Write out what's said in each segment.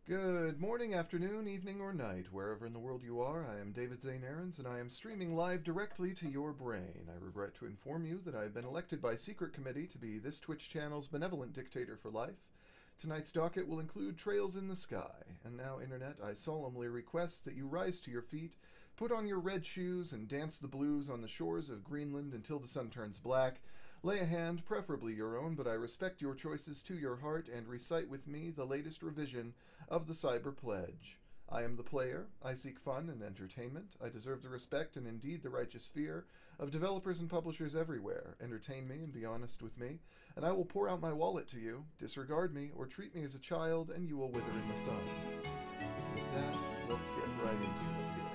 Good morning, afternoon, evening, or night, wherever in the world you are. I am David Zane Aarons, and I am streaming live directly to your brain. I regret to inform you that I have been elected by Secret Committee to be this Twitch channel's benevolent dictator for life. Tonight's docket will include Trails in the Sky. And now, Internet, I solemnly request that you rise to your feet, put on your red shoes, and dance the blues on the shores of Greenland until the sun turns black. Lay a hand, preferably your own, but I respect your choices to your heart, and recite with me the latest revision of the Cyber Pledge. I am the player. I seek fun and entertainment. I deserve the respect and indeed the righteous fear of developers and publishers everywhere. Entertain me and be honest with me, and I will pour out my wallet to you. Disregard me or treat me as a child, and you will wither in the sun. With that, let's get right into it here.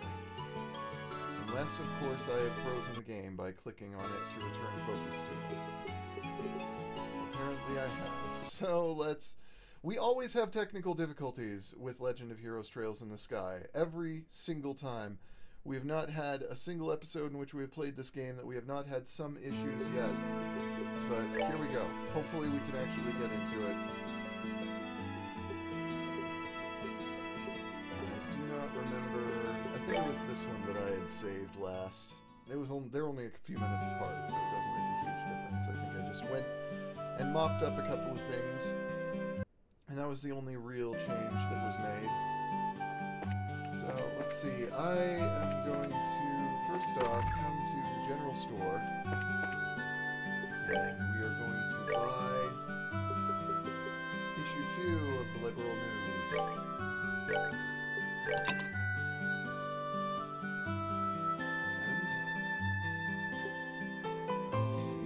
Unless, of course, I have frozen the game by clicking on it to return focus to it. Apparently I have. So let's... We always have technical difficulties with Legend of Heroes Trails in the Sky. Every single time. We have not had a single episode in which we have played this game that we have not had some issues yet. But here we go. Hopefully we can actually get into it. I do not remember... I think it was this one that I had saved last. They were only a few minutes apart, so it doesn't make a huge difference. I think I just went and mopped up a couple of things. And that was the only real change that was made. So, let's see. I am going to, first off, come to the general store. And we are going to buy issue 2 of the Liberal News. And let's see.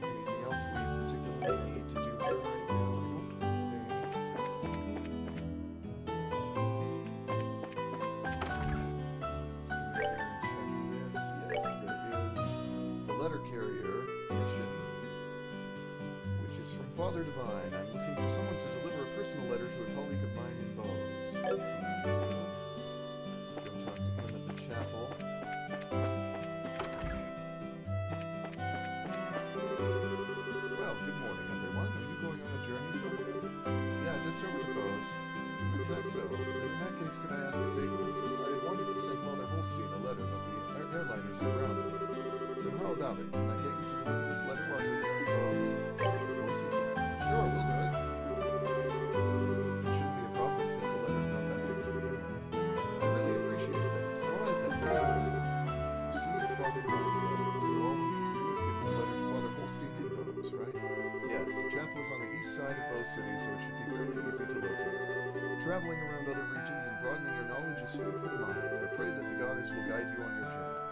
Anything else we particularly need to do here right now? Father Divine, I'm looking for someone to deliver a personal letter to a colleague of mine in Bose. Let's go talk to him at the chapel. Well, good morning, everyone. Are you going on a journey somewhere? Yeah, just over to Bose. Is that so? Then in that case, can I ask a favor? I wanted to send Father Holstein a letter, but the airliners are grounded. So how about it? Can I get you to deliver this letter while you're there in Bose? Sure, we'll do it. It shouldn't be a problem since the letter's not that big to begin with. I really appreciate this. Alright then. See if Father Bose letter. So all we need to do is give this letter to Father Holstein in Bose, right? Yes, the chapel is on the east side of Bose City, so it should be fairly easy to locate. Traveling around other regions and broadening your knowledge is food for the mind. I pray that the goddess will guide you on your journey.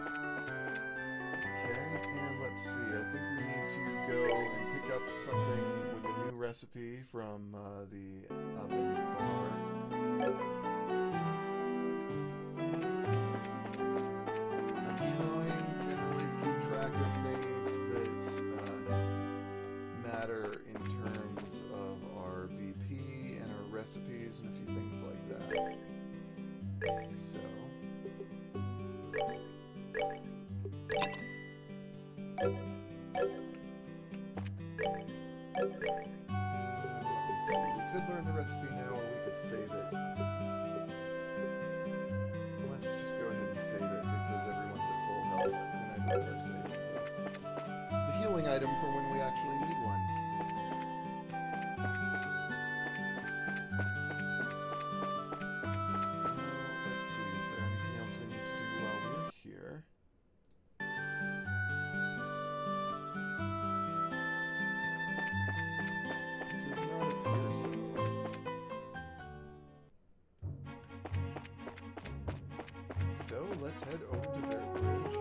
Okay, and let's see. I think we need to go and pick up something with a new recipe from the oven bar. I'm trying generally to keep track of things that matter in terms of our BP and our recipes and a few things like that. So... we could learn the recipe now, or we could save it. Let's just go ahead and save it, because everyone's at full health, and I'd rather save the healing item for when we actually need one. Let's see, is there anything else we need to do while we're here? So, let's head over to their bridge.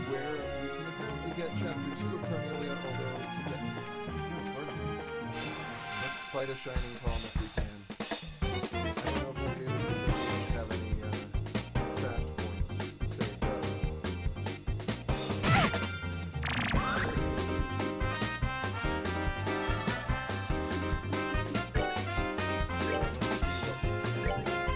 Where we can apparently get Chapter 2 of Carmelia, although today... Oh, pardon me. Let's fight a shining palm if we can. I don't know if we'll be able to have any craft points saved up. Let's see what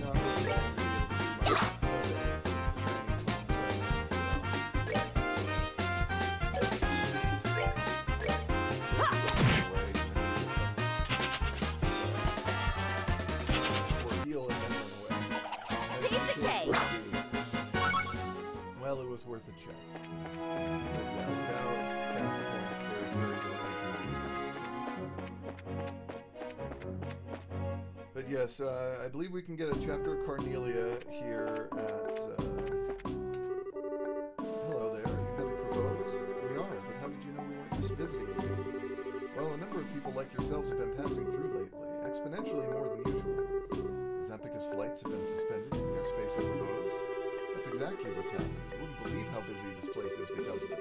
not really well, it was worth a check. But yeah, without craft points, there's very little we can do. But yes, I believe we can get a chapter of Carnelia here at... Hello there, are you headed for Bose? We are, but how did you know we weren't just visiting you? Well, a number of people like yourselves have been passing through lately, exponentially more than usual. Is that because flights have been suspended in the airspace over Bose? That's exactly what's happened. You wouldn't believe how busy this place is because of it.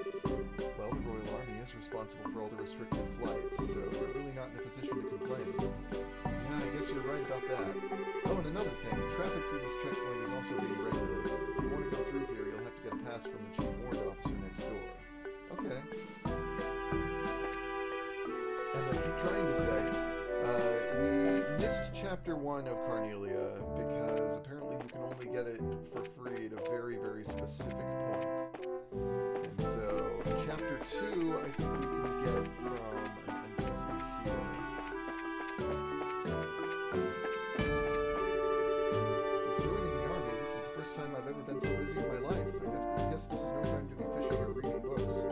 Well, the Royal Army is responsible for all the restricted flights, so we're really not in a position to complain. Yeah, I guess you're right about that. Oh, and another thing, traffic through this checkpoint is also being regulated. If you want to go through here, you'll have to get a pass from the Chief Warrant Officer next door. Okay. As I keep trying to say, we missed Chapter 1 of Carnelia because apparently you can only get it for free at a very, very specific point. And so, Chapter 2, I think we can get from an NPC here. Since joining the army, this is the first time I've ever been so busy in my life. I guess this is no time to be fishing or reading books. I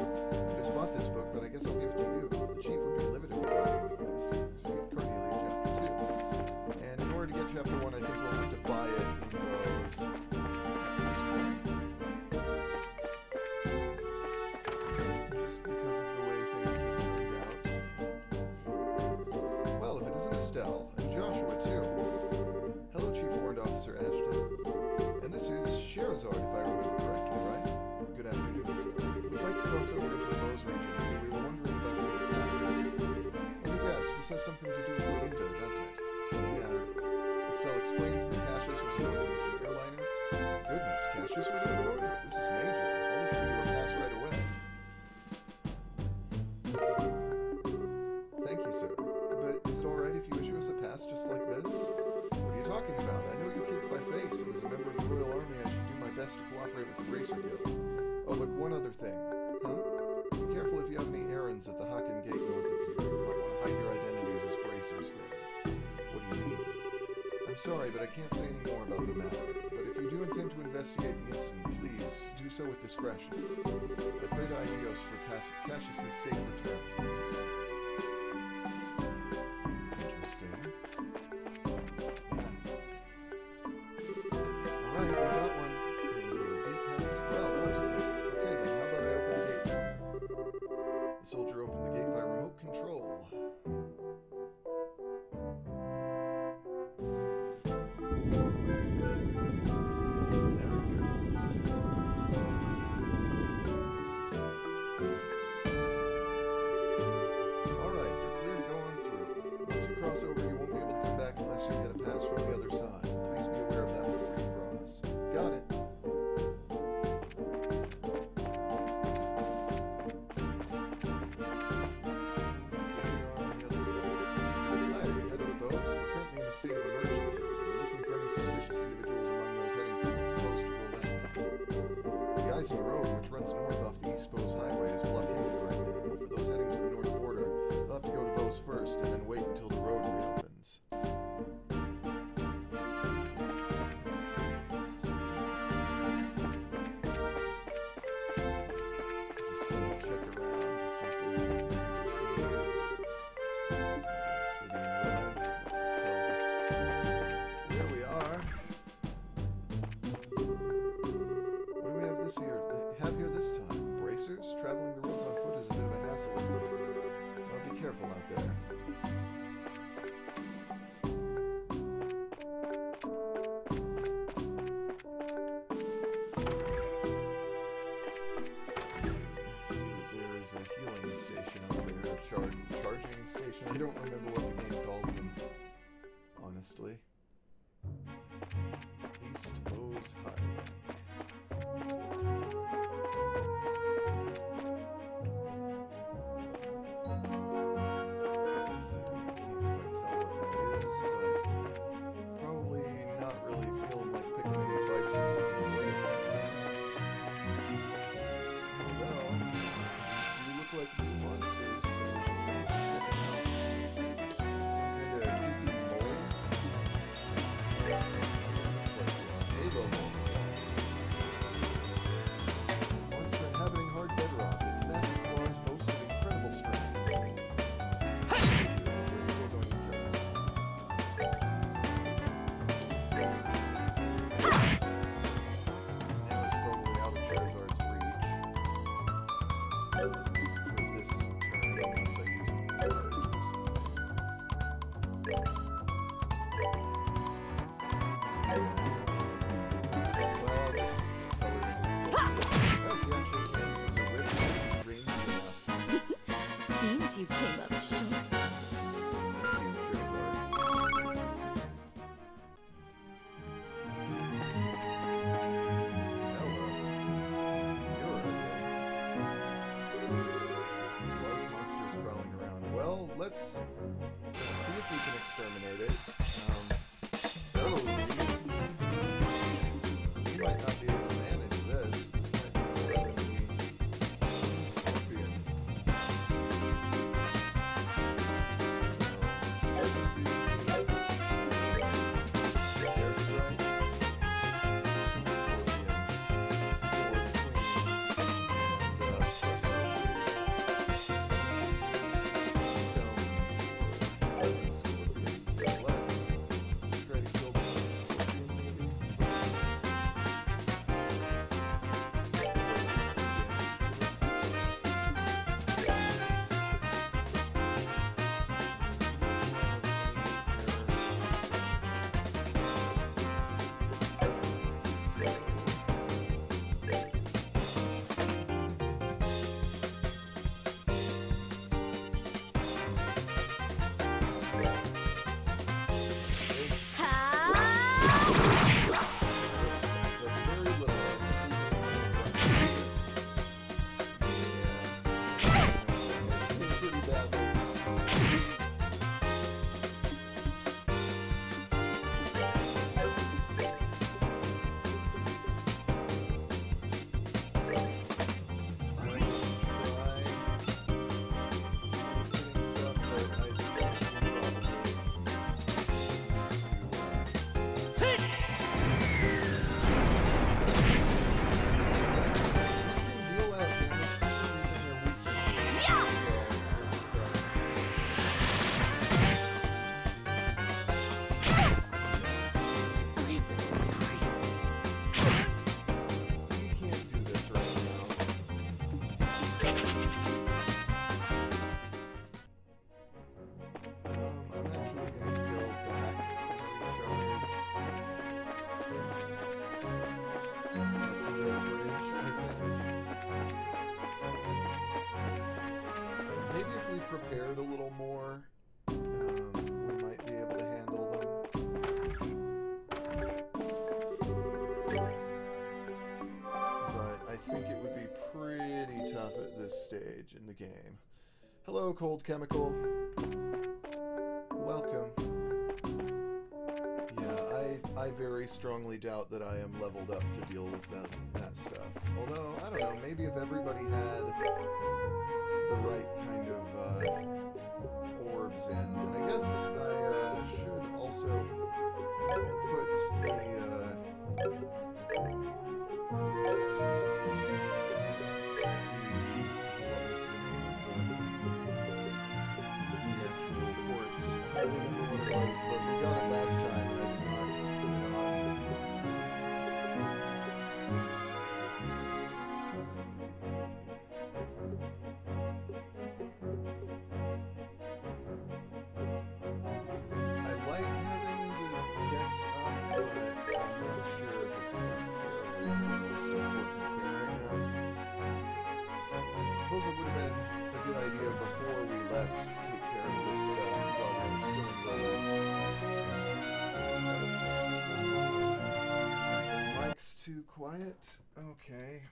just bought this book, but I guess I'll give it to you. The chief would be livid if we got with this. Received Carnelia Chapter 2. And in order to get Chapter 1, I think we'll have to buy it in Bose. Just because of the way things have turned out. Well, if it isn't Estelle, and Joshua too. Hello, Chief Warrant Officer Ashton. And this is Sherazard, if I remember correctly, right? Good afternoon, sir. We'd like to cross over into the Bose region, so we were wondering about the attacks. Let me guess, this has something to do with the window, doesn't it? Yeah. Estelle explains that Cassius was aboard the missing airliner. Goodness, Cassius was aboard? This is major. I'll issue you a pass right away. Thank you, sir. But is it alright if you issue us a pass just like this? What are you talking about? I know you kids by face, and as a member of the Royal Army, I should do my best to cooperate with the Racer Guild. Oh, but one other thing. Huh? Be careful if you have any errands at the Haken Gate north of here. You might want to hide your identities as bracers there. What do you mean? I'm sorry, but I can't say any more about the matter. But if you do intend to investigate the incident, please do so with discretion. I pray to Idios for Cassius's safe return. Interesting. Alright, we got one. Gate pass. Well, that was quick. Okay, then how about I open the gate for you? The soldier opened the gate by remote control. Over, you won't be able to come back unless you get a pass from the other side. Please be aware of that before you cross. Got it. Hi, head of Bose. We're currently in a state of emergency. We're looking for any suspicious individuals among those heading from Bose to Roulette. The Eisen Road, which runs north off the East Bose Highway, is blockaded right now. For those heading to the north border, they'll have to go to Bose first and then wait until the road reopens. Just gonna check around to see if there's anything interesting here. City and Road, that just tells us where we are. What do we have this year? Here this time? Bracers? Traveling the roads on foot is a bit of a hassle, isn't it? Well, be careful out there. Charging station. I don't remember what the game calls them, honestly. East Bose Highway. Let's see, I can't quite tell what that is, but probably not really you came up short. Let's see if we can exterminate it. We might not be able to manage this. This might be more than the scorpion. So, let's see. Air strikes. Maybe if we prepared a little more, we might be able to handle them. But I think it would be pretty tough at this stage in the game. Hello, Cold Chemical. Welcome. Yeah, I very strongly doubt that I am leveled up to deal with that stuff. Although, I don't know, maybe if everybody had the right kind of orbs in. And I guess I should also put the what was the name of the actual ports? I don't remember what it was, but we got it last time and I did not put it on. Let's see. I like having the decks up, but I'm not sure if it's necessarily the most important thing right now. I suppose it would have been a good idea before we left to take care of this stuff while we were still enrolled. Mike's too quiet? Okay.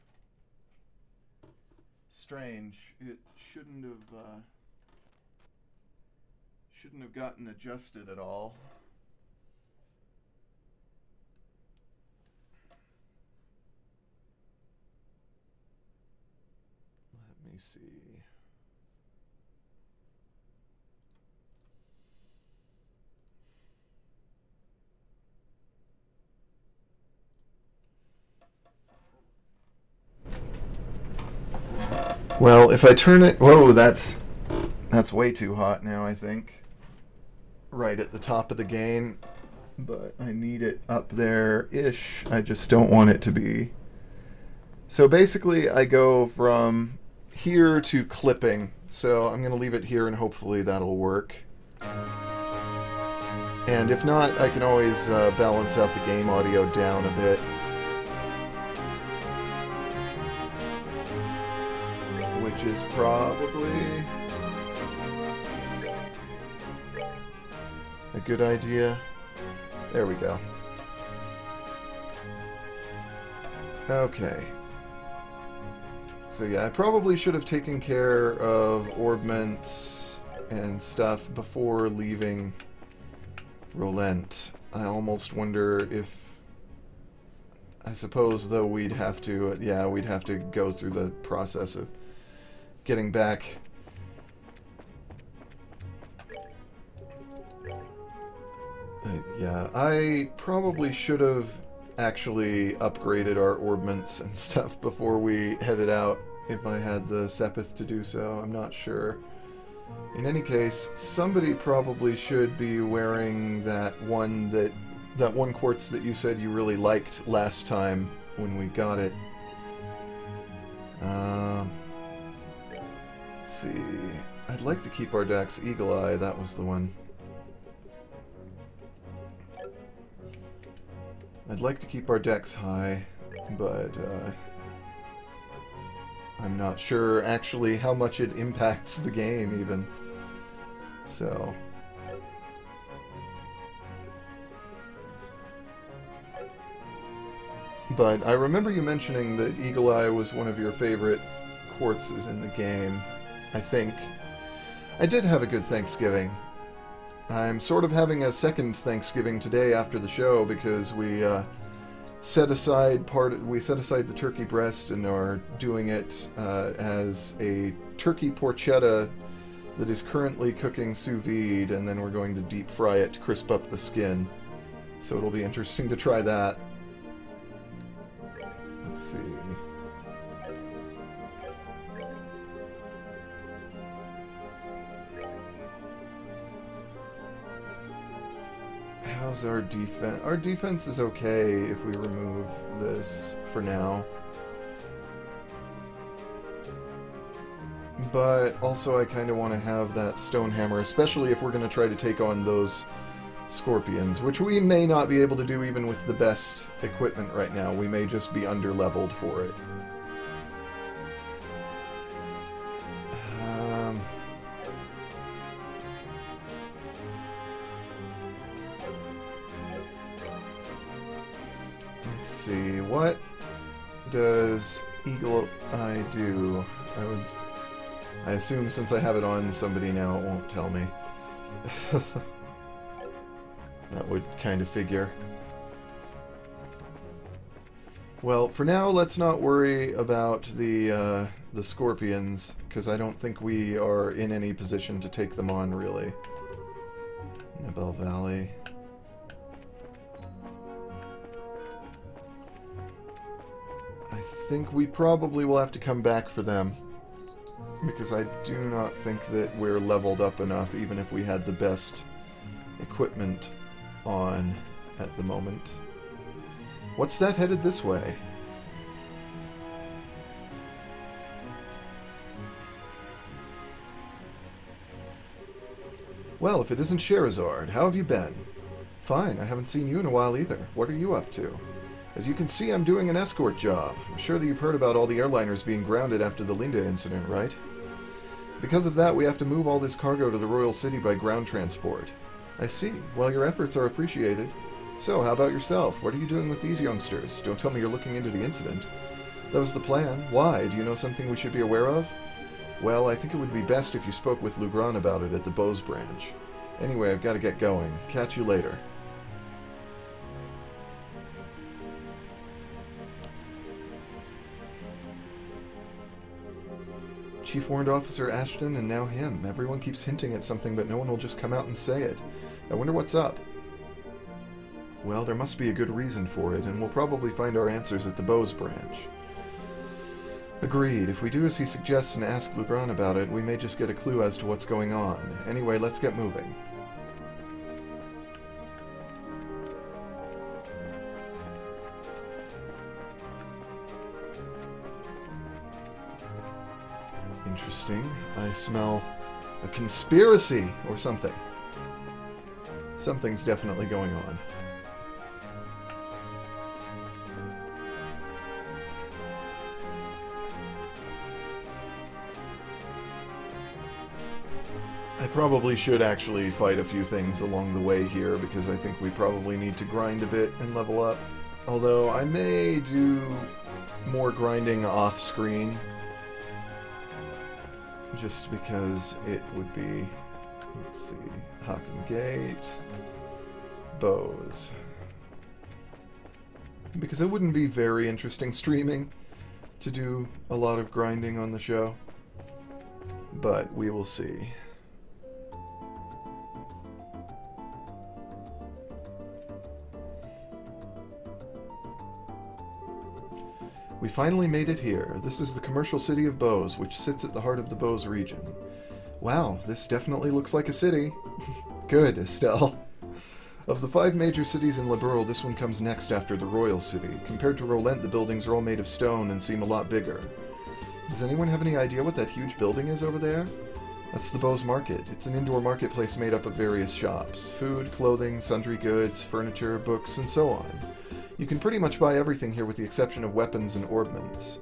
Strange. It shouldn't have gotten adjusted at all. Let me see. Well, if I turn it... Whoa, that's way too hot now, I think. Right at the top of the gain. But I need it up there-ish. I just don't want it to be... So basically, I go from here to clipping. So I'm going to leave it here and hopefully that'll work. And if not, I can always balance out the game audio down a bit. Which is probably a good idea? There we go. Okay. So yeah, I probably should have taken care of orbments and stuff before leaving Rolent. I almost wonder if... I suppose, though, we'd have to... yeah, we'd have to go through the process of getting back... yeah, I probably should have actually upgraded our orbments and stuff before we headed out, if I had the Sepith to do so. I'm not sure. In any case, somebody probably should be wearing that one quartz that you said you really liked last time when we got it. Let's see. I'd like to keep our Dax Eagle Eye. That was the one. I'd like to keep our Dex high, but I'm not sure actually how much it impacts the game even. So... but I remember you mentioning that Eagle Eye was one of your favorite quartzes in the game, I think. I did have a good Thanksgiving. I'm sort of having a second Thanksgiving today after the show because we set aside the turkey breast and are doing it as a turkey porchetta that is currently cooking sous vide, and then we're going to deep fry it to crisp up the skin. So it'll be interesting to try that. Let's see. How's our defense? Our defense is okay if we remove this for now. But also I kind of want to have that stone hammer, especially if we're going to try to take on those scorpions, which we may not be able to do even with the best equipment right now. We may just be under-leveled for it. Let's see, what does Eagle Eye do? I assume since I have it on somebody now, it won't tell me. That would kind of figure. Well, for now, let's not worry about the scorpions, because I don't think we are in any position to take them on, really. Nibel Valley. I think we probably will have to come back for them, because I do not think that we're leveled up enough, even if we had the best equipment on at the moment. What's that headed this way? Well, if it isn't Sherazard, how have you been? Fine, I haven't seen you in a while either. What are you up to? As you can see, I'm doing an escort job. I'm sure that you've heard about all the airliners being grounded after the Linda incident, right? Because of that, we have to move all this cargo to the Royal City by ground transport. I see. Well, your efforts are appreciated. So, how about yourself? What are you doing with these youngsters? Don't tell me you're looking into the incident. That was the plan. Why? Do you know something we should be aware of? Well, I think it would be best if you spoke with Lugran about it at the Bose branch. Anyway, I've got to get going. Catch you later. Chief Warrant Officer Ashton and now him. Everyone keeps hinting at something, but no one will just come out and say it. I wonder what's up. Well, there must be a good reason for it, and we'll probably find our answers at the Bose branch. Agreed. If we do as he suggests and ask Lugran about it, we may just get a clue as to what's going on. Anyway, let's get moving. Interesting. I smell a conspiracy or something. Something's definitely going on. I probably should actually fight a few things along the way here, because I think we probably need to grind a bit and level up. Although I may do more grinding off-screen, just because it would be, let's see, Hockham Gate, bows. Because it wouldn't be very interesting streaming to do a lot of grinding on the show, but we will see. We finally made it here. This is the commercial city of Bose, which sits at the heart of the Bose region. Wow, this definitely looks like a city. Good, Estelle. Of the 5 major cities in Liberal, this one comes next after the Royal City. Compared to Rolent, the buildings are all made of stone and seem a lot bigger. Does anyone have any idea what that huge building is over there? That's the Bose Market. It's an indoor marketplace made up of various shops. Food, clothing, sundry goods, furniture, books, and so on. You can pretty much buy everything here with the exception of weapons and ordnance.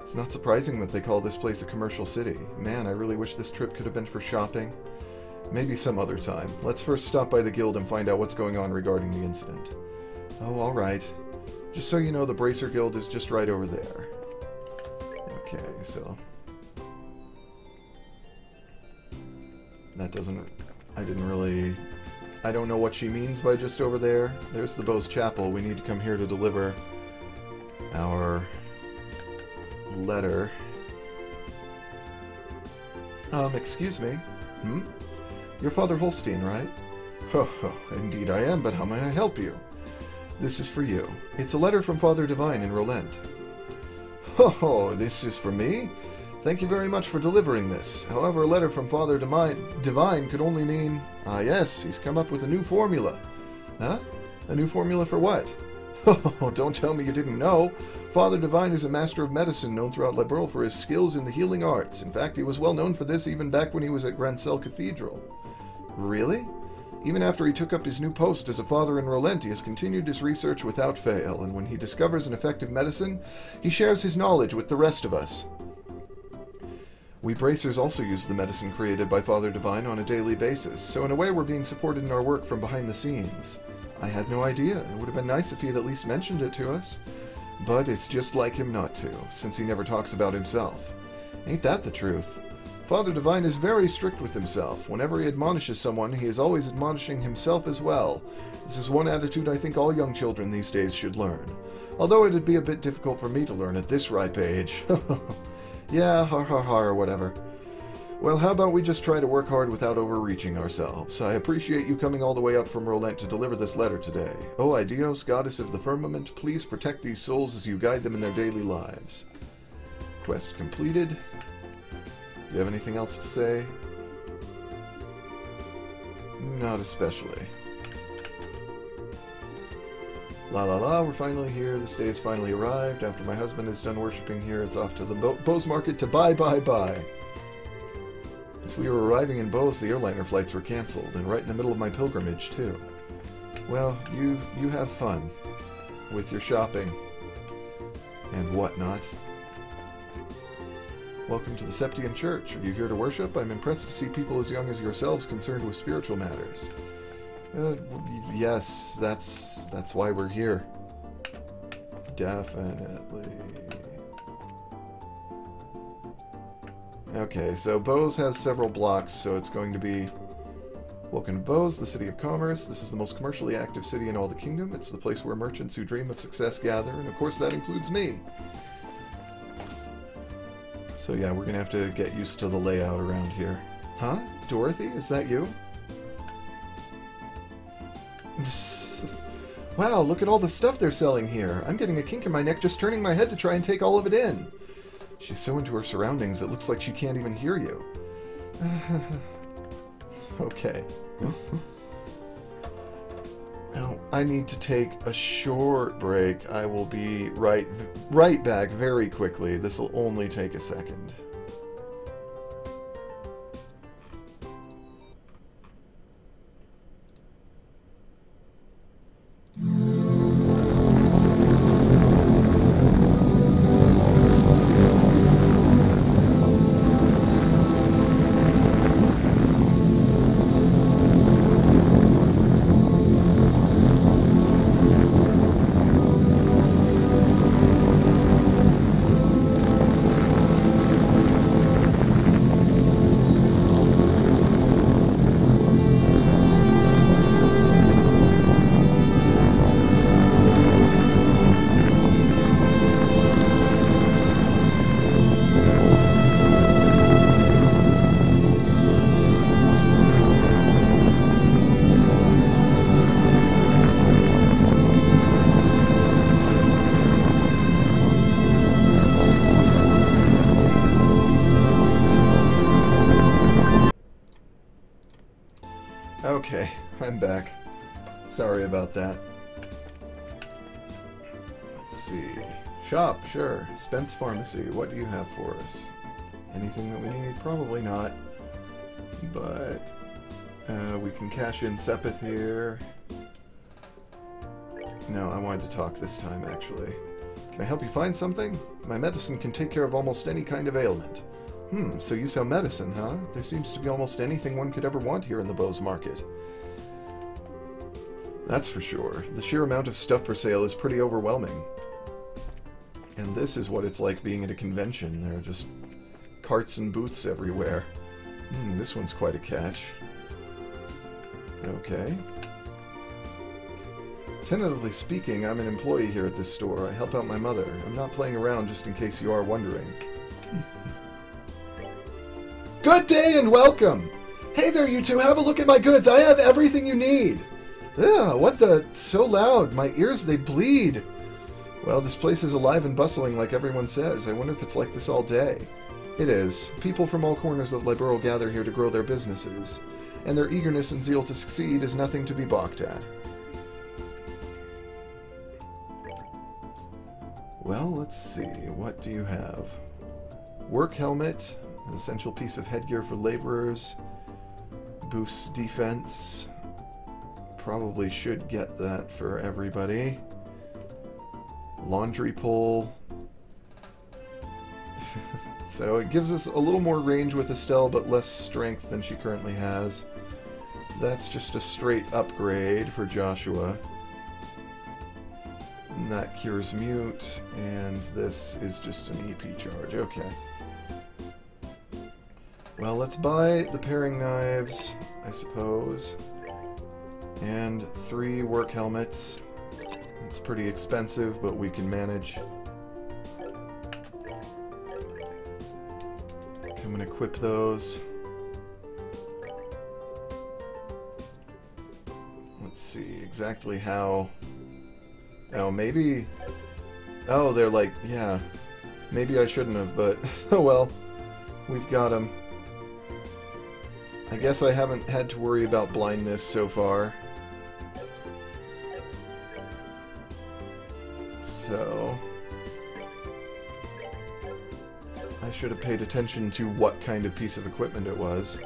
It's not surprising that they call this place a commercial city. Man, I really wish this trip could have been for shopping. Maybe some other time. Let's first stop by the guild and find out what's going on regarding the incident. Oh, alright. Just so you know, the Bracer Guild is just right over there. Okay, so... that doesn't... I don't know what she means by just over there. There's the Bose Chapel. We need to come here to deliver our letter. Excuse me. You're Father Holstein, right? Oh, indeed I am, but how may I help you? This is for you. It's a letter from Father Divine in Rolent. Oh, this is for me? Thank you very much for delivering this. However, a letter from Father Divine could only mean... Ah, yes, he's come up with a new formula. Huh? A new formula for what? Oh, don't tell me you didn't know. Father Divine is a master of medicine known throughout Liberal for his skills in the healing arts. In fact, he was well known for this even back when he was at Grancel Cathedral. Really? Even after he took up his new post as a father in Rolent, he has continued his research without fail, and when he discovers an effective medicine, he shares his knowledge with the rest of us. We Bracers also use the medicine created by Father Divine on a daily basis, so in a way we're being supported in our work from behind the scenes. I had no idea. It would have been nice if he had at least mentioned it to us. But it's just like him not to, since he never talks about himself. Ain't that the truth? Father Divine is very strict with himself. Whenever he admonishes someone, he is always admonishing himself as well. This is one attitude I think all young children these days should learn. Although it'd be a bit difficult for me to learn at this ripe age. Yeah, har har har, or whatever. Well, how about we just try to work hard without overreaching ourselves? I appreciate you coming all the way up from Rolent to deliver this letter today. Oh, Idios, goddess of the firmament, please protect these souls as you guide them in their daily lives. Quest completed. Do you have anything else to say? Not especially. La la la, we're finally here. This day has finally arrived. After my husband is done worshipping here, it's off to the Bose Market to buy. As we were arriving in Bose, the airliner flights were cancelled, and right in the middle of my pilgrimage, too. Well, you have fun with your shopping and whatnot. Welcome to the Septian Church. Are you here to worship? I'm impressed to see people as young as yourselves concerned with spiritual matters. Yes, that's why we're here. Definitely. Okay, so Bose has several blocks, so it's going to be... Welcome to Bose, the city of commerce. This is the most commercially active city in all the kingdom. It's the place where merchants who dream of success gather, and of course that includes me. So yeah, we're gonna have to get used to the layout around here. Huh? Dorothy? Is that you? Wow, look at all the stuff they're selling here. I'm getting a kink in my neck just turning my head to try and take all of it in. She's so into her surroundings, it looks like she can't even hear you. Okay. Now, I need to take a short break. I will be right back very quickly. This will only take a second. Okay, I'm back. Sorry about that. Let's see. Shop, sure. Spence Pharmacy, what do you have for us? Anything that we need? Probably not. But we can cash in Sepith here. No, I wanted to talk this time, actually. Can I help you find something? My medicine can take care of almost any kind of ailment. So you sell medicine, huh? There seems to be almost anything one could ever want here in the Bose Market. That's for sure. The sheer amount of stuff for sale is pretty overwhelming. And this is what it's like being at a convention. There are just carts and booths everywhere. This one's quite a catch. Okay. Tentatively speaking, I'm an employee here at this store. I help out my mother. I'm not playing around, just in case you are wondering. Good day and welcome! Hey there, you two, have a look at my goods. I have everything you need. Ugh, what the... So loud. My ears, they bleed. Well, this place is alive and bustling like everyone says. I wonder if it's like this all day. It is. People from all corners of Liberal gather here to grow their businesses, and their eagerness and zeal to succeed is nothing to be balked at. Well, let's see. What do you have? Work helmet, an essential piece of headgear for laborers, boosts defense. Probably should get that for everybody. Laundry pole. So it gives us a little more range with Estelle, but less strength than she currently has. That's just a straight upgrade for Joshua. And that cures mute, and this is just an EP charge. Okay. Well, let's buy the paring knives, I suppose. And 3 work helmets. It's pretty expensive, but we can manage. I'm gonna equip those. Let's see exactly how... Oh, maybe... Oh, they're like... Yeah. Maybe I shouldn't have, but... Oh well. We've got them. I guess I haven't had to worry about blindness so far. So... I should have paid attention to what kind of piece of equipment it was.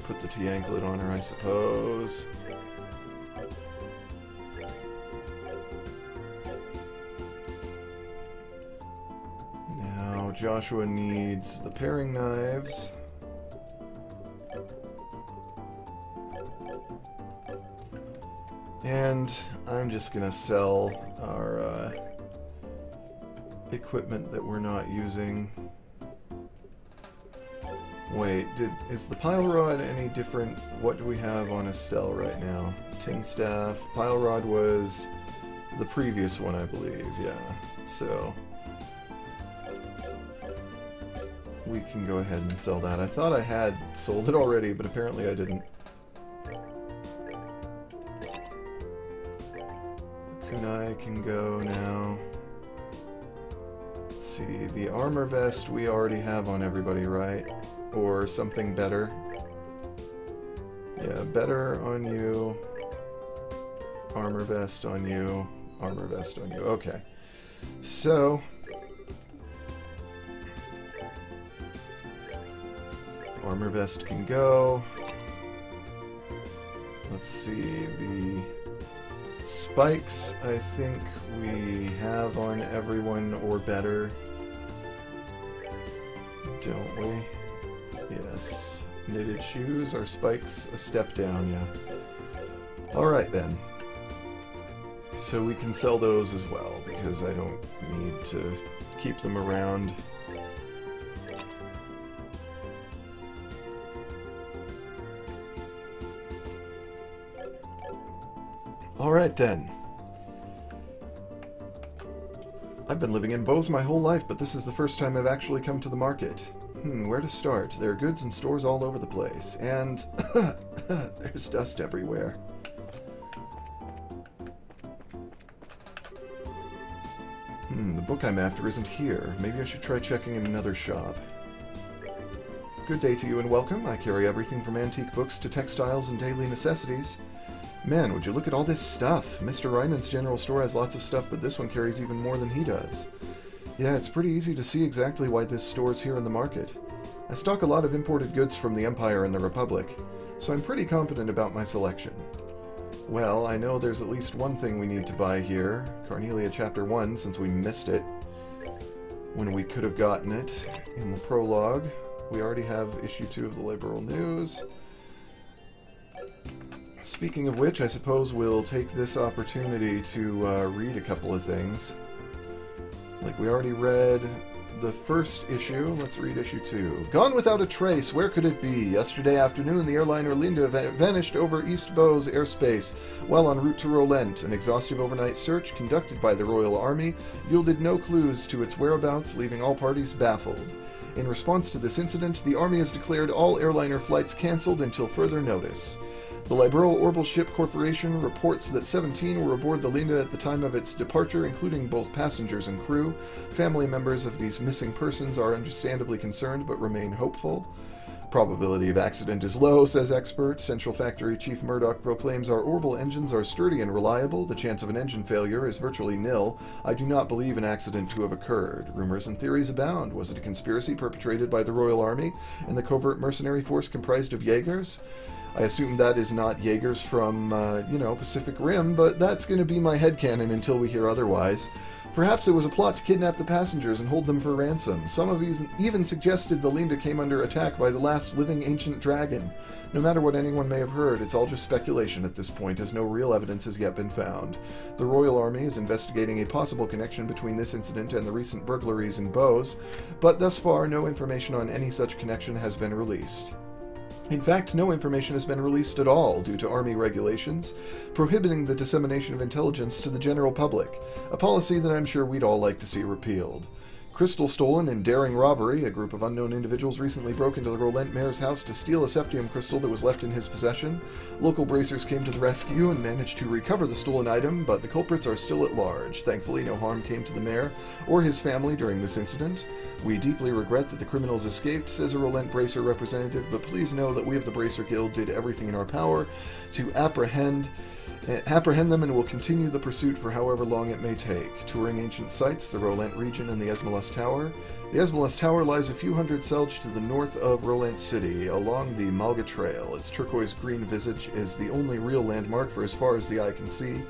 Put the T-anklet on her, I suppose. Now, Joshua needs the paring knives. And I'm just gonna sell our equipment that we're not using. Wait, is the pile rod any different? What do we have on Estelle right now? Tin staff. Pile rod was the previous one, I believe. Yeah. So we can go ahead and sell that. I thought I had sold it already, but apparently I didn't. Kunai can go now. Let's see, the armor vest we already have on everybody, right? Or something better. Yeah, better on you. Armor vest on you. Armor vest on you. Okay. So... Armor vest can go. Let's see, the... spikes, I think we have on everyone or better. Don't we? Yes. Knitted shoes, are spikes a step down? Yeah. Alright then. So we can sell those as well, because I don't need to keep them around. Alright then. I've been living in Bose my whole life, but this is the first time I've actually come to the market. Where to start? There are goods and stores all over the place, and there's dust everywhere. The book I'm after isn't here. Maybe I should try checking in another shop. Good day to you and welcome. I carry everything from antique books to textiles and daily necessities. Man, would you look at all this stuff. Mr. Reinan's general store has lots of stuff, but this one carries even more than he does. Yeah, it's pretty easy to see exactly why this store's here in the market. I stock a lot of imported goods from the Empire and the Republic, so I'm pretty confident about my selection. Well, I know there's at least one thing we need to buy here. Carnelia Chapter 1, since we missed it when we could have gotten it in the prologue. We already have issue 2 of the Liberal News. Speaking of which, I suppose we'll take this opportunity to read a couple of things. Like, we already read the first issue. Let's read issue 2. Gone without a trace. Where could it be? Yesterday afternoon, the airliner Linda vanished over East Bow's airspace while en route to Rolent. An exhaustive overnight search conducted by the Royal Army yielded no clues to its whereabouts, leaving all parties baffled. In response to this incident, the Army has declared all airliner flights cancelled until further notice. The Liberal Orbital Ship Corporation reports that 17 were aboard the Linda at the time of its departure, including both passengers and crew. Family members of these missing persons are understandably concerned but remain hopeful. Probability of accident is low, says expert. Central Factory Chief Murdoch proclaims our orbital engines are sturdy and reliable. The chance of an engine failure is virtually nil. I do not believe an accident to have occurred. Rumors and theories abound. Was it a conspiracy perpetrated by the Royal Army and the covert mercenary force comprised of Jaegers? I assume that is not Jaegers from, Pacific Rim, but that's going to be my headcanon until we hear otherwise. Perhaps it was a plot to kidnap the passengers and hold them for ransom. Some of you even suggested the Linda came under attack by the last living ancient dragon. No matter what anyone may have heard, it's all just speculation at this point, as no real evidence has yet been found. The Royal Army is investigating a possible connection between this incident and the recent burglaries in Bowes, but thus far no information on any such connection has been released. In fact, no information has been released at all due to Army regulations prohibiting the dissemination of intelligence to the general public, a policy that I'm sure we'd all like to see repealed. Crystal stolen in daring robbery. A group of unknown individuals recently broke into the Rolent mayor's house to steal a septium crystal that was left in his possession. Local bracers came to the rescue and managed to recover the stolen item, but the culprits are still at large. Thankfully, no harm came to the mayor or his family during this incident. We deeply regret that the criminals escaped, says a Rolent Bracer representative, but please know that we of the Bracer Guild did everything in our power to apprehend them and will continue the pursuit for however long it may take. Touring ancient sites, the Rolent region and the Esmalus Tower. The Esmalus Tower lies a few hundred selj to the north of Rolent City, along the Malga Trail. Its turquoise-green visage is the only real landmark for as far as the eye can see.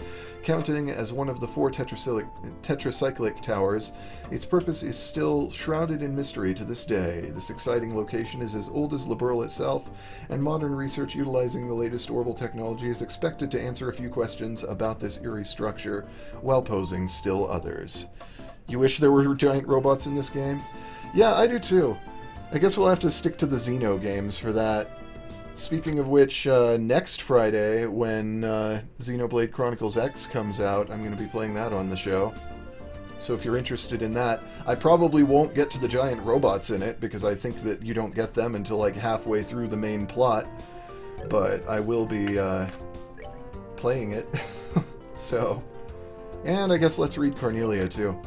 Counting as one of the 4 tetracyclic towers, its purpose is still shrouded in mystery to this day. This exciting location is as old as Liberal itself, and modern research utilizing the latest orbital technology is expected to answer a few questions about this eerie structure, while posing still others. You wish there were giant robots in this game? Yeah, I do too. I guess we'll have to stick to the Xeno games for that. Speaking of which, next Friday, when Xenoblade Chronicles X comes out, I'm going to be playing that on the show. So if you're interested in that, I probably won't get to the giant robots in it, because I think that you don't get them until like halfway through the main plot. But I will be playing it. So, and I guess let's read Carnelia too.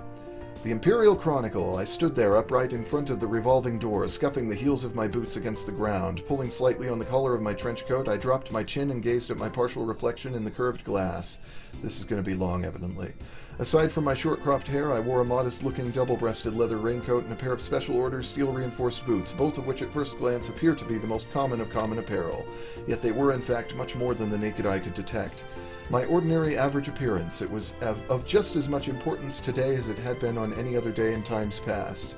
The Imperial Chronicle. I stood there upright in front of the revolving door, scuffing the heels of my boots against the ground. Pulling slightly on the collar of my trench coat, I dropped my chin and gazed at my partial reflection in the curved glass. This is going to be long, evidently. Aside from my short-cropped hair, I wore a modest-looking double-breasted leather raincoat and a pair of special order steel-reinforced boots, both of which at first glance appeared to be the most common of common apparel. Yet they were, in fact, much more than the naked eye could detect. My ordinary average appearance, it was of just as much importance today as it had been on any other day in times past.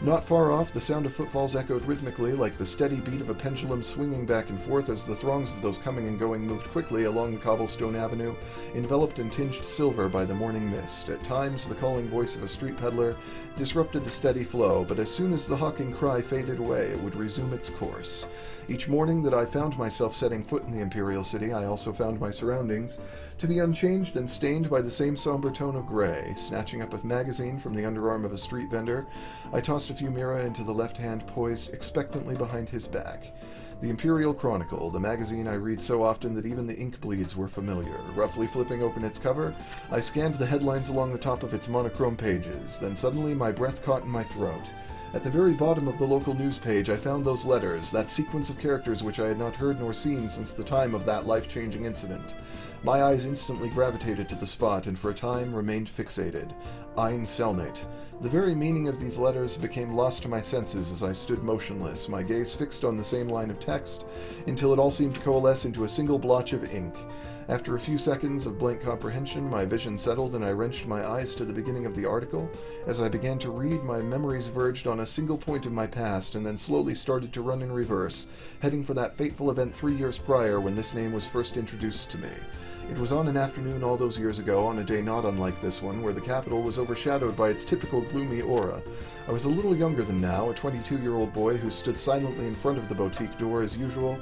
Not far off, the sound of footfalls echoed rhythmically, like the steady beat of a pendulum swinging back and forth as the throngs of those coming and going moved quickly along the cobblestone avenue, enveloped and tinged silver by the morning mist. At times, the calling voice of a street peddler disrupted the steady flow, but as soon as the hawking cry faded away, it would resume its course. Each morning that I found myself setting foot in the Imperial City, I also found my surroundings to be unchanged and stained by the same somber tone of gray. Snatching up a magazine from the underarm of a street vendor, I tossed a few mira into the left hand poised expectantly behind his back. The Imperial Chronicle, the magazine I read so often that even the ink bleeds were familiar. Roughly flipping open its cover, I scanned the headlines along the top of its monochrome pages. Then suddenly my breath caught in my throat. At the very bottom of the local news page I found those letters, that sequence of characters which I had not heard nor seen since the time of that life-changing incident. My eyes instantly gravitated to the spot and for a time remained fixated. Ein Selnate. The very meaning of these letters became lost to my senses as I stood motionless, my gaze fixed on the same line of text, until it all seemed to coalesce into a single blotch of ink. After a few seconds of blank comprehension, my vision settled and I wrenched my eyes to the beginning of the article. As I began to read, my memories verged on a single point in my past and then slowly started to run in reverse, heading for that fateful event 3 years prior when this name was first introduced to me. It was on an afternoon all those years ago, on a day not unlike this one, where the capital was overshadowed by its typical gloomy aura. I was a little younger than now, a 22-year-old boy who stood silently in front of the boutique door as usual,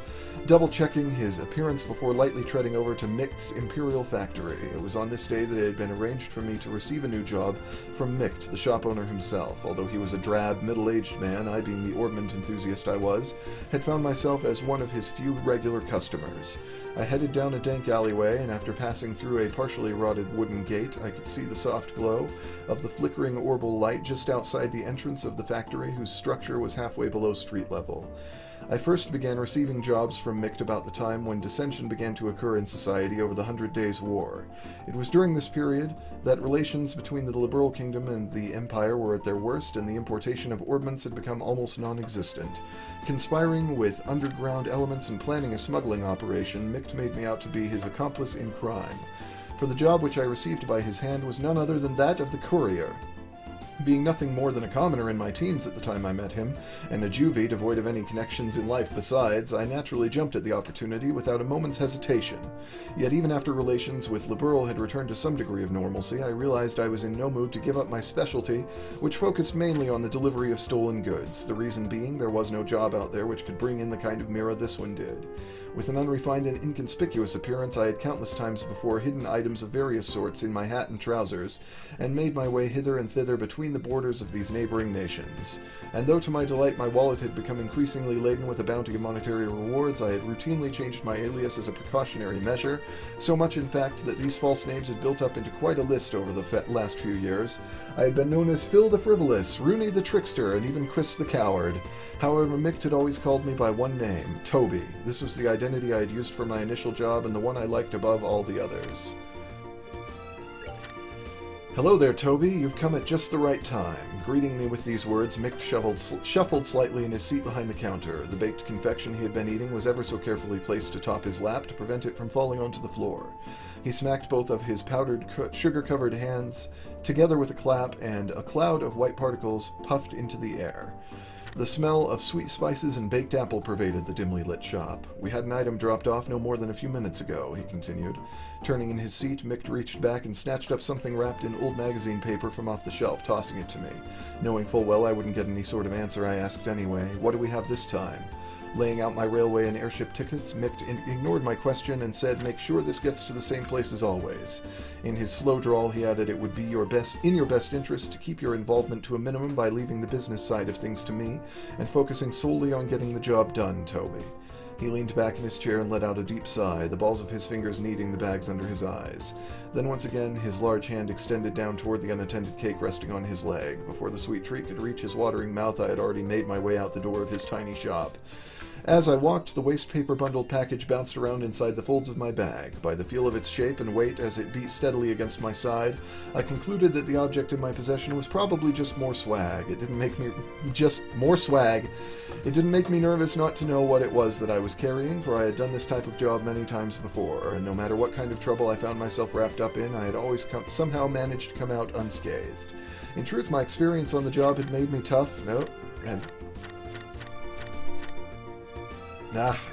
double-checking his appearance before lightly treading over to Micht's Imperial Factory. It was on this day that it had been arranged for me to receive a new job from Micht, the shop owner himself. Although he was a drab, middle-aged man, I, being the ornament enthusiast I was, had found myself as one of his few regular customers. I headed down a dank alleyway, and after passing through a partially rotted wooden gate, I could see the soft glow of the flickering orbal light just outside the entrance of the factory, whose structure was halfway below street level. I first began receiving jobs from Micht about the time when dissension began to occur in society over the 100 Days' War. It was during this period that relations between the liberal kingdom and the empire were at their worst, and the importation of ordnance had become almost non-existent. Conspiring with underground elements and planning a smuggling operation, Micht made me out to be his accomplice in crime. For the job which I received by his hand was none other than that of the courier. Being nothing more than a commoner in my teens at the time I met him, and a juvie devoid of any connections in life besides, I naturally jumped at the opportunity without a moment's hesitation. Yet even after relations with Liberal had returned to some degree of normalcy, I realized I was in no mood to give up my specialty, which focused mainly on the delivery of stolen goods, the reason being there was no job out there which could bring in the kind of mirror this one did. With an unrefined and inconspicuous appearance, I had countless times before hidden items of various sorts in my hat and trousers, and made my way hither and thither between the borders of these neighboring nations. And though to my delight my wallet had become increasingly laden with a bounty of monetary rewards, I had routinely changed my alias as a precautionary measure, so much in fact that these false names had built up into quite a list over the last few years. I had been known as Phil the Frivolous, Rooney the Trickster, and even Chris the Coward. However, Micht had always called me by one name, Toby. This was the identity I had used for my initial job and the one I liked above all the others. "Hello there, Toby. You've come at just the right time." Greeting me with these words, Micht shuffled slightly in his seat behind the counter. The baked confection he had been eating was ever so carefully placed atop his lap to prevent it from falling onto the floor. He smacked both of his powdered, sugar-covered hands together with a clap, and a cloud of white particles puffed into the air. The smell of sweet spices and baked apple pervaded the dimly lit shop. "We had an item dropped off no more than a few minutes ago," he continued. Turning in his seat, Micht reached back and snatched up something wrapped in old magazine paper from off the shelf, tossing it to me. Knowing full well I wouldn't get any sort of answer, I asked anyway, "What do we have this time?" Laying out my railway and airship tickets, Micht ignored my question and said, "Make sure this gets to the same place as always." In his slow drawl, he added, "It would be in your best interest to keep your involvement to a minimum by leaving the business side of things to me and focusing solely on getting the job done, Toby." He leaned back in his chair and let out a deep sigh, the balls of his fingers kneading the bags under his eyes. Then once again his large hand extended down toward the unattended cake resting on his leg. Before the sweet treat could reach his watering mouth, I had already made my way out the door of his tiny shop. As I walked, the waste paper bundled package bounced around inside the folds of my bag. By the feel of its shape and weight as it beat steadily against my side, I concluded that the object in my possession was probably just more swag. It didn't make me nervous not to know what it was that I was carrying, for I had done this type of job many times before, and no matter what kind of trouble I found myself wrapped up in, I had always somehow managed to come out unscathed. In truth, my experience on the job had made me tough.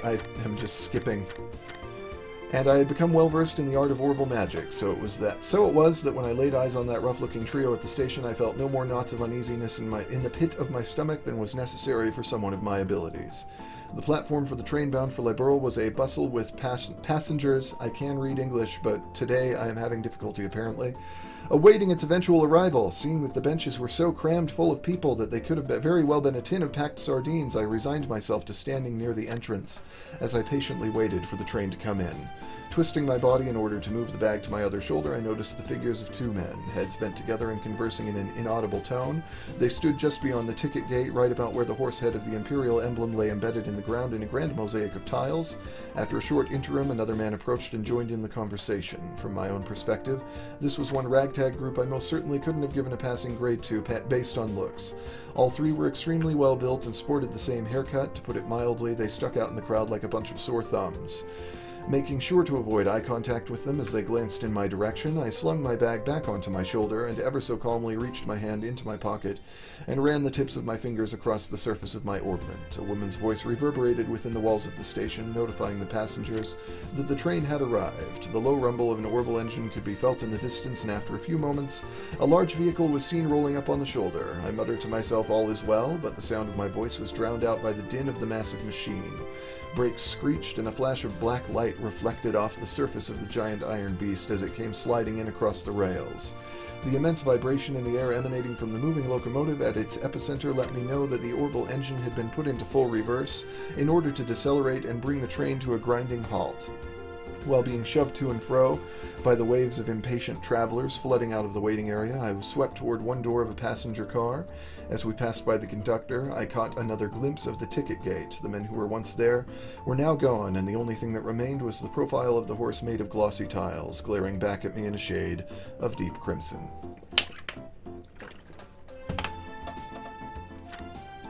I am just skipping. And I had become well versed in the art of orbal magic, so it was that when I laid eyes on that rough-looking trio at the station, I felt no more knots of uneasiness in the pit of my stomach than was necessary for someone of my abilities. The platform for the train bound for Liberal was a bustle with passengers. I can read English, but today I am having difficulty apparently. Awaiting its eventual arrival, seeing that the benches were so crammed full of people that they could have very well been a tin of packed sardines, I resigned myself to standing near the entrance as I patiently waited for the train to come in. Twisting my body in order to move the bag to my other shoulder, I noticed the figures of two men, heads bent together and conversing in an inaudible tone. They stood just beyond the ticket gate, right about where the horse head of the Imperial emblem lay embedded in the ground in a grand mosaic of tiles. After a short interim, another man approached and joined in the conversation. From my own perspective, this was one ragtag group I most certainly couldn't have given a passing grade to based on looks. All three were extremely well built and sported the same haircut. To put it mildly, they stuck out in the crowd like a bunch of sore thumbs. Making sure to avoid eye contact with them as they glanced in my direction, I slung my bag back onto my shoulder and ever so calmly reached my hand into my pocket and ran the tips of my fingers across the surface of my orbment. A woman's voice reverberated within the walls of the station, notifying the passengers that the train had arrived. The low rumble of an orbital engine could be felt in the distance, and after a few moments, a large vehicle was seen rolling up on the shoulder. I muttered to myself, all is well, but the sound of my voice was drowned out by the din of the massive machine. Brakes screeched, and a flash of black light reflected off the surface of the giant iron beast as it came sliding in across the rails. The immense vibration in the air emanating from the moving locomotive at its epicenter let me know that the orbital engine had been put into full reverse in order to decelerate and bring the train to a grinding halt. While being shoved to and fro by the waves of impatient travelers flooding out of the waiting area, I was swept toward one door of a passenger car. As we passed by the conductor, I caught another glimpse of the ticket gate. The men who were once there were now gone, and the only thing that remained was the profile of the horse made of glossy tiles, glaring back at me in a shade of deep crimson.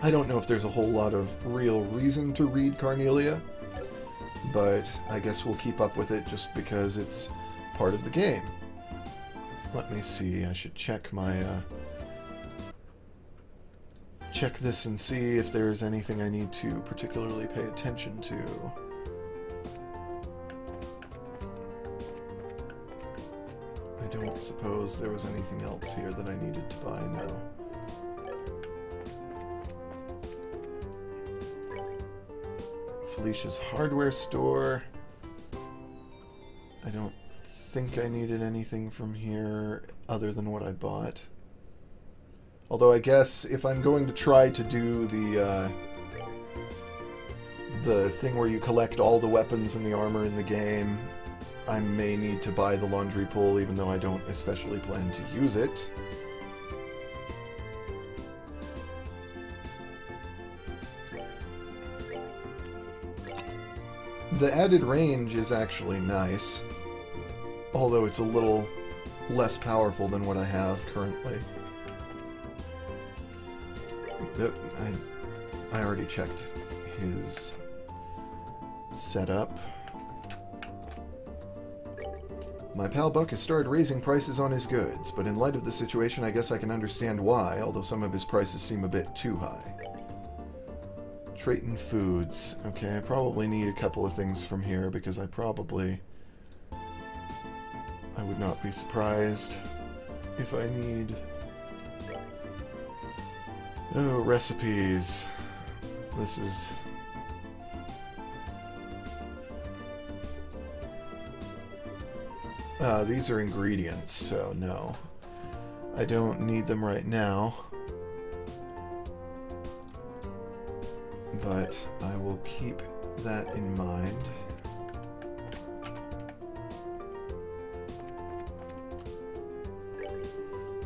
I don't know if there's a whole lot of real reason to read Carnelia, but I guess we'll keep up with it just because it's part of the game. Let me see, I should check my, check this and see if there's anything I need to particularly pay attention to. I don't suppose there was anything else here that I needed to buy, no. Felicia's hardware store. I don't think I needed anything from here other than what I bought. Although I guess if I'm going to try to do the thing where you collect all the weapons and the armor in the game, I may need to buy the laundry pool even though I don't especially plan to use it. The added range is actually nice, although it's a little less powerful than what I have currently. Yep, I already checked his setup. My pal Buck has started raising prices on his goods, but in light of the situation I guess I can understand why, although some of his prices seem a bit too high. Trayton Foods. Okay, I probably need a couple of things from here because I would not be surprised if I need... Oh, recipes. This is... these are ingredients, so no. I don't need them right now. But I will keep that in mind.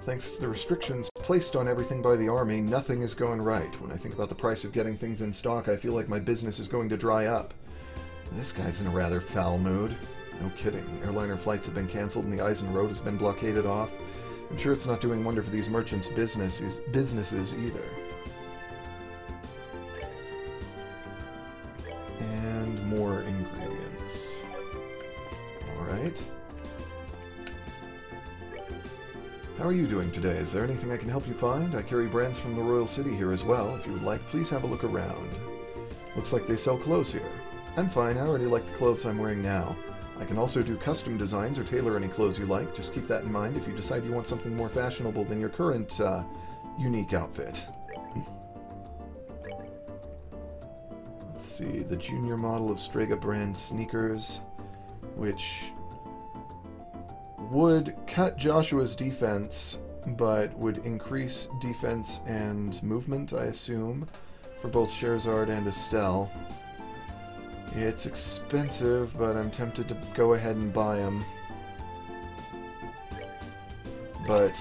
Thanks to the restrictions placed on everything by the army, nothing is going right. When I think about the price of getting things in stock, I feel like my business is going to dry up. This guy's in a rather foul mood. No kidding. Airliner flights have been cancelled and the Eisen Road has been blockaded off. I'm sure it's not doing wonder for these merchants' businesses either. And more ingredients. Alright. How are you doing today? Is there anything I can help you find? I carry brands from the Royal City here as well. If you would like, please have a look around. Looks like they sell clothes here. I'm fine. I already like the clothes I'm wearing now. I can also do custom designs or tailor any clothes you like. Just keep that in mind if you decide you want something more fashionable than your current, unique outfit. Let's Let's see, the junior model of Strega brand sneakers, which would cut Joshua's defense, but would increase defense and movement, I assume, for both Scheherazade and Estelle. It's expensive, but I'm tempted to go ahead and buy them. But,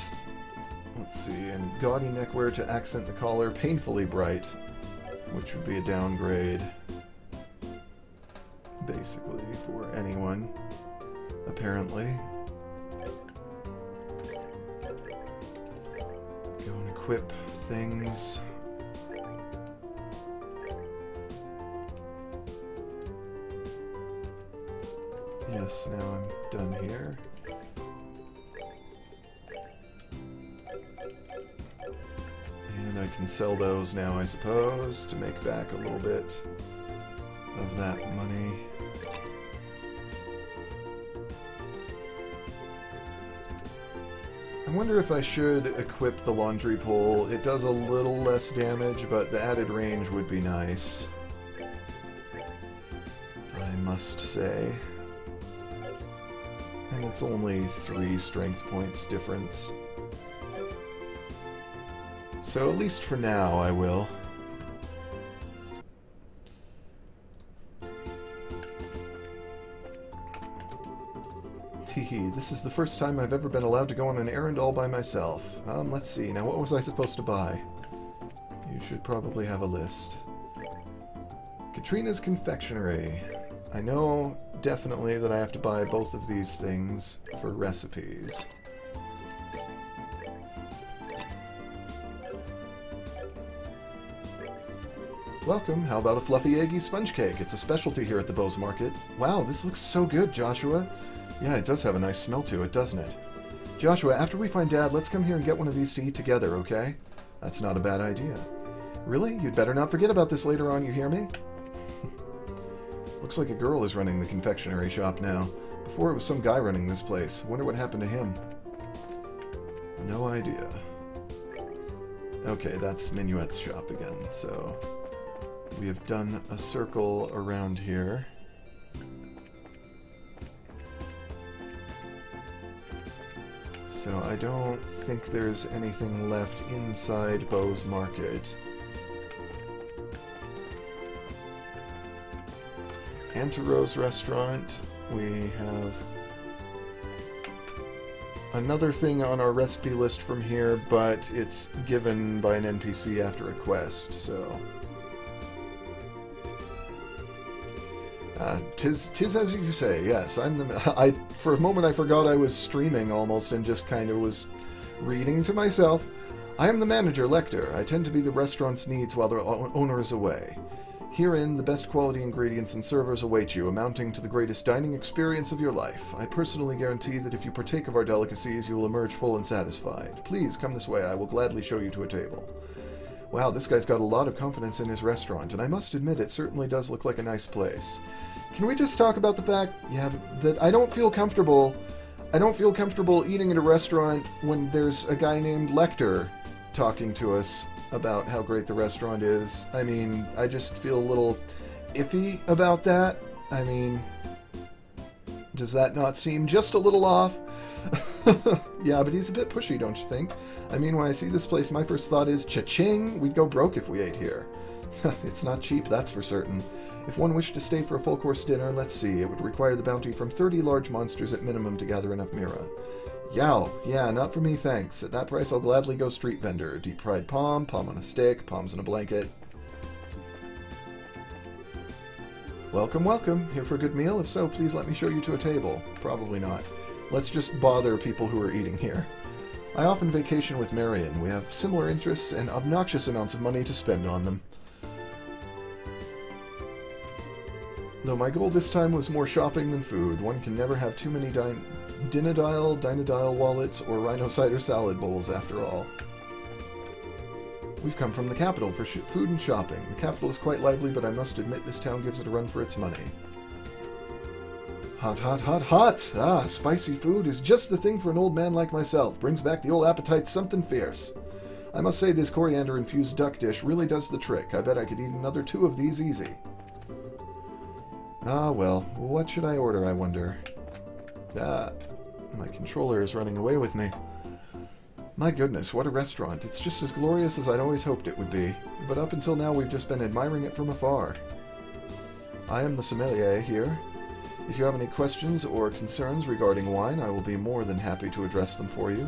let's see, and gaudy neckwear to accent the collar, painfully bright, which would be a downgrade, basically, for anyone, apparently. Go and equip things. Yes, now I'm done here. And I can sell those now, I suppose, to make back a little bit of that money. I wonder if I should equip the laundry pole. It does a little less damage, but the added range would be nice, I must say. And it's only 3 strength points difference. So at least for now, I will. Teehee, this is the first time I've ever been allowed to go on an errand all by myself. Let's see, now what was I supposed to buy? You should probably have a list. Katrina's Confectionery. I know definitely that I have to buy both of these things for recipes. Welcome, how about a fluffy eggy sponge cake? It's a specialty here at the Bose Market. Wow, this looks so good, Joshua. Yeah, it does have a nice smell to it, doesn't it? Joshua, after we find Dad, let's come here and get one of these to eat together, okay? That's not a bad idea. Really? You'd better not forget about this later on, you hear me? Looks like a girl is running the confectionery shop now. Before it was some guy running this place. Wonder what happened to him. No idea. Okay, that's Minuet's shop again, so... we have done a circle around here. So I don't think there's anything left inside Bose Market. Antero's restaurant. We have another thing on our recipe list from here, but it's given by an NPC after a quest, so... tis as you say, yes. For a moment I forgot I was streaming almost and just kind of was reading to myself. I am the manager, Lecter. I tend to be the restaurant's needs while the owner is away. Herein, the best quality ingredients and servers await you, amounting to the greatest dining experience of your life. I personally guarantee that if you partake of our delicacies, you will emerge full and satisfied. Please, come this way. I will gladly show you to a table. Wow, this guy's got a lot of confidence in his restaurant, and I must admit it certainly does look like a nice place. Can we just talk about the fact, that I don't feel comfortable eating at a restaurant when there's a guy named Lecter talking to us about how great the restaurant is. I mean, I just feel a little iffy about that. I mean, does that not seem just a little off? Yeah, but he's a bit pushy, don't you think? I mean, when I see this place, my first thought is, cha-ching, we'd go broke if we ate here. It's not cheap, that's for certain. If one wished to stay for a full-course dinner, let's see, it would require the bounty from 30 large monsters at minimum to gather enough mira. Yow, yeah, not for me, thanks. At that price, I'll gladly go street vendor. Deep-fried palm, palm on a stick, palms in a blanket. Welcome, welcome. Here for a good meal? If so, please let me show you to a table. Probably not. Let's just bother people who are eating here. I often vacation with Marion. We have similar interests and obnoxious amounts of money to spend on them. Though my goal this time was more shopping than food. One can never have too many Dinodile wallets or Rhino cider salad bowls, after all. We've come from the capital for food and shopping. The capital is quite lively, but I must admit this town gives it a run for its money. Hot, hot, hot, hot! Ah, spicy food is just the thing for an old man like myself. Brings back the old appetite something fierce. I must say this coriander-infused duck dish really does the trick. I bet I could eat another 2 of these easy. Ah, well, what should I order, I wonder? Ah, my controller is running away with me. My goodness, what a restaurant. It's just as glorious as I'd always hoped it would be, but up until now we've just been admiring it from afar. I am the sommelier here. If you have any questions or concerns regarding wine, I will be more than happy to address them for you.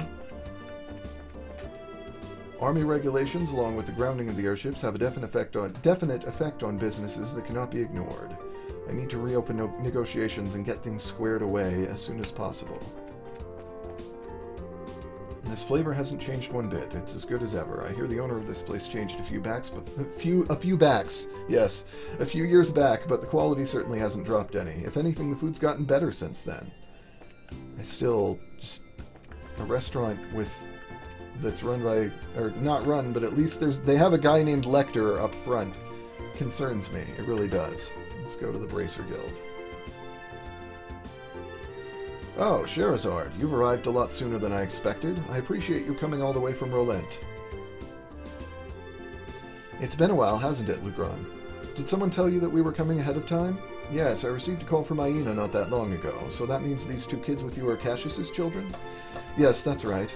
Army regulations, along with the grounding of the airships, have a definite effect on businesses that cannot be ignored. I need to reopen negotiations and get things squared away as soon as possible. This flavor hasn't changed one bit. It's as good as ever. I hear the owner of this place changed a few years back, but the quality certainly hasn't dropped any. If anything, the food's gotten better since then. It's still just a restaurant that's run by, or not run, but at least they have a guy named Lecter up front. Concerns me. It really does. Let's go to the Bracer Guild. Oh, Sherazard, you've arrived a lot sooner than I expected. I appreciate you coming all the way from Rolent. It's been a while, hasn't it, Lugron? Did someone tell you that we were coming ahead of time? Yes, I received a call from Aina not that long ago, so that means these two kids with you are Cassius's children? Yes, that's right.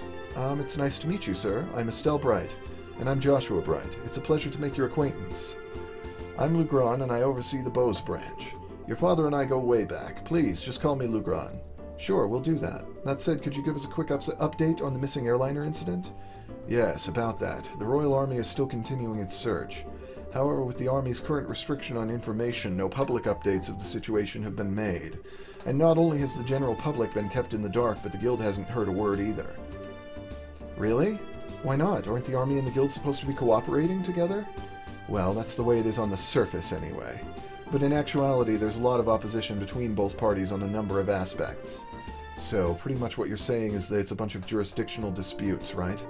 It's nice to meet you, sir. I'm Estelle Bright, and I'm Joshua Bright. It's a pleasure to make your acquaintance. I'm Lugron, and I oversee the Bose branch. Your father and I go way back. Please, just call me Lugron. Sure, we'll do that. That said, could you give us a quick update on the missing airliner incident? Yes, about that. The Royal Army is still continuing its search. However, with the Army's current restriction on information, no public updates of the situation have been made. And not only has the general public been kept in the dark, but the Guild hasn't heard a word either. Really? Why not? Aren't the Army and the Guild supposed to be cooperating together? Well, that's the way it is on the surface, anyway. But in actuality, there's a lot of opposition between both parties on a number of aspects. So, pretty much what you're saying is that it's a bunch of jurisdictional disputes, right?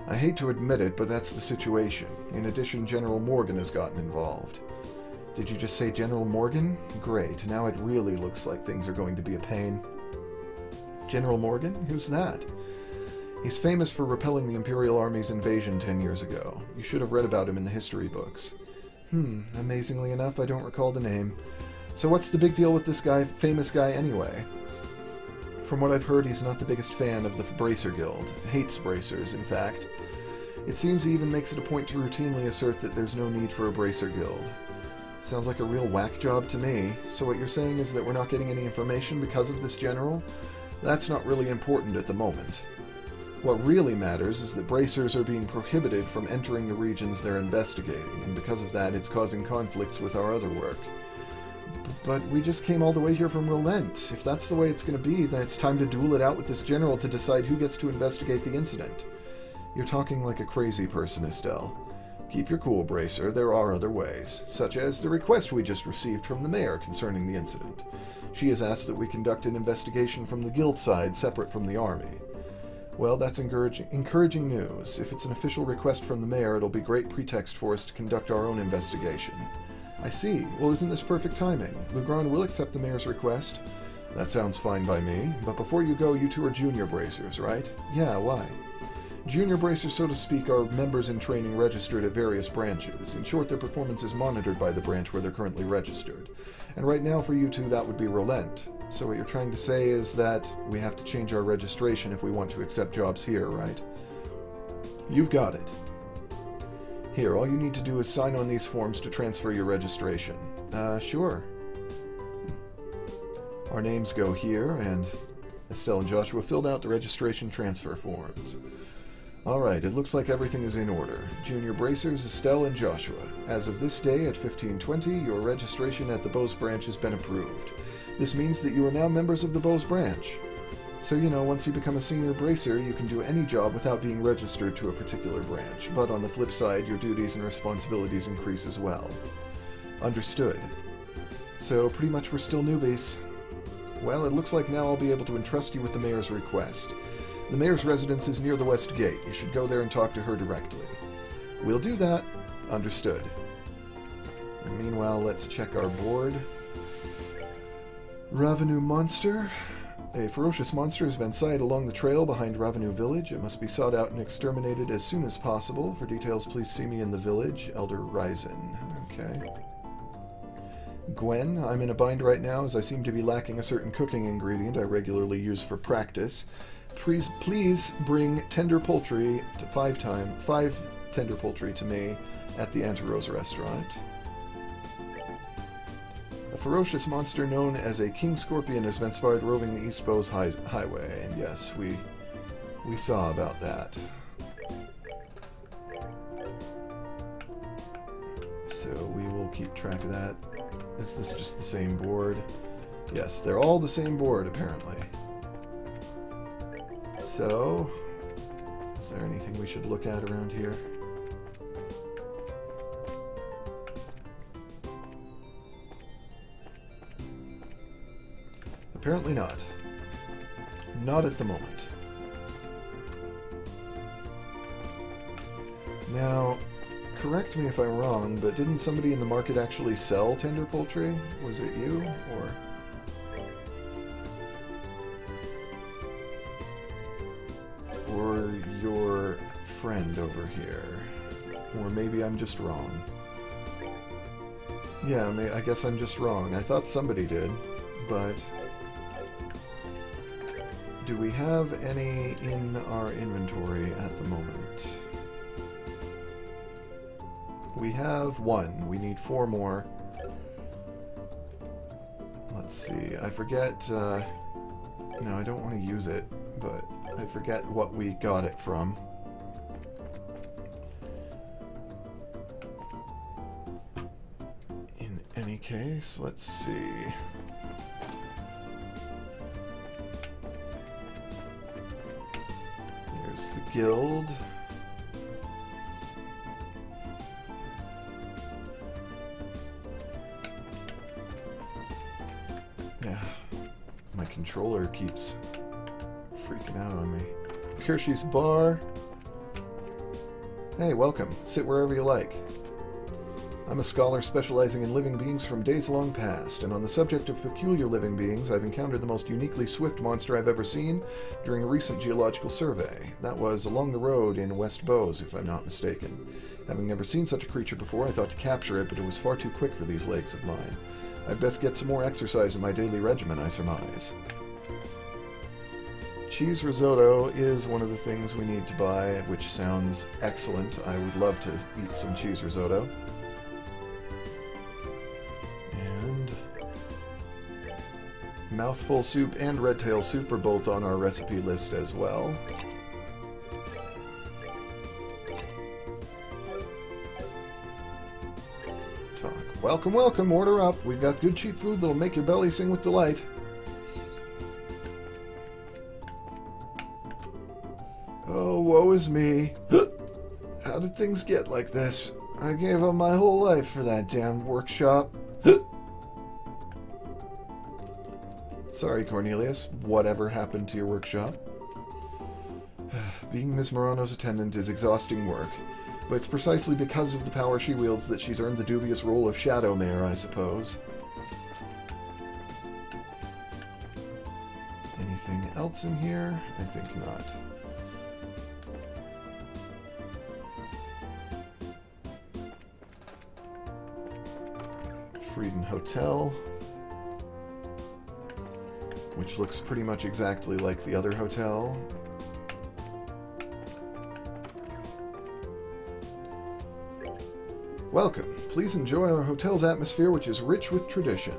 I hate to admit it, but that's the situation. In addition, General Morgan has gotten involved. Did you just say General Morgan? Great, now it really looks like things are going to be a pain. General Morgan? Who's that? He's famous for repelling the Imperial Army's invasion 10 years ago. You should have read about him in the history books. Amazingly enough, I don't recall the name. So what's the big deal with this guy, famous guy, anyway? From what I've heard, he's not the biggest fan of the Bracer Guild. Hates Bracers, in fact. It seems he even makes it a point to routinely assert that there's no need for a Bracer Guild. Sounds like a real whack job to me. So what you're saying is that we're not getting any information because of this general? That's not really important at the moment. What really matters is that Bracers are being prohibited from entering the regions they're investigating, and because of that, it's causing conflicts with our other work. But we just came all the way here from Rolent. If that's the way it's going to be, then it's time to duel it out with this general to decide who gets to investigate the incident. You're talking like a crazy person, Estelle. Keep your cool, Bracer. There are other ways, such as the request we just received from the mayor concerning the incident. She has asked that we conduct an investigation from the guild side, separate from the army. Well, that's encouraging news. If it's an official request from the mayor, it'll be great pretext for us to conduct our own investigation. I see. Well, isn't this perfect timing? Lugron will accept the mayor's request. That sounds fine by me. But before you go, you two are junior bracers, right? Yeah, why? Junior bracers, so to speak, are members in training registered at various branches. In short, their performance is monitored by the branch where they're currently registered. And right now, for you two, that would be Rolent. So what you're trying to say is that we have to change our registration if we want to accept jobs here, right? You've got it. Here, all you need to do is sign on these forms to transfer your registration. Sure. Our names go here, and Estelle and Joshua filled out the registration transfer forms. Alright, it looks like everything is in order. Junior Bracers, Estelle, and Joshua. As of this day at 1520, your registration at the Bose branch has been approved. This means that you are now members of the Bose branch. So, you know, once you become a senior bracer, you can do any job without being registered to a particular branch. But on the flip side, your duties and responsibilities increase as well. Understood. So, pretty much we're still newbies. Well, it looks like now I'll be able to entrust you with the mayor's request. The mayor's residence is near the west gate. You should go there and talk to her directly. We'll do that. Understood. And meanwhile, let's check our board. Ravenu Monster. A ferocious monster has been sighted along the trail behind Ravenu Village. It must be sought out and exterminated as soon as possible. For details, please see me in the village. Elder Ryzen. Okay. Gwen, I'm in a bind right now as I seem to be lacking a certain cooking ingredient I regularly use for practice. Please bring tender poultry to 5 tender poultry to me at the Antarose restaurant. A ferocious monster known as a king scorpion has been spotted roving the East Bowes Highway, and yes, we saw about that. So we will keep track of that. Is this just the same board? Yes, they're all the same board, apparently. So, is there anything we should look at around here? Apparently not. Not at the moment. Now, correct me if I'm wrong, but didn't somebody in the market actually sell tender poultry? Was it you, or your friend over here? Or maybe I'm just wrong. Yeah, I guess I'm just wrong. I thought somebody did, but do we have any in our inventory at the moment? We have 1. We need 4 more. Let's see. I forget... no, I don't want to use it, but I forget what we got it from. In any case, let's see. Here's the guild. Yeah, my controller keeps freaking out on me. Kirsch's Bar. Hey, welcome. Sit wherever you like. I'm a scholar specializing in living beings from days long past, and on the subject of peculiar living beings, I've encountered the most uniquely swift monster I've ever seen during a recent geological survey. That was along the road in West Bowes, if I'm not mistaken. Having never seen such a creature before, I thought to capture it, but it was far too quick for these legs of mine. I'd best get some more exercise in my daily regimen, I surmise. Cheese risotto is one of the things we need to buy, which sounds excellent. I would love to eat some cheese risotto. And mouthful soup and red tail soup are both on our recipe list as well. Welcome, welcome, order up. We've got good cheap food that'll make your belly sing with delight. Oh, woe is me. How did things get like this? I gave up my whole life for that damn workshop. Sorry, Cornelius. Whatever happened to your workshop? Being Ms. Morano's attendant is exhausting work. But it's precisely because of the power she wields that she's earned the dubious role of Shadow Mayor, I suppose. Anything else in here? I think not. Frieden Hotel, which looks pretty much exactly like the other hotel. Welcome. Please enjoy our hotel's atmosphere, which is rich with tradition.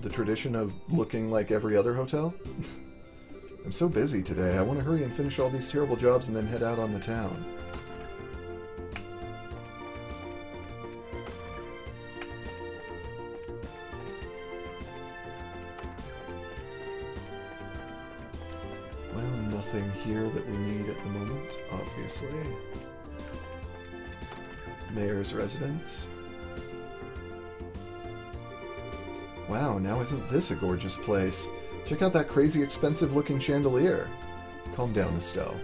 The tradition of looking like every other hotel? I'm so busy today. I want to hurry and finish all these terrible jobs and then head out on the town. Well, nothing here that we need at the moment, obviously. Mayor's residence. Wow, now isn't this a gorgeous place? Check out that crazy expensive looking chandelier. Calm down, Estelle.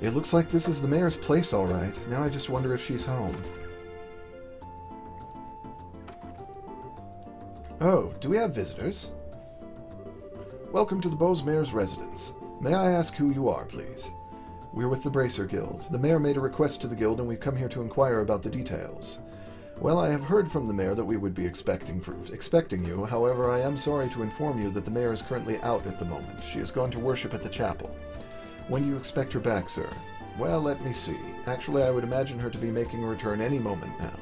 It looks like this is the mayor's place, all right. Now I just wonder if she's home. Oh, do we have visitors? Welcome to the Bowes Mayor's residence. May I ask who you are, please? We're with the Bracer Guild. The mayor made a request to the guild, and we've come here to inquire about the details. Well, I have heard from the mayor that we would be expecting you. However, I am sorry to inform you that the mayor is currently out at the moment. She has gone to worship at the chapel. When do you expect her back, sir? Well, let me see. Actually, I would imagine her to be making a return any moment now.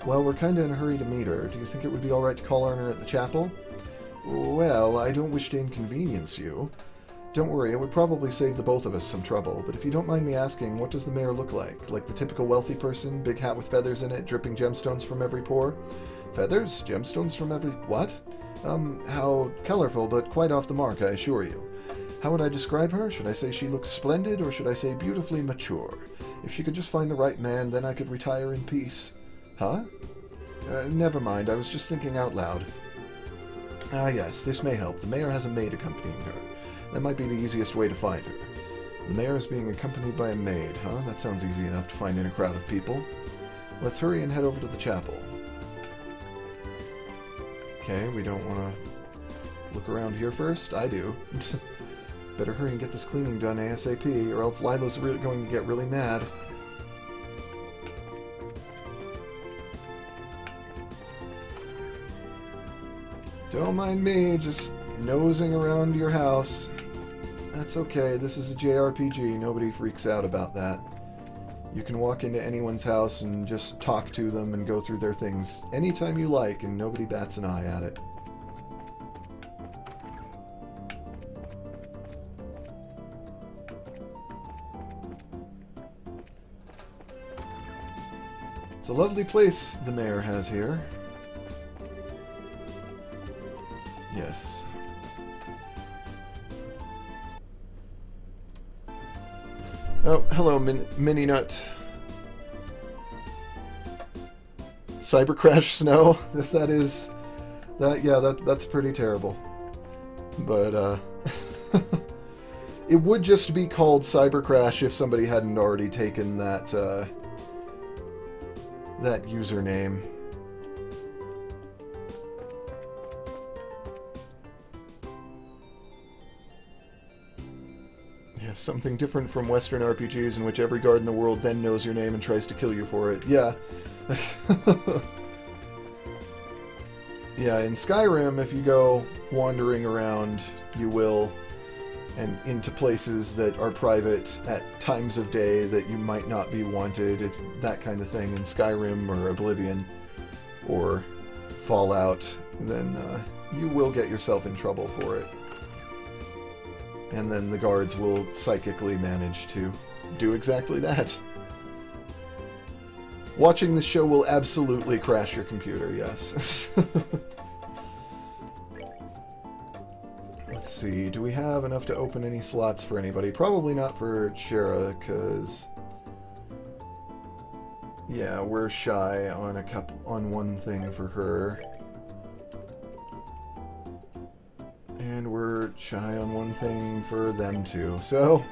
Well, we're kinda in a hurry to meet her. Do you think it would be alright to call on her at the chapel? Well, I don't wish to inconvenience you. Don't worry, it would probably save the both of us some trouble, but if you don't mind me asking, what does the mayor look like? Like the typical wealthy person, big hat with feathers in it, dripping gemstones from every pore? Feathers? Gemstones from every... what? How colorful, but quite off the mark, I assure you. How would I describe her? Should I say she looks splendid, or should I say beautifully mature? If she could just find the right man, then I could retire in peace. Huh? Never mind, I was just thinking out loud. Ah yes, this may help. The mayor has a maid accompanying her. That might be the easiest way to find her. The mayor is being accompanied by a maid, huh? That sounds easy enough to find in a crowd of people. Let's hurry and head over to the chapel. Okay, we don't want to look around here first? I do. Better hurry and get this cleaning done ASAP, or else Lila's going to get really mad. Don't mind me, just nosing around your house. That's okay, this is a JRPG, nobody freaks out about that. You can walk into anyone's house and just talk to them and go through their things anytime you like, and nobody bats an eye at it. It's a lovely place the mayor has here. Yes. Oh, hello, Mini Nut. Cybercrash snow. If that is... that's pretty terrible. But, it would just be called Cybercrash if somebody hadn't already taken that, that username. Something different from Western RPGs in which every guard in the world then knows your name and tries to kill you for it. Yeah. Yeah, in Skyrim, if you go wandering around, you will, and into places that are private at times of day that you might not be wanted, if that kind of thing, in Skyrim or Oblivion or Fallout, then you will get yourself in trouble for it. And then the guards will psychically manage to do exactly that. Watching the show will absolutely crash your computer, yes. Let's see, do we have enough to open any slots for anybody? Probably not for Shara, because... yeah, we're shy on one thing for her. And we're shy on one thing for them too. So,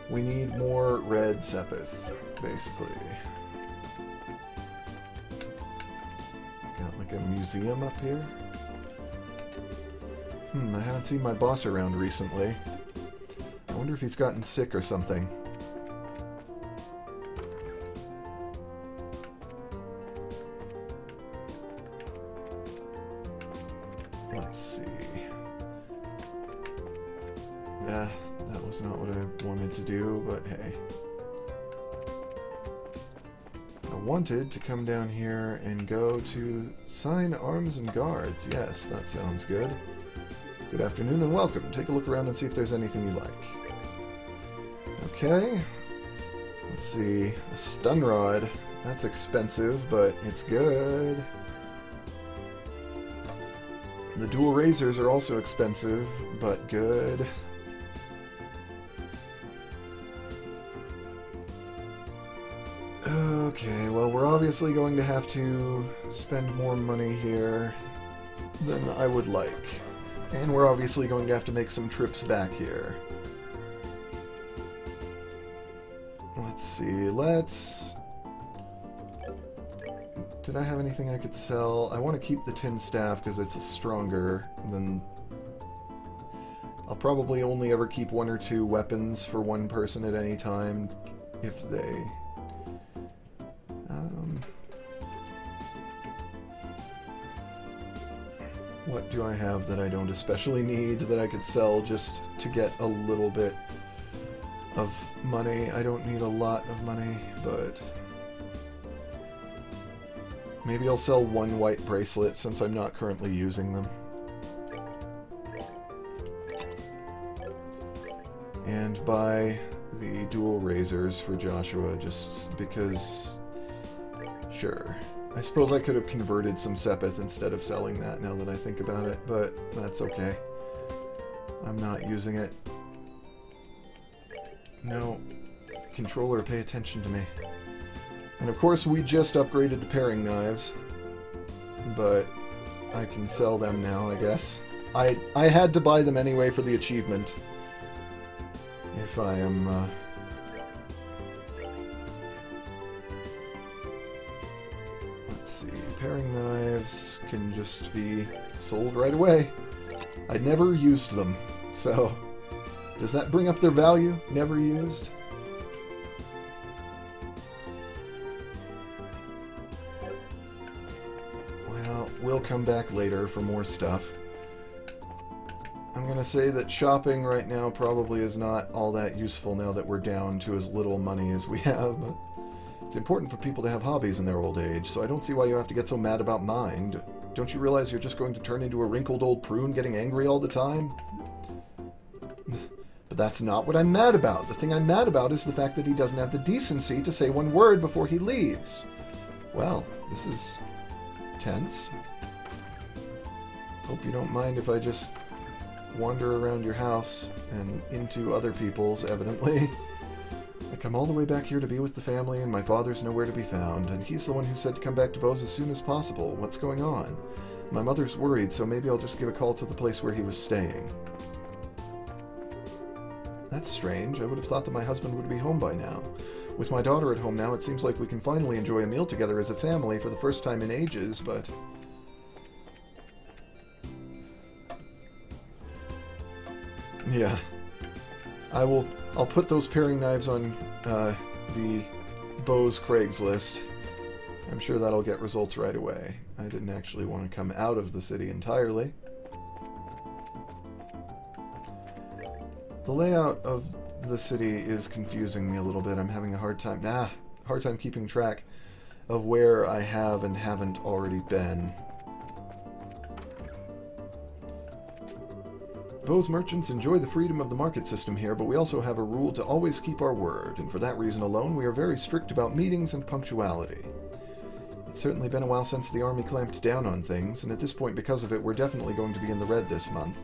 we need more red Sepith, basically. Got like a museum up here. I haven't seen my boss around recently. I wonder if he's gotten sick or something. Let's see. That was not what I wanted to do, but hey. I wanted to come down here and go to Sign Arms and Guards. Yes, that sounds good. Good afternoon and welcome. Take a look around and see if there's anything you like. Okay. Let's see. A stun rod. That's expensive, but it's good. The dual razors are also expensive, but good. Okay, well, we're obviously going to have to spend more money here than I would like. And we're obviously going to have to make some trips back here. Let's see, let's... Did I have anything I could sell? I want to keep the tin staff because it's stronger than... I'll probably only ever keep one or two weapons for one person at any time if they... What do I have that I don't especially need that I could sell just to get a little bit of money? I don't need a lot of money, but maybe I'll sell one white bracelet since I'm not currently using them. And buy the dual razors for Joshua just because... Sure. I suppose I could have converted some Sepith instead of selling that now that I think about it, but that's okay. I'm not using it. No. Controller, pay attention to me. And of course we just upgraded to paring knives, but I can sell them now, I guess. I had to buy them anyway for the achievement. If I am... Let's see, paring knives can just be sold right away. I never used them, so does that bring up their value? Never used? Well, we'll come back later for more stuff. I'm gonna say that shopping right now probably is not all that useful now that we're down to as little money as we have, but it's important for people to have hobbies in their old age, so I don't see why you have to get so mad about mine. Don't you realize you're just going to turn into a wrinkled old prune getting angry all the time? But that's not what I'm mad about. The thing I'm mad about is the fact that he doesn't have the decency to say one word before he leaves. Well, this is tense. Hope you don't mind if I just wander around your house and into other people's, evidently. I come all the way back here to be with the family, and my father's nowhere to be found, and he's the one who said to come back to Bose as soon as possible. What's going on? My mother's worried, so maybe I'll just give a call to the place where he was staying. That's strange. I would have thought that my husband would be home by now. With my daughter at home now, it seems like we can finally enjoy a meal together as a family for the first time in ages, but... Yeah. I'll put those paring knives on the Bose Craigslist. I'm sure that'll get results right away. I didn't actually want to come out of the city entirely. The layout of the city is confusing me a little bit. I'm having a hard time keeping track of where I have and haven't already been. Bose merchants enjoy the freedom of the market system here, but we also have a rule to always keep our word, and for that reason alone we are very strict about meetings and punctuality. It's certainly been a while since the army clamped down on things, and at this point because of it we're definitely going to be in the red this month.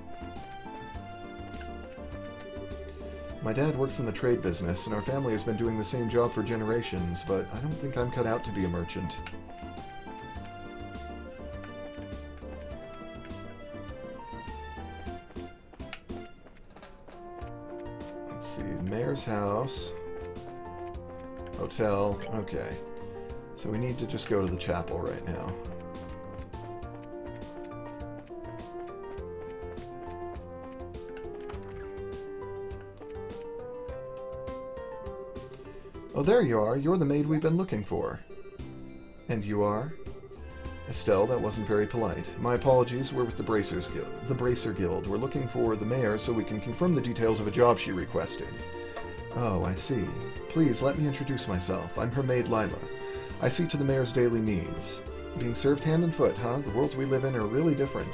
My dad works in the trade business, and our family has been doing the same job for generations, but I don't think I'm cut out to be a merchant. Let's see, mayor's house, hotel, okay. So we need to just go to the chapel right now. Oh, there you are. You're the maid we've been looking for. And you are? Estelle, that wasn't very polite. My apologies, we're with the Bracer Guild. We're looking for the mayor so we can confirm the details of a job she requested. Oh, I see. Please, let me introduce myself. I'm her maid, Lila. I see to the mayor's daily needs. Being served hand and foot, huh? The worlds we live in are really different.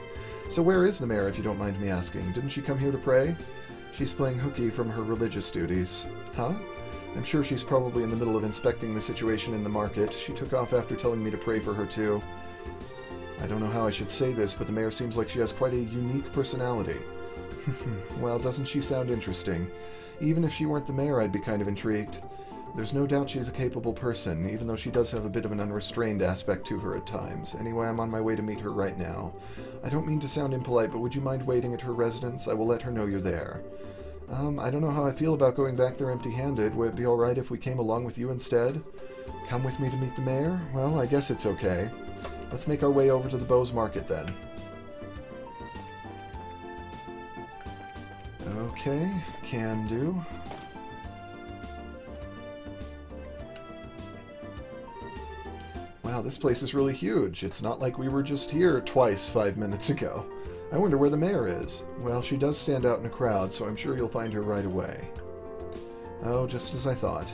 So where is the mayor, if you don't mind me asking? Didn't she come here to pray? She's playing hooky from her religious duties. Huh? I'm sure she's probably in the middle of inspecting the situation in the market. She took off after telling me to pray for her, too. I don't know how I should say this, but the mayor seems like she has quite a unique personality. Well, doesn't she sound interesting? Even if she weren't the mayor, I'd be kind of intrigued. There's no doubt she's a capable person, even though she does have a bit of an unrestrained aspect to her at times. Anyway, I'm on my way to meet her right now. I don't mean to sound impolite, but would you mind waiting at her residence? I will let her know you're there. I don't know how I feel about going back there empty-handed. Would it be alright if we came along with you instead? Come with me to meet the mayor? Well, I guess it's okay. Let's make our way over to the Bose Market, then. Okay, can do. Wow, this place is really huge. It's not like we were just here twice 5 minutes ago. I wonder where the mayor is. Well, she does stand out in a crowd, so I'm sure you'll find her right away. Oh, just as I thought.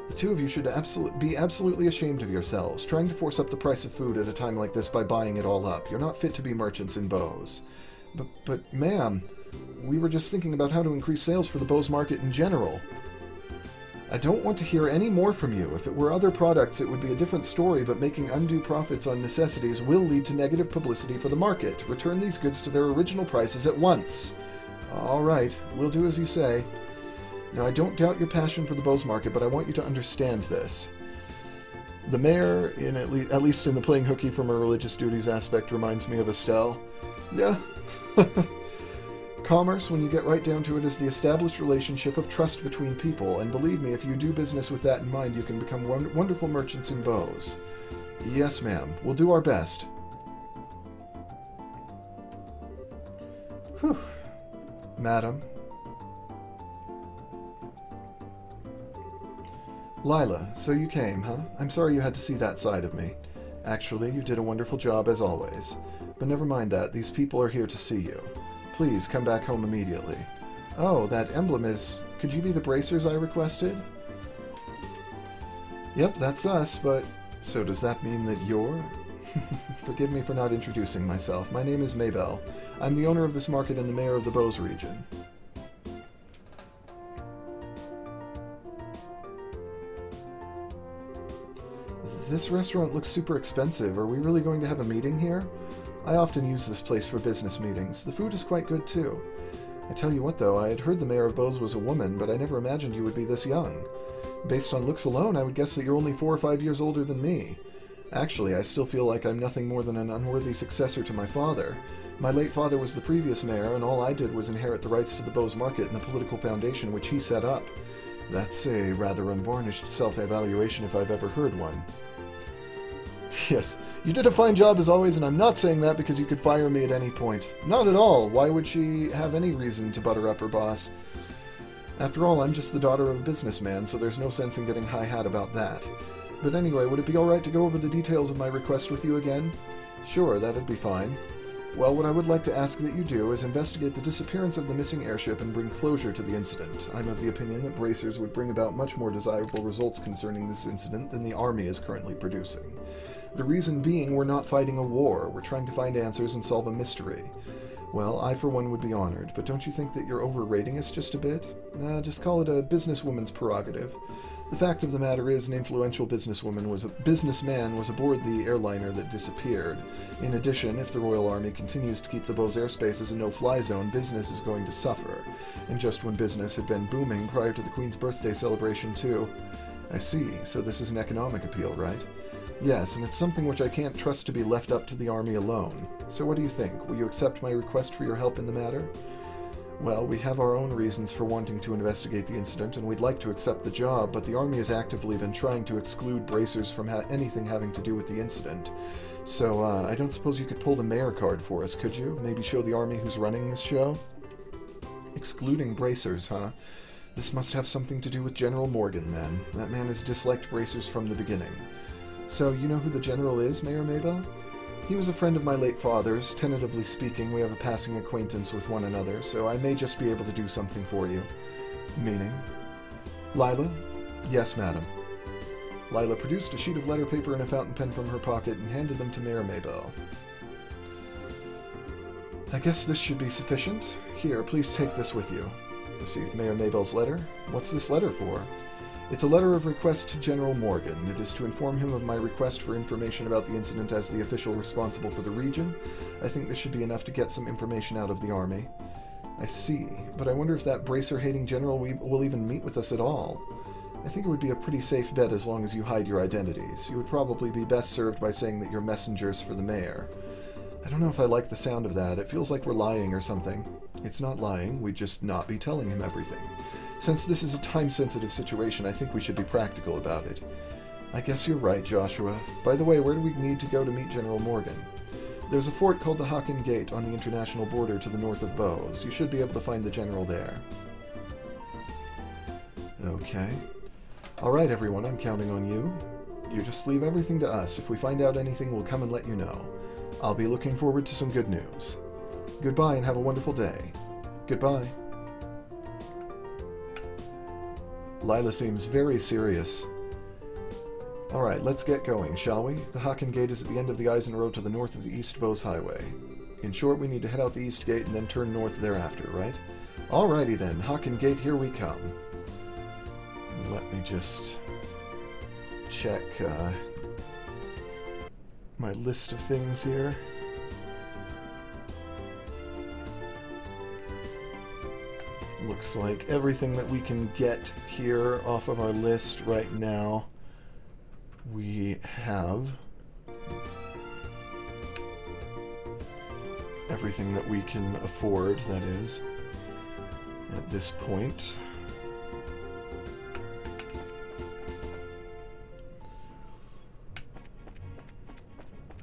The two of you should be absolutely ashamed of yourselves, trying to force up the price of food at a time like this by buying it all up. You're not fit to be merchants in bows. But ma'am, we were just thinking about how to increase sales for the bows market in general. I don't want to hear any more from you. If it were other products, it would be a different story, but making undue profits on necessities will lead to negative publicity for the market. Return these goods to their original prices at once. All right, we'll do as you say. Now, I don't doubt your passion for the bows market, but I want you to understand this. The mayor, at least in the playing hooky from her religious duties aspect, reminds me of Estelle. Yeah. Commerce, when you get right down to it, is the established relationship of trust between people, and believe me, if you do business with that in mind, you can become wonderful merchants in bows. Yes, ma'am. We'll do our best. Whew. Madam. Lila, so you came, huh? I'm sorry you had to see that side of me. Actually, you did a wonderful job as always. But never mind that, these people are here to see you. Please, come back home immediately. Oh, that emblem is... Could you be the bracers I requested? Yep, that's us, but... So does that mean that you're... Forgive me for not introducing myself. My name is Maybell. I'm the owner of this market and the mayor of the Bows region. This restaurant looks super expensive. Are we really going to have a meeting here? I often use this place for business meetings. The food is quite good, too. I tell you what, though, I had heard the mayor of Bows was a woman, but I never imagined you would be this young. Based on looks alone, I would guess that you're only 4 or 5 years older than me. Actually, I still feel like I'm nothing more than an unworthy successor to my father. My late father was the previous mayor, and all I did was inherit the rights to the Bows market and the political foundation which he set up. That's a rather unvarnished self-evaluation if I've ever heard one. Yes, you did a fine job as always, and I'm not saying that because you could fire me at any point. Not at all. Why would she have any reason to butter up her boss? After all, I'm just the daughter of a businessman, so there's no sense in getting high-hat about that. But anyway, would it be alright to go over the details of my request with you again? Sure, that'd be fine. Well, what I would like to ask that you do is investigate the disappearance of the missing airship and bring closure to the incident. I'm of the opinion that bracers would bring about much more desirable results concerning this incident than the Army is currently producing. The reason being, we're not fighting a war. We're trying to find answers and solve a mystery. Well, I for one would be honored, but don't you think that you're overrating us just a bit? Just call it a businesswoman's prerogative. The fact of the matter is, an influential businessman was aboard the airliner that disappeared. In addition, if the Royal Army continues to keep the Bows airspace as a no-fly zone, business is going to suffer. And just when business had been booming prior to the Queen's birthday celebration, too. I see. So this is an economic appeal, right? Yes, and it's something which I can't trust to be left up to the Army alone. So what do you think? Will you accept my request for your help in the matter? Well, we have our own reasons for wanting to investigate the incident, and we'd like to accept the job, but the Army has actively been trying to exclude bracers from anything having to do with the incident. So, I don't suppose you could pull the mayor card for us, could you? Maybe show the Army who's running this show? Excluding bracers, huh? This must have something to do with General Morgan, then. That man has disliked bracers from the beginning. So, you know who the General is, Mayor Maybell? He was a friend of my late father's. Tentatively speaking, we have a passing acquaintance with one another, so I may just be able to do something for you. Meaning? Lila? Yes, madam. Lila produced a sheet of letter paper and a fountain pen from her pocket and handed them to Mayor Maybell. I guess this should be sufficient. Here, please take this with you. Received Mayor Maybell's letter. What's this letter for? It's a letter of request to General Morgan. It is to inform him of my request for information about the incident as the official responsible for the region. I think this should be enough to get some information out of the Army. I see, but I wonder if that bracer-hating general will even meet with us at all. I think it would be a pretty safe bet as long as you hide your identities. You would probably be best served by saying that you're messengers for the mayor. I don't know if I like the sound of that. It feels like we're lying or something. It's not lying, we'd just not be telling him everything. Since this is a time-sensitive situation, I think we should be practical about it. I guess you're right, Joshua. By the way, where do we need to go to meet General Morgan? There's a fort called the Hocken Gate on the international border to the north of Bows. You should be able to find the general there. Okay. Alright, everyone, I'm counting on you. You just leave everything to us. If we find out anything, we'll come and let you know. I'll be looking forward to some good news. Goodbye and have a wonderful day. Goodbye. Lila seems very serious. Alright, let's get going, shall we? The Haken Gate is at the end of the Eisen Road to the north of the East Bose Highway. In short, we need to head out the East Gate and then turn north thereafter, right? Alrighty then, Haken Gate, here we come. Let me just check my list of things here. Looks like everything that we can get here off of our list right now we have. Everything that we can afford, that is, at this point.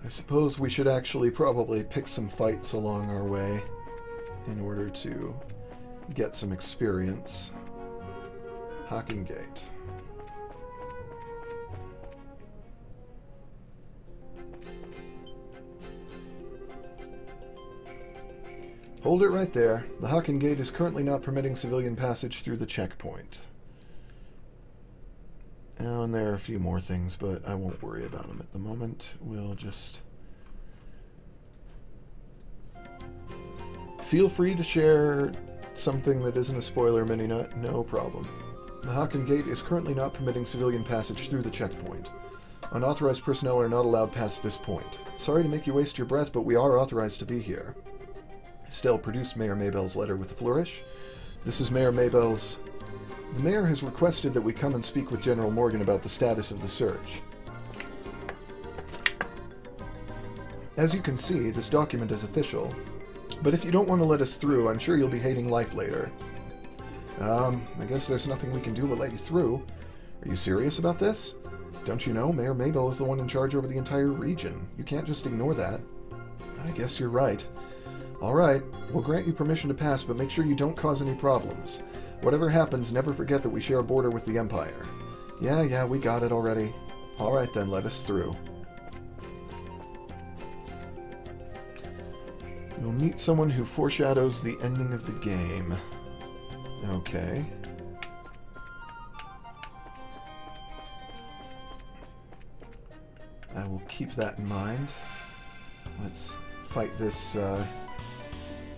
I suppose we should actually probably pick some fights along our way in order to get some experience. Haken Gate. Hold it right there. The Haken Gate is currently not permitting civilian passage through the checkpoint. And there are a few more things, but I won't worry about them at the moment. We'll just... Feel free to share something that isn't a spoiler, Mininut. No problem. The Haken Gate is currently not permitting civilian passage through the checkpoint. Unauthorized personnel are not allowed past this point. Sorry to make you waste your breath, but we are authorized to be here. Stell produced Mayor Maybell's letter with a flourish. This is Mayor Maybell's... The mayor has requested that we come and speak with General Morgan about the status of the search. As you can see, this document is official, but if you don't want to let us through, I'm sure you'll be hating life later. I guess there's nothing we can do but let you through. Are you serious about this? Don't you know, Mayor Maybell is the one in charge over the entire region. You can't just ignore that. I guess you're right. Alright, we'll grant you permission to pass, but make sure you don't cause any problems. Whatever happens, never forget that we share a border with the Empire. Yeah, we got it already. Alright then, let us through. You'll meet someone who foreshadows the ending of the game. Okay. I will keep that in mind. Let's fight this,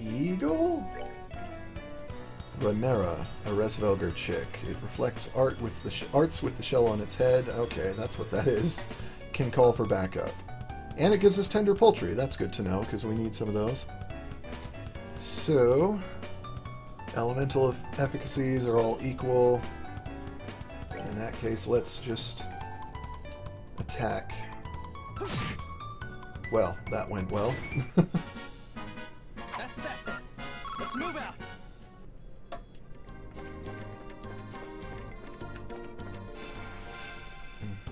Eagle? Ramera, a Resvelger chick. It reflects arts with the shell on its head. Okay, that's what that is. Can call for backup. And it gives us tender poultry. That's good to know, because we need some of those. So, elemental efficacies are all equal. In that case, let's just attack. Well, that went well. That's that then. Let's move out.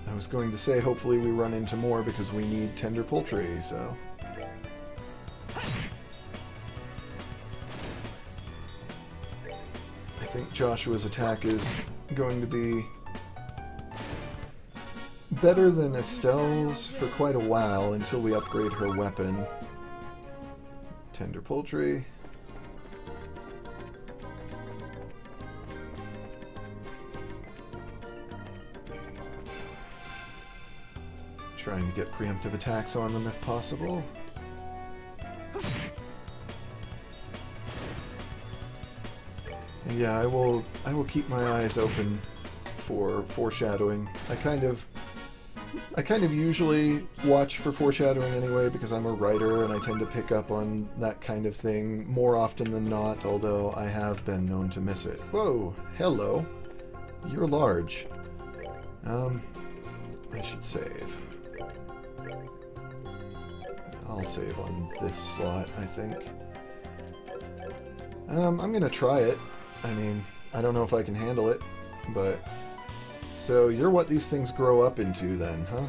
I was going to say, hopefully we run into more because we need tender poultry, so... I think Joshua's attack is going to be better than Estelle's for quite a while until we upgrade her weapon. Tender poultry. Trying to get preemptive attacks on them if possible. Yeah, I will keep my eyes open for foreshadowing. I kind of usually watch for foreshadowing anyway because I'm a writer and I tend to pick up on that kind of thing more often than not, although I have been known to miss it. Whoa, hello. You're large. I should save. I'll save on this slot, I think. I'm gonna try it. I mean, I don't know if I can handle it, but... So, you're what these things grow up into then, huh?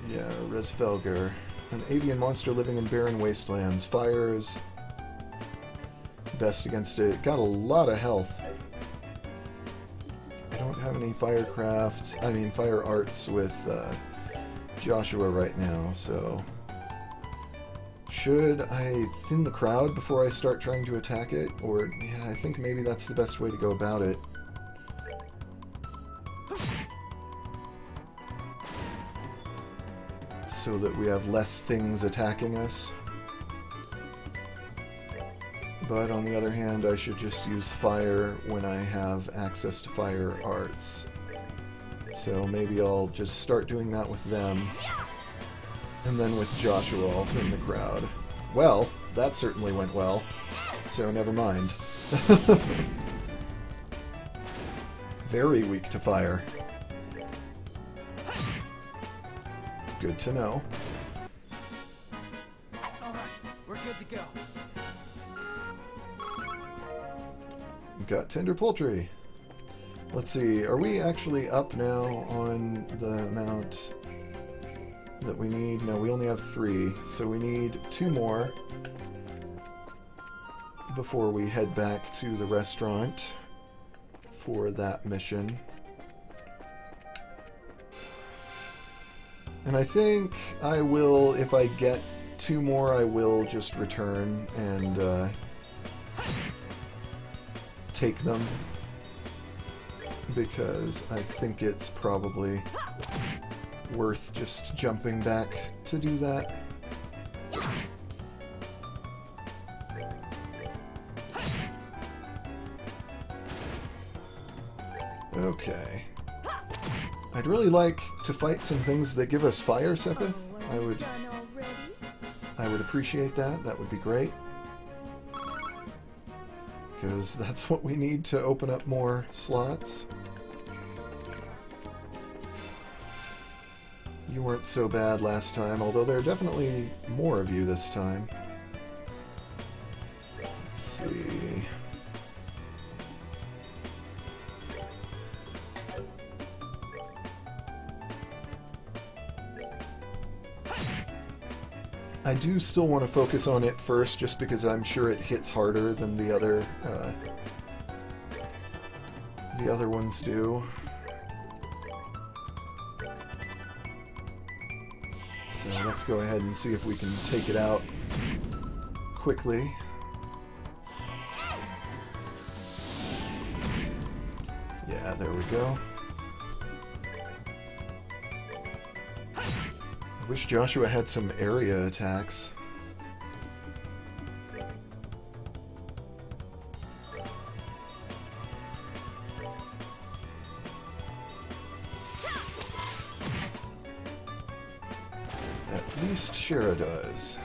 Yeah, Resvelger. An avian monster living in barren wastelands. Fire is best against it. Got a lot of health. I don't have any fire arts with Joshua right now, so... Should I thin the crowd before I start trying to attack it? Or, yeah, I think maybe that's the best way to go about it. So that we have less things attacking us. But on the other hand, I should just use fire when I have access to fire arts. So maybe I'll just start doing that with them. And then with Joshua, I'll thin the crowd. Well, that certainly went well. So never mind. Very weak to fire. Good to know. Alright, we're good to go. We've got tender poultry. Let's see, are we actually up now on the amount that we need? No, we only have 3, so we need 2 more before we head back to the restaurant for that mission. And I think I will, if I get 2 more, I will just return and take them, because I think it's probably worth just jumping back to do that. Okay. I'd really like to fight some things that give us fire, Sepith. I would appreciate that. That would be great. Because that's what we need to open up more slots. You weren't so bad last time, although there are definitely more of you this time. Let's see... I do still want to focus on it first, just because I'm sure it hits harder than the other ones do. So let's go ahead and see if we can take it out quickly. Yeah, there we go. I wish Joshua had some area attacks. At least Shara does.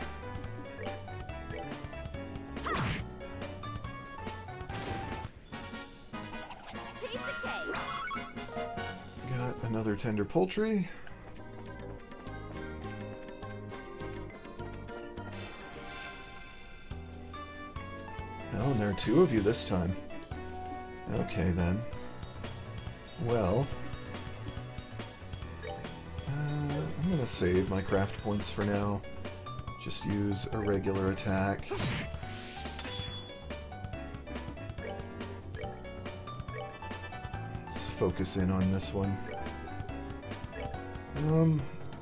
Got another tender poultry. Oh, and there are 2 of you this time. Okay, then. Well... I'm gonna save my craft points for now. Just use a regular attack. Let's focus in on this one.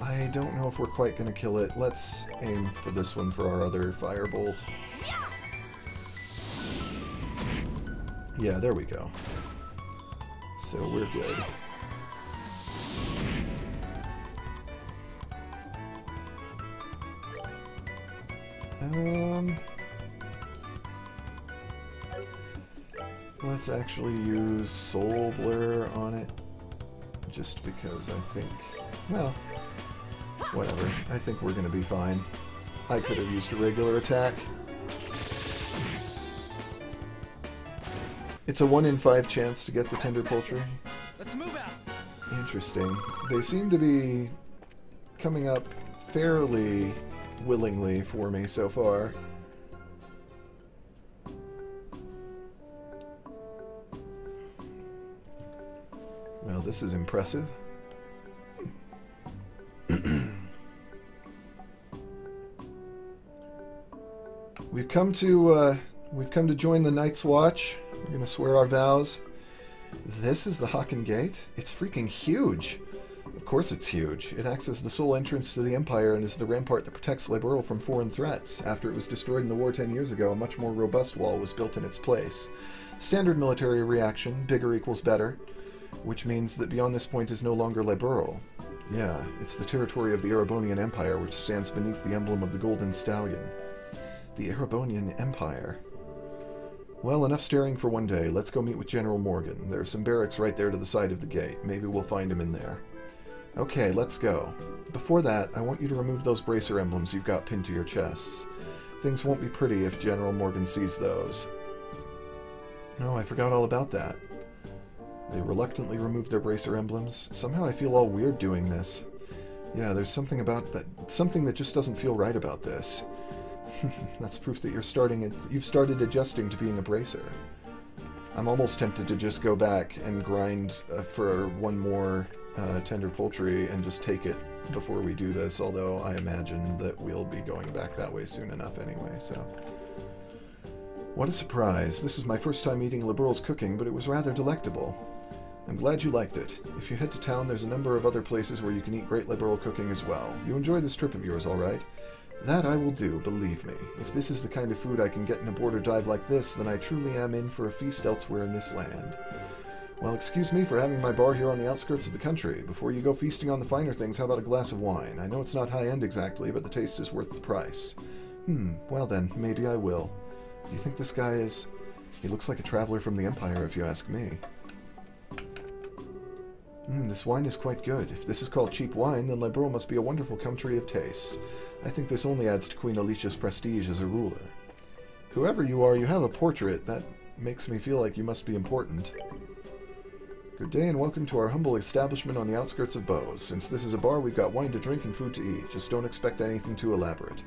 I don't know if we're quite gonna kill it. Let's aim for this one for our other firebolt. Yeah, there we go. So we're good. Let's actually use Soul Blur on it, just because I think, well, whatever. I think we're gonna be fine. I could have used a regular attack. It's a 1 in 5 chance to get the tender poultry. Let's move out. Interesting. They seem to be coming up fairly willingly for me so far. Well, this is impressive. We've come to join the Night's Watch. We're gonna swear our vows. This is the Haken Gate? It's freaking huge. Of course it's huge. It acts as the sole entrance to the Empire and is the rampart that protects Liberl from foreign threats. After it was destroyed in the war 10 years ago, a much more robust wall was built in its place. Standard military reaction, bigger equals better, which means that beyond this point is no longer Liberl. Yeah, it's the territory of the Erebonian Empire, which stands beneath the emblem of the Golden Stallion. The Erebonian Empire. Well, enough staring for one day. Let's go meet with General Morgan. There are some barracks right there to the side of the gate. Maybe we'll find him in there. Okay, let's go. Before that, I want you to remove those bracer emblems you've got pinned to your chests. Things won't be pretty if General Morgan sees those. No, I forgot all about that. They reluctantly removed their bracer emblems. Somehow I feel all weird doing this. Yeah, there's something about that, something that just doesn't feel right about this. That's proof that you've started adjusting to being a bracer. I'm almost tempted to just go back and grind for one more tender poultry and just take it before we do this, although I imagine that we'll be going back that way soon enough anyway, so... What a surprise. This is my first time eating Liberl's cooking, but it was rather delectable. I'm glad you liked it. If you head to town, there's a number of other places where you can eat great Liberl cooking as well. You enjoy this trip of yours, all right? That I will do, believe me. If this is the kind of food I can get in a border dive like this, then I truly am in for a feast elsewhere in this land. Well, excuse me for having my bar here on the outskirts of the country. Before you go feasting on the finer things, how about a glass of wine? I know it's not high-end exactly, but the taste is worth the price. Well then, maybe I will. Do you think this guy is... He looks like a traveler from the Empire, if you ask me. This wine is quite good. If this is called cheap wine, then Liberl must be a wonderful country of tastes. I think this only adds to Queen Alicia's prestige as a ruler. Whoever you are, you have a portrait. That makes me feel like you must be important. Good day and welcome to our humble establishment on the outskirts of Bose. Since this is a bar, we've got wine to drink and food to eat. Just don't expect anything too elaborate.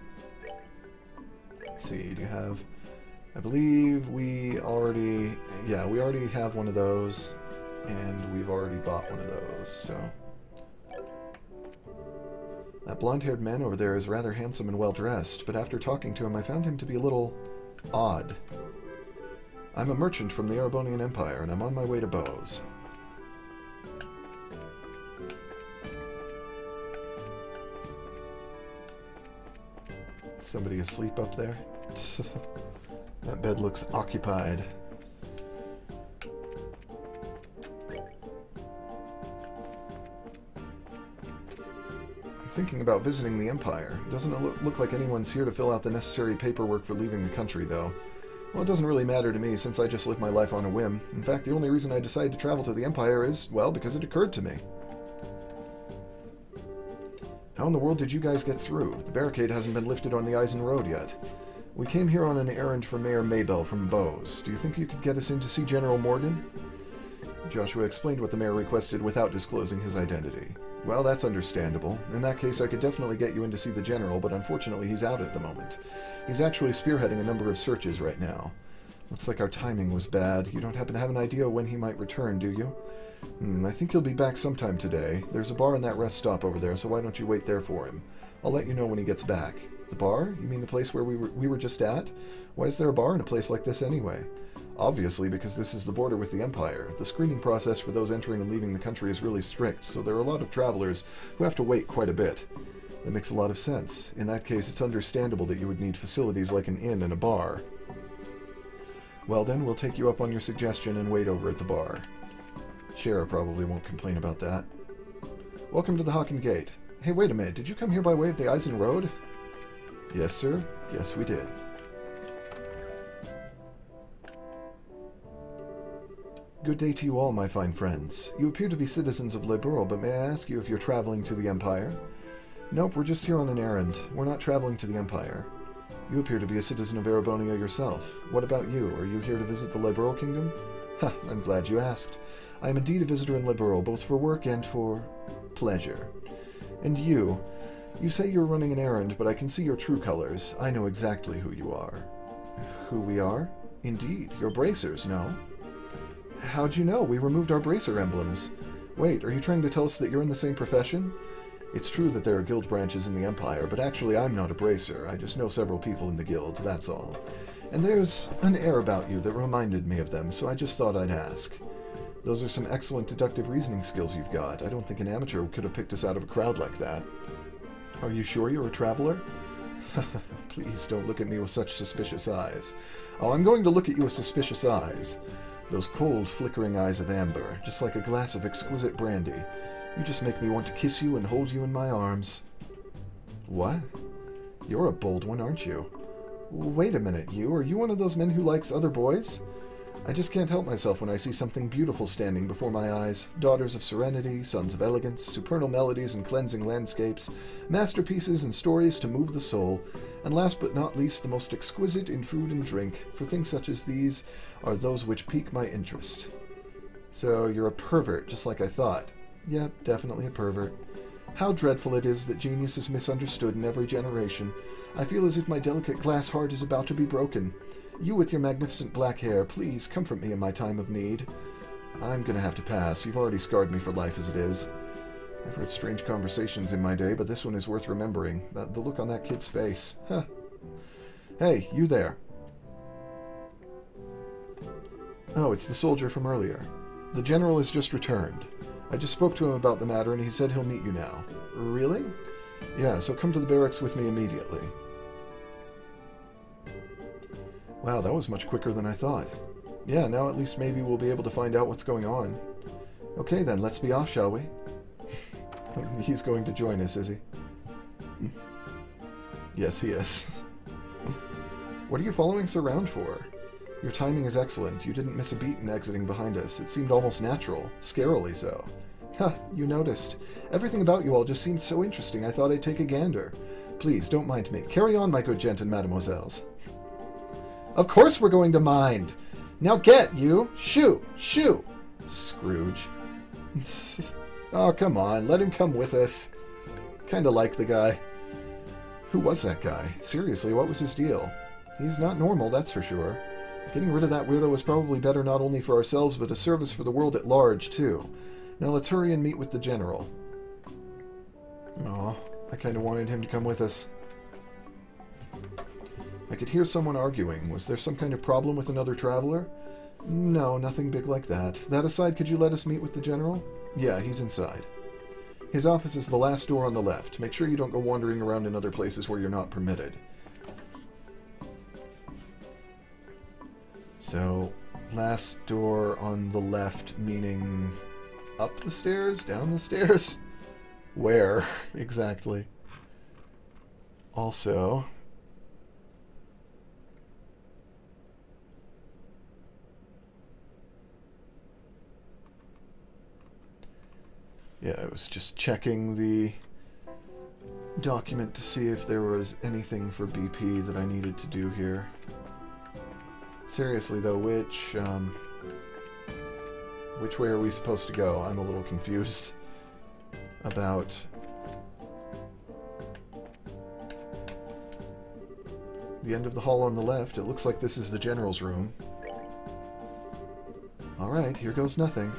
Let's see, do you have... I believe we already... Yeah, we already have one of those. And we've already bought one of those, so... That blonde-haired man over there is rather handsome and well-dressed, but after talking to him I found him to be a little... odd. I'm a merchant from the Erebonian Empire, and I'm on my way to Bose. Somebody asleep up there? That bed looks occupied. Thinking about visiting the Empire. Doesn't look like anyone's here to fill out the necessary paperwork for leaving the country, though. Well, it doesn't really matter to me, since I just live my life on a whim. In fact, the only reason I decided to travel to the Empire is, well, because it occurred to me. How in the world did you guys get through? The barricade hasn't been lifted on the Eisen Road yet. We came here on an errand for Mayor Maybell from Bose. Do you think you could get us in to see General Morgan? Joshua explained what the mayor requested without disclosing his identity. Well, that's understandable. In that case, I could definitely get you in to see the general, but unfortunately he's out at the moment. He's actually spearheading a number of searches right now. Looks like our timing was bad. You don't happen to have an idea when he might return, do you? I think he'll be back sometime today. There's a bar in that rest stop over there, so why don't you wait there for him? I'll let you know when he gets back. The bar? You mean the place where we were just at? Why is there a bar in a place like this anyway? Obviously, because this is the border with the Empire. The screening process for those entering and leaving the country is really strict, so there are a lot of travelers who have to wait quite a bit. That makes a lot of sense. In that case, it's understandable that you would need facilities like an inn and a bar. Well then, we'll take you up on your suggestion and wait over at the bar. Shara probably won't complain about that. Welcome to the Hawken Gate. Hey, wait a minute, did you come here by way of the Eisen Road? Yes, sir. Yes, we did. Good day to you all, my fine friends. You appear to be citizens of Liberl, but may I ask you if you're traveling to the Empire? Nope, we're just here on an errand. We're not traveling to the Empire. You appear to be a citizen of Erebonia yourself. What about you? Are you here to visit the Liberl Kingdom? Ha, I'm glad you asked. I am indeed a visitor in Liberl, both for work and for pleasure. And you? You say you're running an errand, but I can see your true colors. I know exactly who you are. Who we are? Indeed, you're bracers, no? How'd you know? We removed our bracer emblems. Wait, are you trying to tell us that you're in the same profession? It's true that there are guild branches in the Empire, but actually I'm not a bracer. I just know several people in the guild, that's all. And there's an air about you that reminded me of them, so I just thought I'd ask. Those are some excellent deductive reasoning skills you've got. I don't think an amateur could have picked us out of a crowd like that. Are you sure you're a traveler? Please don't look at me with such suspicious eyes. Oh, I'm going to look at you with suspicious eyes. Those cold, flickering eyes of amber, just like a glass of exquisite brandy. You just make me want to kiss you and hold you in my arms. What? You're a bold one, aren't you? Wait a minute, are you one of those men who likes other boys? I just can't help myself when I see something beautiful standing before my eyes. Daughters of serenity, sons of elegance, supernal melodies and cleansing landscapes, masterpieces and stories to move the soul, and last but not least, the most exquisite in food and drink, for things such as these are those which pique my interest. So you're a pervert, just like I thought. Yep, definitely a pervert. How dreadful it is that genius is misunderstood in every generation. I feel as if my delicate glass heart is about to be broken. You with your magnificent black hair, please comfort me in my time of need. I'm gonna have to pass. You've already scarred me for life as it is. I've heard strange conversations in my day, but this one is worth remembering. The look on that kid's face. Huh. Hey, you there. Oh, it's the soldier from earlier. The general has just returned. I just spoke to him about the matter, and he said he'll meet you now. Really? Yeah, so come to the barracks with me immediately. Wow, that was much quicker than I thought. Yeah, now at least maybe we'll be able to find out what's going on. Okay then, let's be off, shall we? He's going to join us, is he? Yes, he is. What are you following us around for? Your timing is excellent. You didn't miss a beat in exiting behind us. It seemed almost natural. Scarily so. Ha, you noticed. Everything about you all just seemed so interesting I thought I'd take a gander. Please, don't mind me. Carry on, my good gent and mademoiselles. Of course we're going to mind! Now get, you! Shoo! Shoo! Scrooge. Oh, come on. Let him come with us. Kinda like the guy. Who was that guy? Seriously, what was his deal? He's not normal, that's for sure. Getting rid of that weirdo is probably better not only for ourselves, but a service for the world at large, too. Now let's hurry and meet with the general. Aw, I kinda wanted him to come with us. I could hear someone arguing. Was there some kind of problem with another traveler? No, nothing big like that. That aside, could you let us meet with the general? Yeah, he's inside. His office is the last door on the left. Make sure you don't go wandering around in other places where you're not permitted. So, last door on the left, meaning up the stairs? Down the stairs? Where, exactly? Also... yeah, I was just checking the document to see if there was anything for BP that I needed to do here. Seriously though, which way are we supposed to go? I'm a little confused about the end of the hall on the left. It looks like this is the general's room. Alright, here goes nothing.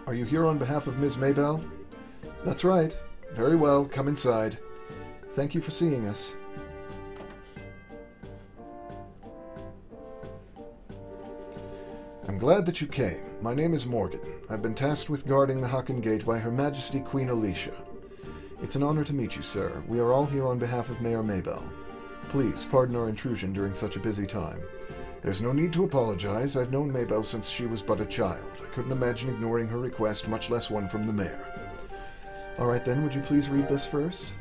Are you here on behalf of Ms. Maybell? That's right. Very well, come inside. Thank you for seeing us. I'm glad that you came. My name is Morgan. I've been tasked with guarding the Hakken Gate by Her Majesty Queen Alicia. It's an honor to meet you, sir. We are all here on behalf of Mayor Maybell. Please, pardon our intrusion during such a busy time. There's no need to apologize. I've known Maybell since she was but a child. I couldn't imagine ignoring her request, much less one from the mayor. Alright then, would you please read this first?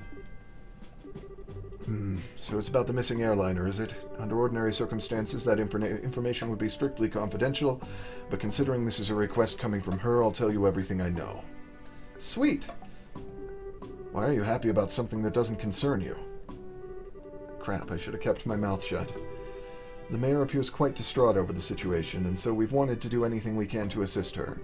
So it's about the missing airliner, is it? Under ordinary circumstances, that information would be strictly confidential, but considering this is a request coming from her, I'll tell you everything I know. Sweet! Why are you happy about something that doesn't concern you? Crap, I should have kept my mouth shut. The mayor appears quite distraught over the situation, and so we've wanted to do anything we can to assist her.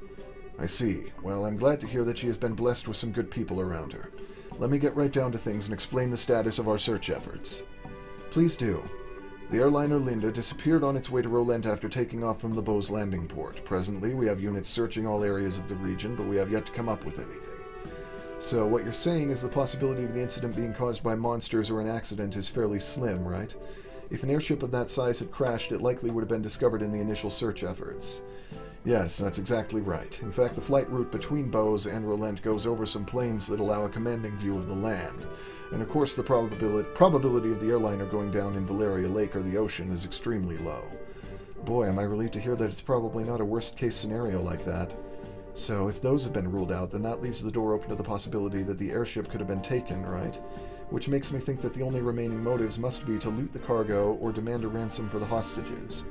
I see. Well, I'm glad to hear that she has been blessed with some good people around her. Let me get right down to things and explain the status of our search efforts. Please do. The airliner Linda disappeared on its way to Rolent after taking off from LeBeau's landing port. Presently, we have units searching all areas of the region, but we have yet to come up with anything. So what you're saying is the possibility of the incident being caused by monsters or an accident is fairly slim, right? If an airship of that size had crashed, it likely would have been discovered in the initial search efforts. Yes, that's exactly right. In fact, the flight route between Bose and Rolent goes over some plains that allow a commanding view of the land. And of course, the probability of the airliner going down in Valeria Lake or the ocean is extremely low. Boy, am I relieved to hear that it's probably not a worst-case scenario like that. So, if those have been ruled out, then that leaves the door open to the possibility that the airship could have been taken, right? Which makes me think that the only remaining motives must be to loot the cargo or demand a ransom for the hostages.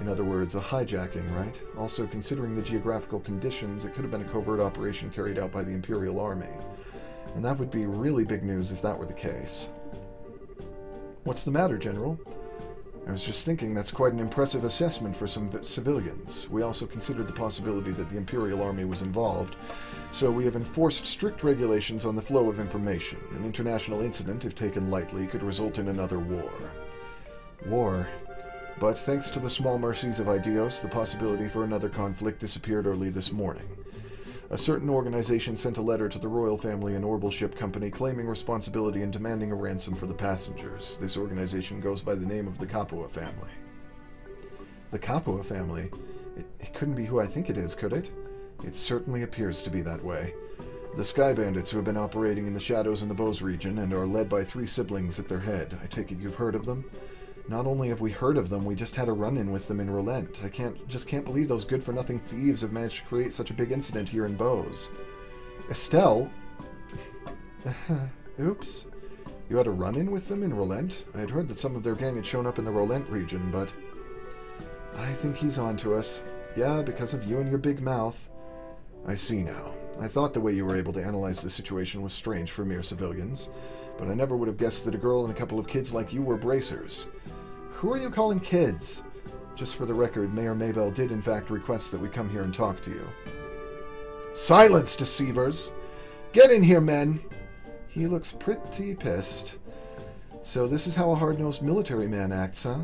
In other words, a hijacking, right? Also, considering the geographical conditions, it could have been a covert operation carried out by the Imperial Army. And that would be really big news if that were the case. What's the matter, General? I was just thinking that's quite an impressive assessment for some civilians. We also considered the possibility that the Imperial Army was involved, so we have enforced strict regulations on the flow of information. An international incident, if taken lightly, could result in another war. War. But thanks to the small mercies of Idios, the possibility for another conflict disappeared early this morning. A certain organization sent a letter to the royal family and Orbital Ship Company claiming responsibility and demanding a ransom for the passengers. This organization goes by the name of the Capua family. The Capua family? It couldn't be who I think it is, could it? It certainly appears to be that way. The Sky Bandits who have been operating in the shadows in the Bose region and are led by 3 siblings at their head. I take it you've heard of them? Not only have we heard of them, we just had a run-in with them in Rolent. I just can't believe those good-for-nothing thieves have managed to create such a big incident here in Bose. Estelle? Oops. You had a run-in with them in Rolent? I had heard that some of their gang had shown up in the Rolent region, but... I think he's on to us. Yeah, because of you and your big mouth. I see now. I thought the way you were able to analyze the situation was strange for mere civilians, but I never would have guessed that a girl and a couple of kids like you were bracers. Who are you calling kids? Just for the record, Mayor Maybell did in fact request that we come here and talk to you. Silence, deceivers! Get in here, men! He looks pretty pissed. So this is how a hard-nosed military man acts, huh?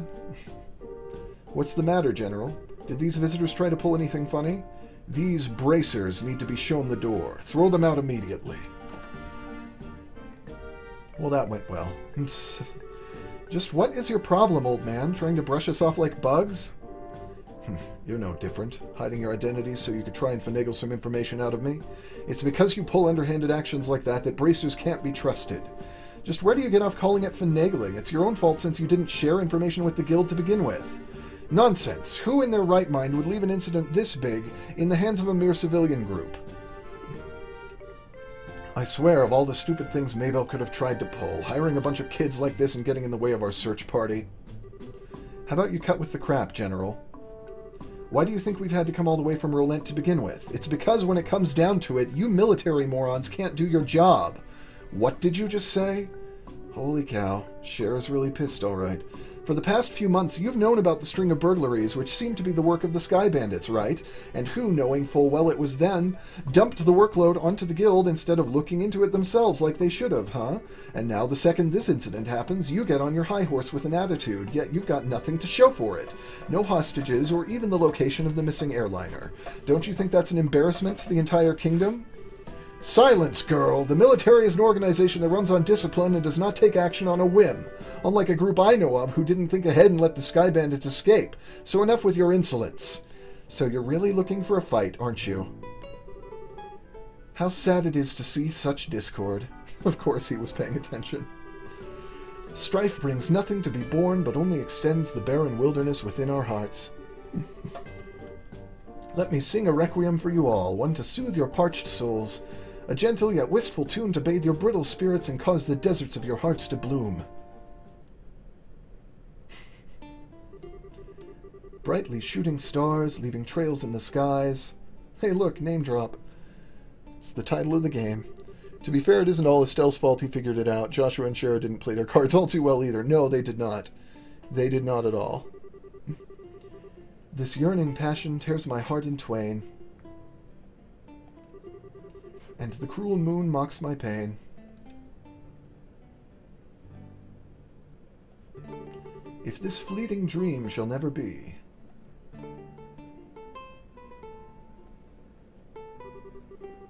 What's the matter, General? Did these visitors try to pull anything funny? These bracers need to be shown the door. Throw them out immediately. Well, that went well. Just what is your problem, old man? Trying to brush us off like bugs? You're no different. Hiding your identities so you could try and finagle some information out of me? It's because you pull underhanded actions like that bracers can't be trusted. Just where do you get off calling it finagling? It's your own fault since you didn't share information with the guild to begin with. Nonsense! Who in their right mind would leave an incident this big in the hands of a mere civilian group? I swear, of all the stupid things Maybell could have tried to pull, hiring a bunch of kids like this and getting in the way of our search party. How about you cut with the crap, General? Why do you think we've had to come all the way from Rolent to begin with? It's because when it comes down to it, you military morons can't do your job. What did you just say? Holy cow, Cher's really pissed, all right. For the past few months, you've known about the string of burglaries, which seemed to be the work of the Sky Bandits, right? And who, knowing full well it was then, dumped the workload onto the guild instead of looking into it themselves like they should have, huh? And now the second this incident happens, you get on your high horse with an attitude, yet you've got nothing to show for it. No hostages, or even the location of the missing airliner. Don't you think that's an embarrassment to the entire kingdom? Silence, girl! The military is an organization that runs on discipline and does not take action on a whim, unlike a group I know of who didn't think ahead and let the Sky Bandits escape. So enough with your insolence. So you're really looking for a fight, aren't you? How sad it is to see such discord. Of course he was paying attention. Strife brings nothing to be borne, but only extends the barren wilderness within our hearts. Let me sing a requiem for you all, one to soothe your parched souls. A gentle yet wistful tune to bathe your brittle spirits and cause the deserts of your hearts to bloom. Brightly shooting stars, leaving trails in the skies. Hey look, name drop. It's the title of the game. To be fair, it isn't all Estelle's fault he figured it out. Joshua and Shara didn't play their cards all too well either. No, they did not. They did not at all. This yearning passion tears my heart in twain. And the cruel moon mocks my pain. If this fleeting dream shall never be,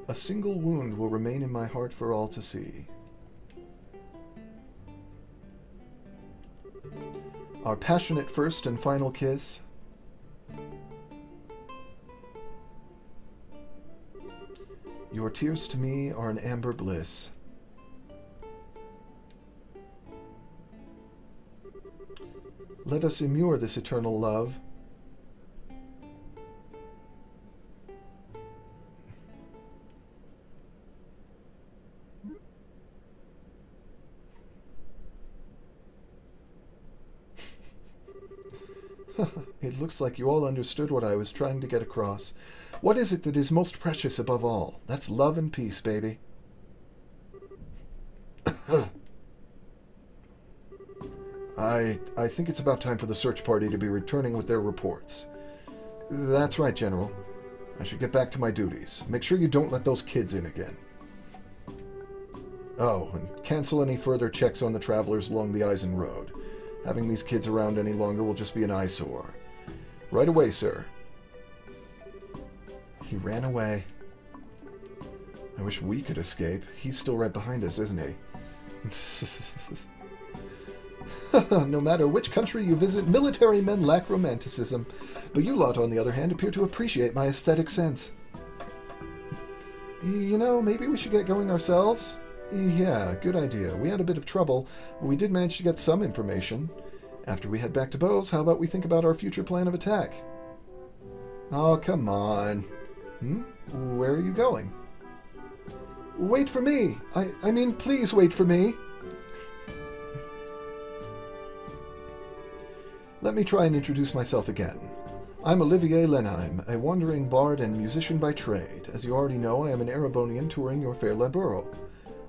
a single wound will remain in my heart for all to see. Our passionate first and final kiss Your tears to me are an amber bliss. Let us immure this eternal love. It looks like you all understood what I was trying to get across. What is it that is most precious above all? That's love and peace, baby. I think it's about time for the search party to be returning with their reports. That's right, General. I should get back to my duties. Make sure you don't let those kids in again. Oh, and cancel any further checks on the travelers along the Eisen Road. Having these kids around any longer will just be an eyesore. Right away, sir. He ran away. I wish we could escape. He's still right behind us, isn't he? No matter which country you visit, military men lack romanticism. But you lot, on the other hand, appear to appreciate my aesthetic sense. You know, maybe we should get going ourselves? Yeah, good idea. We had a bit of trouble, but we did manage to get some information. After we head back to Bose, how about we think about our future plan of attack? Oh, come on. Where are you going? Wait for me! I mean, please wait for me! Let me try and introduce myself again. I'm Olivier Lenheim, a wandering bard and musician by trade. As you already know, I am an Erebonian touring your fair Laburo.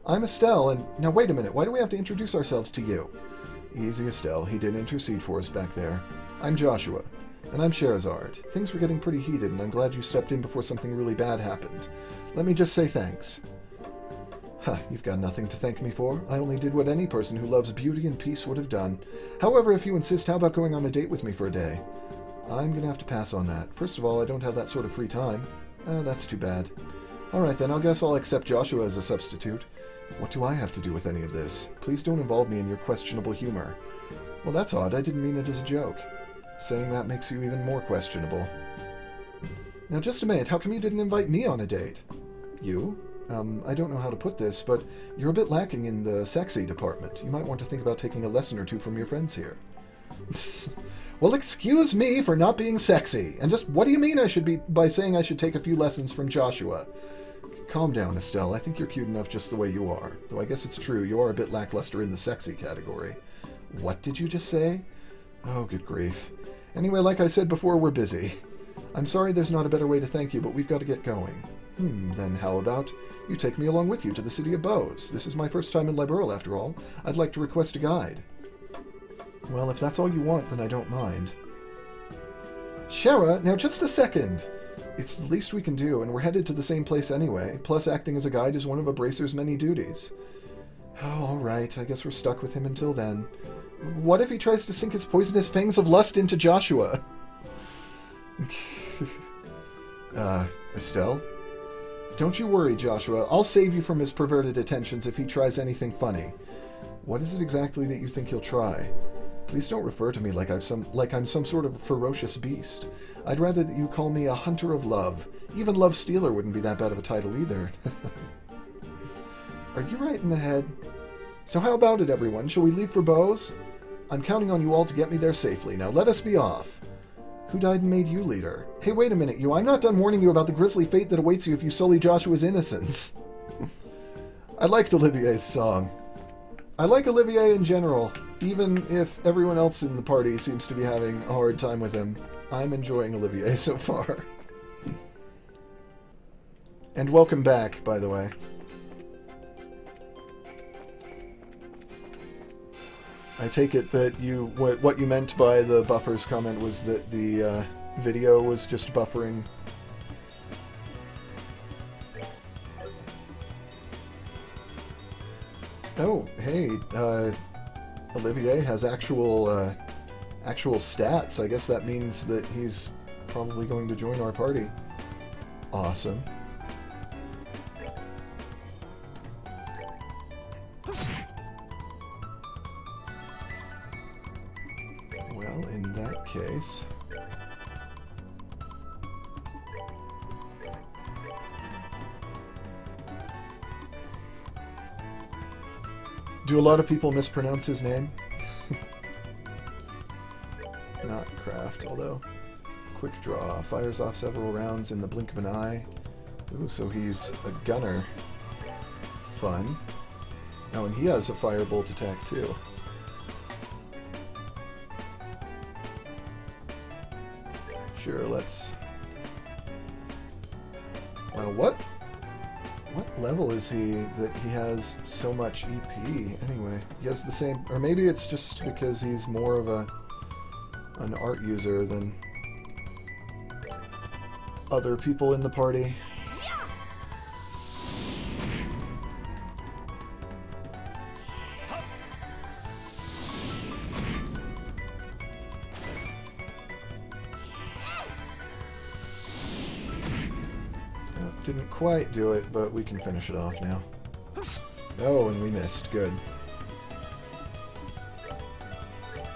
I'm Estelle, and... Now wait a minute, why do we have to introduce ourselves to you? Easy, Estelle. He did intercede for us back there. I'm Joshua, and I'm Sherazard. Things were getting pretty heated, and I'm glad you stepped in before something really bad happened. Let me just say thanks. You've got nothing to thank me for. I only did what any person who loves beauty and peace would have done. However, if you insist, how about going on a date with me for a day? I'm gonna have to pass on that. First of all, I don't have that sort of free time. That's too bad. Alright then, I guess I'll accept Joshua as a substitute. What do I have to do with any of this? Please don't involve me in your questionable humor. Well, that's odd. I didn't mean it as a joke. Saying that makes you even more questionable. Now, just a minute. How come you didn't invite me on a date? You? I don't know how to put this, but you're a bit lacking in the sexy department. You might want to think about taking a lesson or two from your friends here. Well, excuse me for not being sexy. And just what do you mean I should be by saying I should take a few lessons from Joshua? Calm down, Estelle. I think you're cute enough just the way you are. Though I guess it's true, you are a bit lackluster in the sexy category. What did you just say? Oh, good grief. Anyway, like I said before, we're busy. I'm sorry there's not a better way to thank you, but we've got to get going. Then how about you take me along with you to the city of Bose? This is my first time in Liberal, after all. I'd like to request a guide. Well, if that's all you want, then I don't mind. Shara, now just a second. It's the least we can do, and we're headed to the same place anyway. Plus, acting as a guide is one of a bracer's many duties. Oh, all right. I guess we're stuck with him until then. What if he tries to sink his poisonous fangs of lust into Joshua? Estelle? Don't you worry, Joshua. I'll save you from his perverted attentions if he tries anything funny. What is it exactly that you think he'll try? Please don't refer to me like I'm some sort of ferocious beast. I'd rather that you call me a hunter of love. Even love stealer wouldn't be that bad of a title either. Are you right in the head? So how about it, everyone? Shall we leave for Bose? I'm counting on you all to get me there safely. Now let us be off. Who died and made you leader? Hey, wait a minute, you. I'm not done warning you about the grisly fate that awaits you if you sully Joshua's innocence. I liked Olivier's song. I like Olivier in general, even if everyone else in the party seems to be having a hard time with him. I'm enjoying Olivier so far. And welcome back, by the way. I take it that what you meant by the buffers comment was that the video was just buffering. Oh, hey, Olivier has actual stats. I guess that means that he's probably going to join our party. Awesome. Well, in that case... Do a lot of people mispronounce his name? Not Craft, although. Quick draw. Fires off several rounds in the blink of an eye. Ooh, so he's a gunner. Fun. Oh, and he has a firebolt attack too. Sure, let's... Well, what level is he that he has so much EP? Anyway, he has the same... Or maybe it's just because he's more of an art user than other people in the party. Didn't quite do it, but we can finish it off now. Oh, and we missed. Good.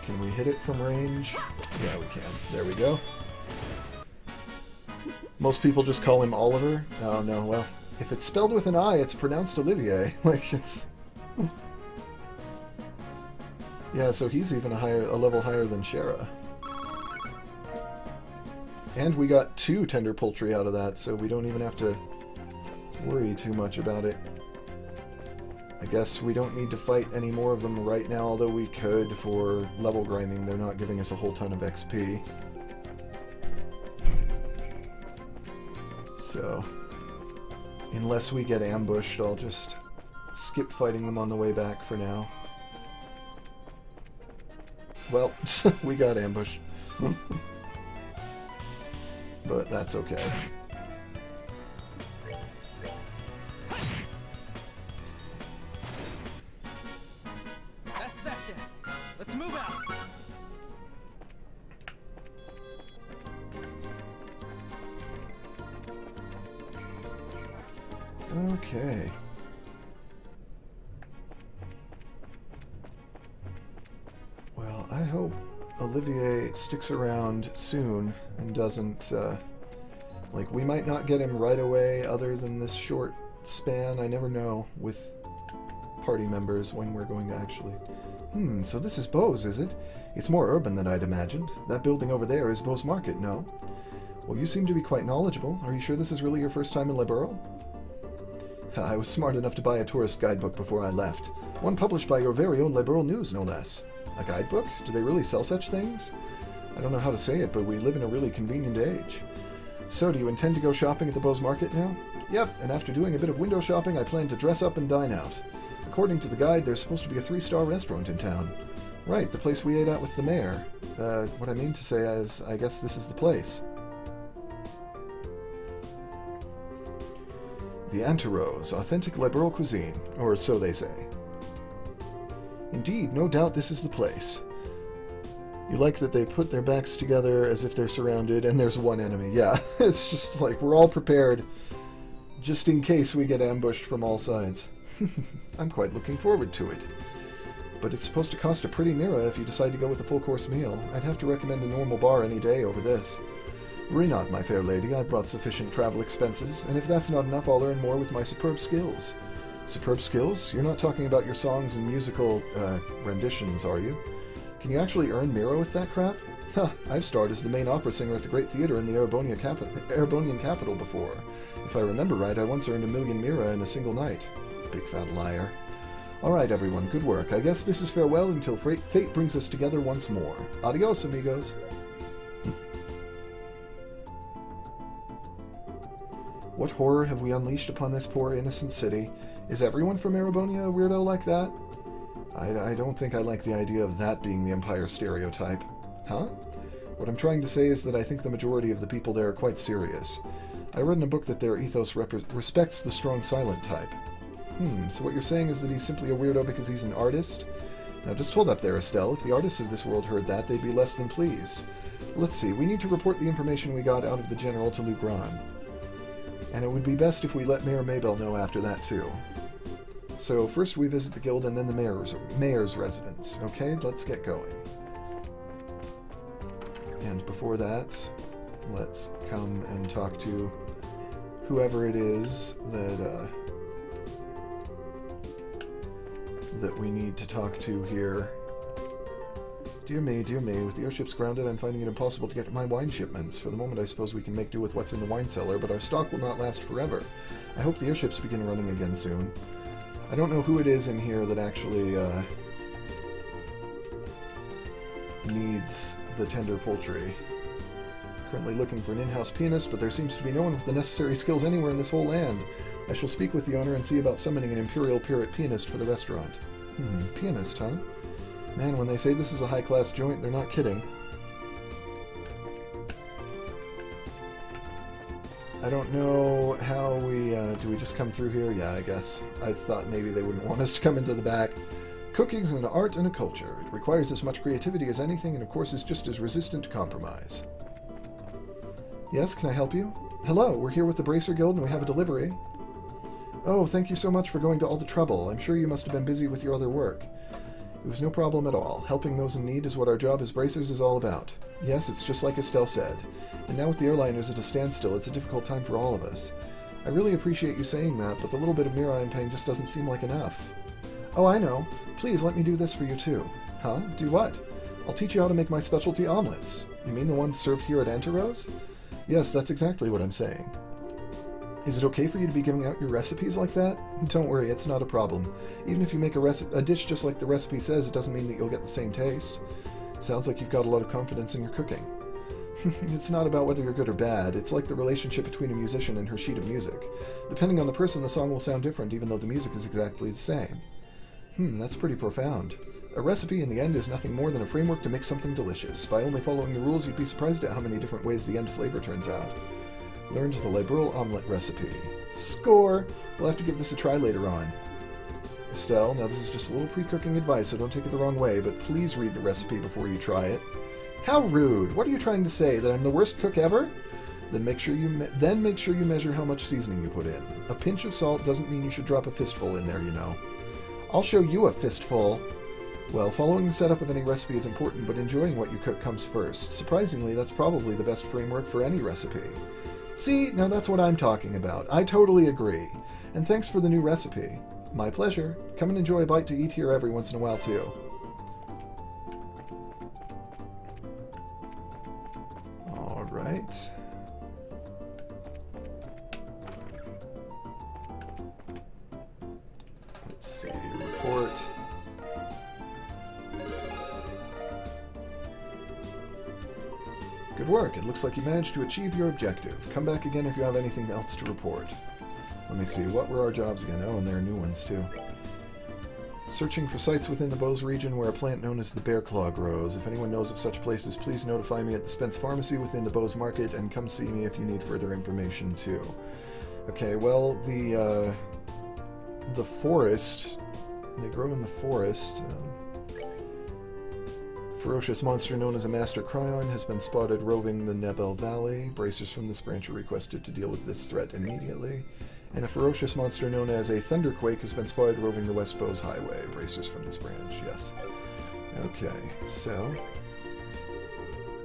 Can we hit it from range? Yeah, we can. There we go. Most people just call him Oliver. Oh, no, well, if it's spelled with an I, it's pronounced Olivier. Like, it's... Yeah, so he's even a level higher than Shara. And we got 2 tender poultry out of that, so we don't even have to worry too much about it. I guess we don't need to fight any more of them right now, although we could for level grinding. They're not giving us a whole ton of XP. So, unless we get ambushed, I'll just skip fighting them on the way back for now. Well, we got ambushed. But that's okay. That's that then. Let's move out. Okay. Well, I hope Olivier sticks around soon and doesn't, like, we might not get him right away other than this short span. I never know with party members when we're going to actually... so this is Beau's, is it? It's more urban than I'd imagined. That building over there is Beau's Market, no? Well, you seem to be quite knowledgeable. Are you sure this is really your first time in Liberl? I was smart enough to buy a tourist guidebook before I left. One published by your very own Liberl News, no less. A guidebook? Do they really sell such things? I don't know how to say it, but we live in a really convenient age. So, do you intend to go shopping at the Beau's Market now? Yep, and after doing a bit of window shopping, I plan to dress up and dine out. According to the guide, there's supposed to be a 3-star restaurant in town. Right, the place we ate at with the mayor. What I mean to say is, I guess this is the place. The Anterose, authentic liberal cuisine, or so they say. Indeed, no doubt this is the place. You like that they put their backs together as if they're surrounded, and there's one enemy. Yeah, it's just like we're all prepared, just in case we get ambushed from all sides. I'm quite looking forward to it. But it's supposed to cost a pretty mira if you decide to go with a full-course meal. I'd have to recommend a normal bar any day over this. Worry not, my fair lady, I've brought sufficient travel expenses, and if that's not enough, I'll earn more with my superb skills. Superb skills? You're not talking about your songs and musical, renditions, are you? Can you actually earn mira with that crap? Huh, I've starred as the main opera singer at the Great Theatre in the Erebonian capital before. If I remember right, I once earned 1,000,000 mira in a single night. Big fat liar. Alright, everyone, good work. I guess this is farewell until fate brings us together once more. Adios, amigos. What horror have we unleashed upon this poor innocent city? Is everyone from Erebonia a weirdo like that? I don't think I like the idea of that being the Empire stereotype. Huh? What I'm trying to say is that I think the majority of the people there are quite serious. I read in a book that their ethos respects the strong silent type. So what you're saying is that he's simply a weirdo because he's an artist? Now just hold up there, Estelle. If the artists of this world heard that, they'd be less than pleased. Let's see, we need to report the information we got out of the General to Lugran. And it would be best if we let Mayor Maybell know after that, too. So first we visit the guild and then the mayor's residence. Okay, let's get going. And before that, let's come and talk to whoever it is that that we need to talk to here. Dear me, with the airships grounded, I'm finding it impossible to get my wine shipments. For the moment, I suppose we can make do with what's in the wine cellar, but our stock will not last forever. I hope the airships begin running again soon. I don't know who it is in here that actually, needs the tender poultry. Currently looking for an in-house pianist, but there seems to be no one with the necessary skills anywhere in this whole land. I shall speak with the owner and see about summoning an Imperial Pirate pianist for the restaurant. Pianist, huh? Man, when they say this is a high-class joint, they're not kidding. I don't know how we, do we just come through here? Yeah, I guess. I thought maybe they wouldn't want us to come into the back. Cooking is an art and a culture. It requires as much creativity as anything, and of course is just as resistant to compromise. Yes, can I help you? Hello, we're here with the Bracer Guild and we have a delivery. Oh, thank you so much for going to all the trouble. I'm sure you must have been busy with your other work. It was no problem at all. Helping those in need is what our job as bracers is all about. Yes, it's just like Estelle said. And now with the airliners at a standstill, it's a difficult time for all of us. I really appreciate you saying that, but the little bit of Mira I'm paying just doesn't seem like enough. Oh, I know. Please let me do this for you too. Huh? Do what? I'll teach you how to make my specialty omelets. You mean the ones served here at Anteros? Yes, that's exactly what I'm saying. Is it okay for you to be giving out your recipes like that? Don't worry, it's not a problem. Even if you make a dish just like the recipe says, it doesn't mean that you'll get the same taste. Sounds like you've got a lot of confidence in your cooking. It's not about whether you're good or bad. It's like the relationship between a musician and her sheet of music. Depending on the person, the song will sound different, even though the music is exactly the same. That's pretty profound. A recipe, in the end, is nothing more than a framework to make something delicious. By only following the rules, you'd be surprised at how many different ways the end flavor turns out. Learned the liberal omelet recipe. Score! We'll have to give this a try later on. Estelle, now this is just a little pre-cooking advice, so don't take it the wrong way, but please read the recipe before you try it. How rude! What are you trying to say? That I'm the worst cook ever? Then make sure you measure how much seasoning you put in. A pinch of salt doesn't mean you should drop a fistful in there, you know. I'll show you a fistful. Well, following the setup of any recipe is important, but enjoying what you cook comes first. Surprisingly, that's probably the best framework for any recipe. See, now that's what I'm talking about. I totally agree. And thanks for the new recipe. My pleasure. Come and enjoy a bite to eat here every once in a while, too. All right. Let's see. Report. Good work. It looks like you managed to achieve your objective. Come back again if you have anything else to report. Let me see. What were our jobs again? Oh, and there are new ones, too. Searching for sites within the Bose region where a plant known as the bear claw grows. If anyone knows of such places, please notify me at the Spence Pharmacy within the Bose Market, and come see me if you need further information, too. Okay, well, the forest... They grow in the forest. Ferocious monster known as a Master Cryon has been spotted roving the Nebel Valley. Bracers from this branch are requested to deal with this threat immediately. And a ferocious monster known as a Thunderquake has been spotted roving the West Bose Highway. Bracers from this branch, yes. Okay, so...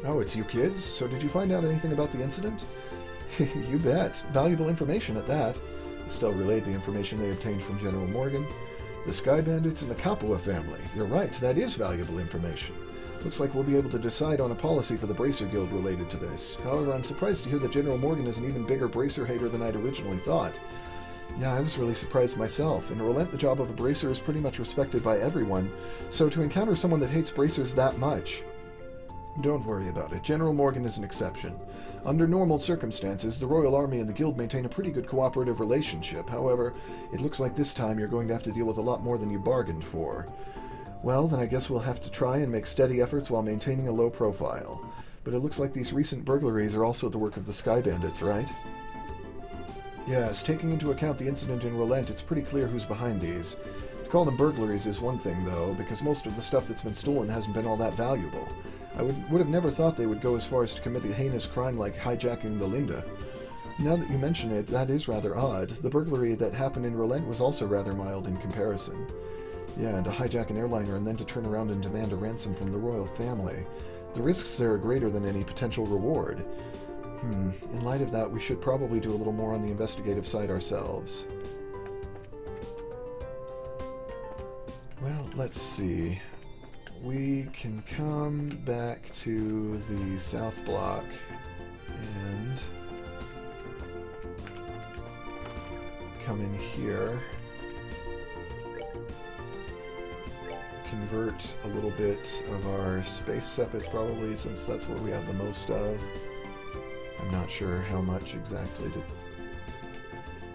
Oh, it's you kids? So did you find out anything about the incident? You bet. Valuable information at that. Estelle relayed the information they obtained from General Morgan. The Sky Bandits and the Capua family. You're right, that is valuable information. Looks like we'll be able to decide on a policy for the Bracer Guild related to this. However, I'm surprised to hear that General Morgan is an even bigger Bracer hater than I'd originally thought. Yeah, I was really surprised myself. In Relent, the job of a Bracer is pretty much respected by everyone, so to encounter someone that hates Bracers that much... Don't worry about it. General Morgan is an exception. Under normal circumstances, the Royal Army and the Guild maintain a pretty good cooperative relationship. However, it looks like this time you're going to have to deal with a lot more than you bargained for. Well, then I guess we'll have to try and make steady efforts while maintaining a low profile. But it looks like these recent burglaries are also the work of the Sky Bandits, right? Yes, taking into account the incident in Relent, it's pretty clear who's behind these. To call them burglaries is one thing, though, because most of the stuff that's been stolen hasn't been all that valuable. I would have never thought they would go as far as to commit a heinous crime like hijacking the Linda. Now that you mention it, that is rather odd. The burglary that happened in Relent was also rather mild in comparison. Yeah, and to hijack an airliner and then to turn around and demand a ransom from the royal family. The risks there are greater than any potential reward. In light of that, we should probably do a little more on the investigative side ourselves. Well, let's see. We can come back to the south block and come in here. Convert a little bit of our space sepets probably, since that's what we have the most of. I'm not sure how much exactly to...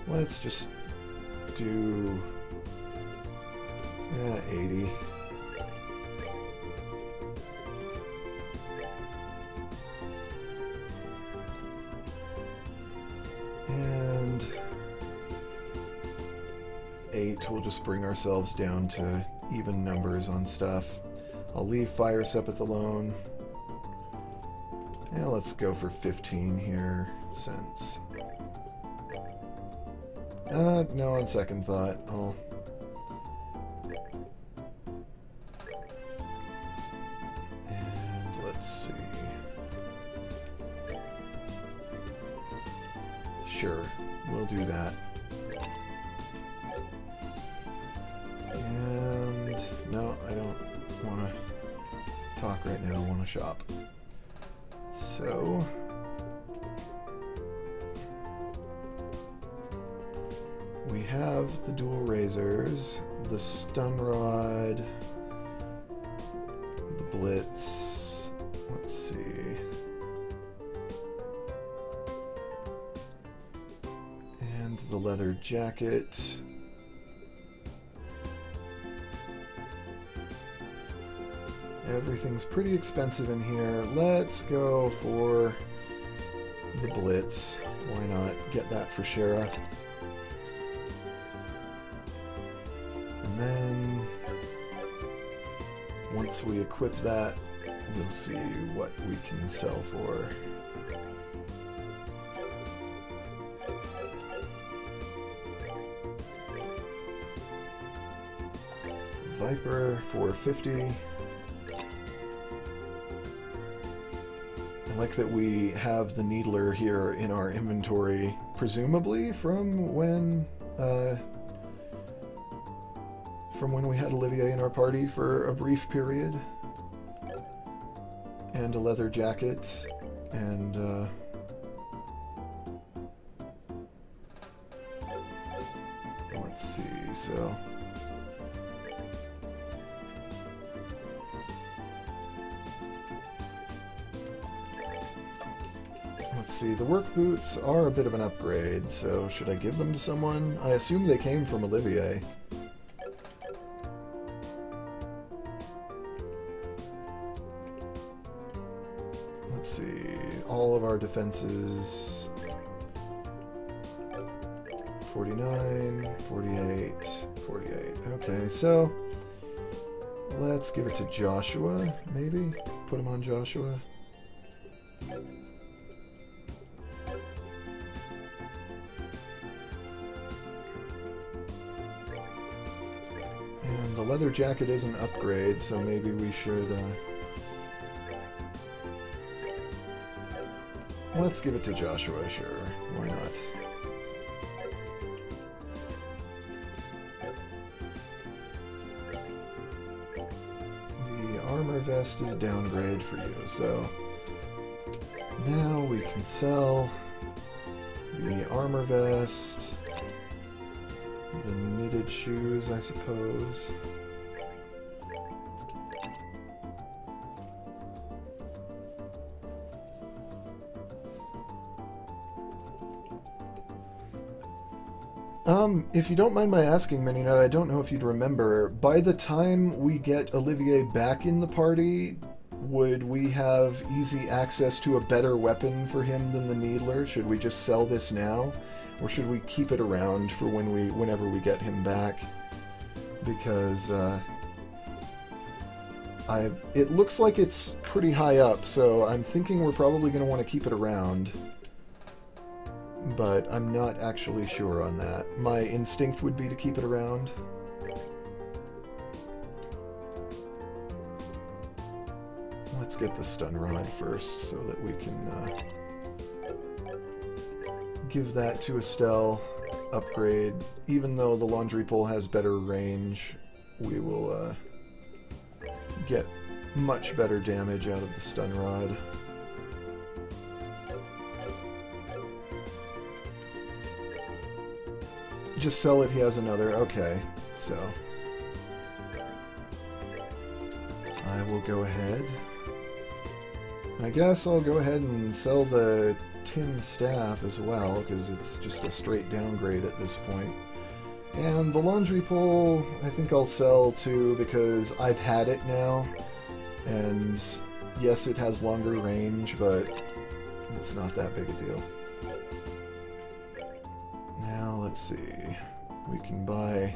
Let's just do... 80. And 8, we'll just bring ourselves down to even numbers on stuff. I'll leave Fire Sepith alone. Yeah, let's go for 15 here, since... no, on second thought, I'll... And let's see... Sure, we'll do that. And... no, I don't want to talk right now, I want to shop. So... we have the dual razors, the stun rod, the blitz, let's see... and the leather jacket. Everything's pretty expensive in here. Let's go for the blitz. Why not get that for Shara? And then once we equip that, we'll see what we can sell for. Viper 450. I like that we have the Needler here in our inventory, presumably from when we had Olivier in our party for a brief period. And a leather jacket, and let's see, so... let's see, the work boots are a bit of an upgrade, so should I give them to someone? I assume they came from Olivier. Let's see, all of our defenses... 49, 48, 48. Okay, so let's give it to Joshua, maybe? Put him on Joshua. And the leather jacket is an upgrade, so maybe we should... let's give it to Joshua, sure. Why not? The armor vest is a downgrade for you, so... now we can sell the armor vest, the knitted shoes, I suppose. If you don't mind my asking, Mininut, I don't know if you'd remember, by the time we get Olivier back in the party, would we have easy access to a better weapon for him than the Needler? Should we just sell this now? Or should we keep it around for whenever we get him back? Because, it looks like it's pretty high up, so I'm thinking we're probably going to want to keep it around. But I'm not actually sure on that. My instinct would be to keep it around. Let's get the stun rod first so that we can give that to Estelle, upgrade. Even though the laundry pole has better range, we will get much better damage out of the stun rod. Just sell it, he has another. Okay, so I will go ahead. I guess I'll go ahead and sell the tin staff as well, because it's just a straight downgrade at this point. And the laundry pole, I think I'll sell too, because I've had it now. And yes, it has longer range, but it's not that big a deal. Now, let's see. We can buy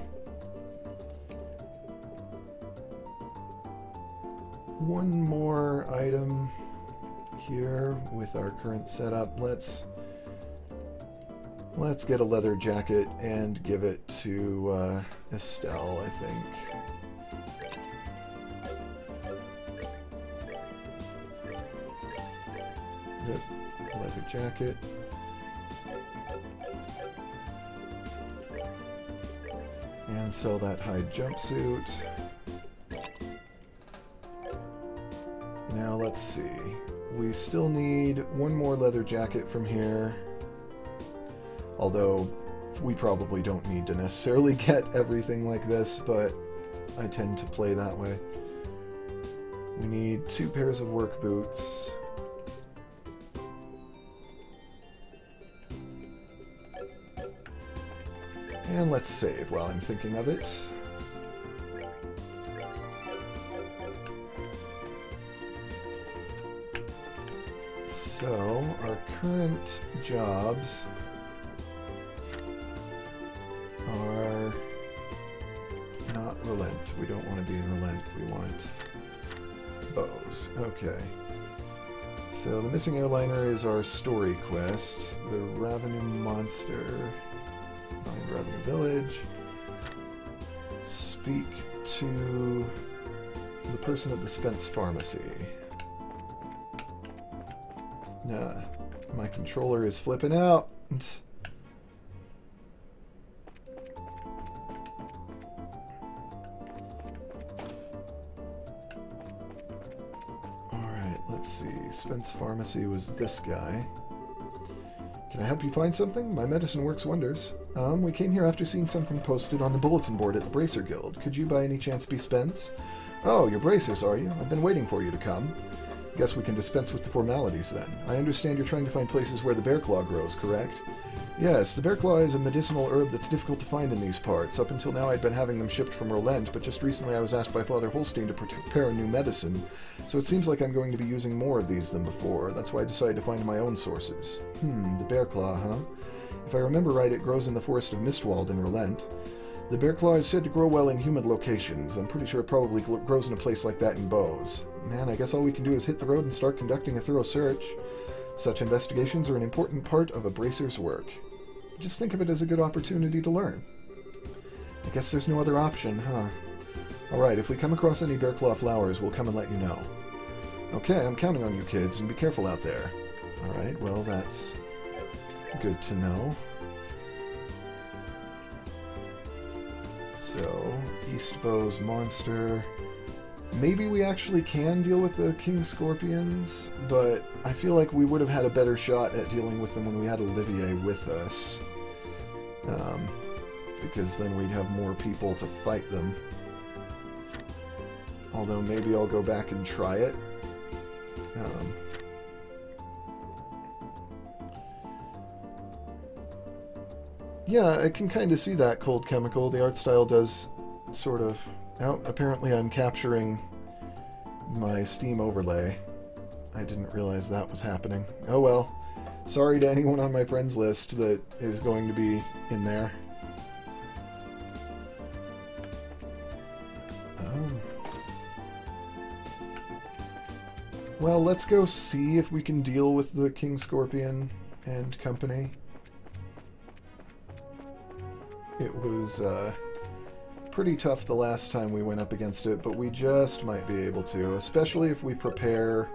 one more item here with our current setup. Let's get a leather jacket and give it to Estelle, I think. Yep, leather jacket. And sell that hide jumpsuit. Now let's see. We still need one more leather jacket from here. Although we probably don't need to necessarily get everything like this, but I tend to play that way. We need 2 pairs of work boots. And let's save while I'm thinking of it. So, our current jobs are not relent. We don't want to be in relent. We want bows. Okay. So the missing airliner is our story quest. The Ravenous Monster. Find Ravenous Village. Speak to the person at the Spence Pharmacy. Nah, my controller is flipping out. Alright, let's see. Spence Pharmacy was this guy. Can I help you find something? My medicine works wonders. We came here after seeing something posted on the bulletin board at the Bracer Guild. Could you by any chance be Spence? Oh, you're Bracers, are you? I've been waiting for you to come. Guess we can dispense with the formalities then. I understand you're trying to find places where the bear claw grows, correct? Yes, the bear claw is a medicinal herb that's difficult to find in these parts. Up until now I'd been having them shipped from Rolent, but just recently I was asked by Father Holstein to prepare a new medicine, so it seems like I'm going to be using more of these than before. That's why I decided to find my own sources. The bear claw, huh? If I remember right, it grows in the forest of Mistwald in Rolent. The bear claw is said to grow well in humid locations. I'm pretty sure it probably grows in a place like that in Bose. Man, I guess all we can do is hit the road and start conducting a thorough search. Such investigations are an important part of a Bracer's work. Just think of it as a good opportunity to learn. I guess there's no other option, huh? Alright, if we come across any bear claw flowers, we'll come and let you know. Okay, I'm counting on you kids, and be careful out there. Alright, well that's good to know. So, East Bow's monster. Maybe we actually can deal with the King Scorpions, but I feel like we would have had a better shot at dealing with them when we had Olivier with us. Because then we'd have more people to fight them. Although maybe I'll go back and try it. Yeah, I can kind of see that, Cold Chemical. The art style does sort of... Oh, apparently I'm capturing my Steam overlay. I didn't realize that was happening. Oh well. Sorry to anyone on my friends list that is going to be in there. Well, let's go see if we can deal with the King Scorpion and company. It was pretty tough the last time we went up against it, but we just might be able to, especially if we prepare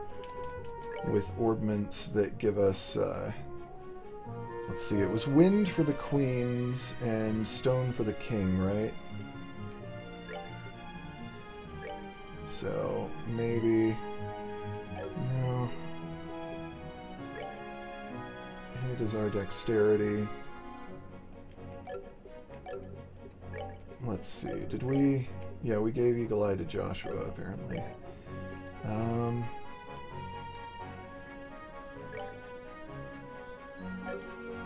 with ordnance that give us, let's see, it was wind for the queens and stone for the king, right? So maybe... No. It is our dexterity. Let's see, did we... Yeah, we gave Eagle Eye to Joshua, apparently.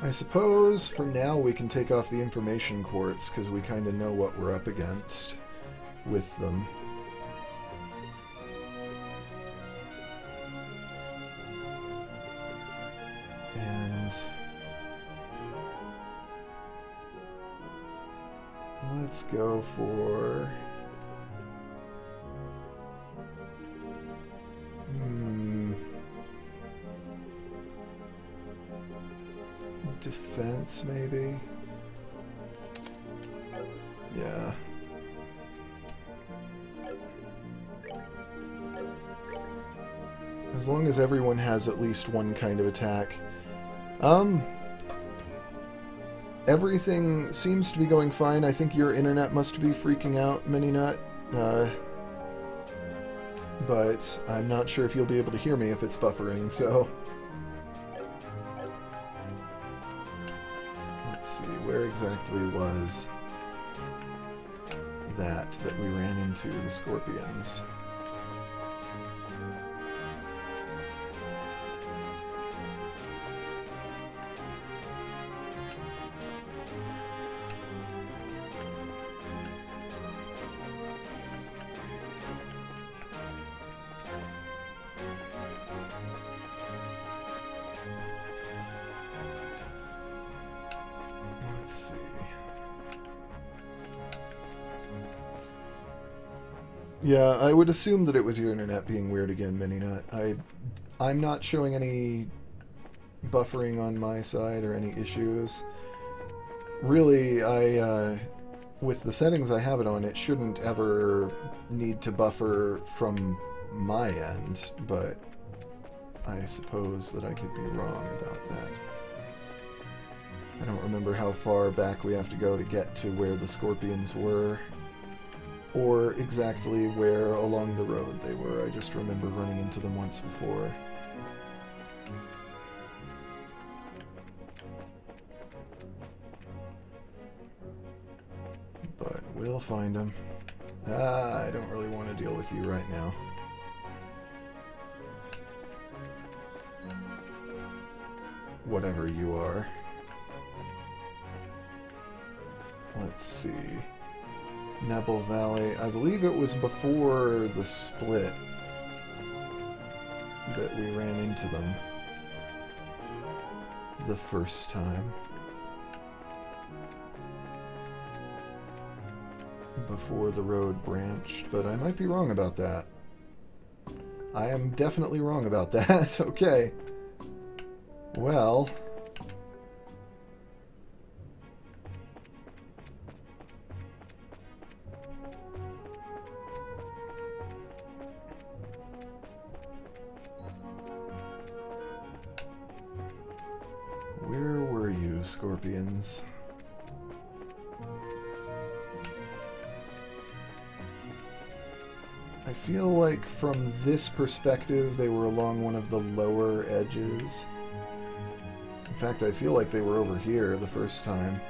I suppose for now we can take off the information quartz, because we kind of know what we're up against with them. And... let's go for... defense, maybe? Yeah. As long as everyone has at least one kind of attack. Everything seems to be going fine. I think your internet must be freaking out, Mininut. But I'm not sure if you'll be able to hear me if it's buffering, so... Let's see, where exactly was that we ran into the scorpions? Yeah, I would assume that it was your internet being weird again, Mininut. I'm not showing any buffering on my side or any issues. Really, with the settings I have it on, it shouldn't ever need to buffer from my end, but I suppose that I could be wrong about that. I don't remember how far back we have to go to get to where the scorpions were, or exactly where along the road they were. I just remember running into them once before. But we'll find them. I don't really want to deal with you right now. Whatever you are. Let's see. Nebel Valley. I believe it was before the split that we ran into them the first time. Before the road branched, but I might be wrong about that. I am definitely wrong about that. Okay. Well... where were you, scorpions? I feel like from this perspective they were along one of the lower edges. In fact, I feel like they were over here the first time.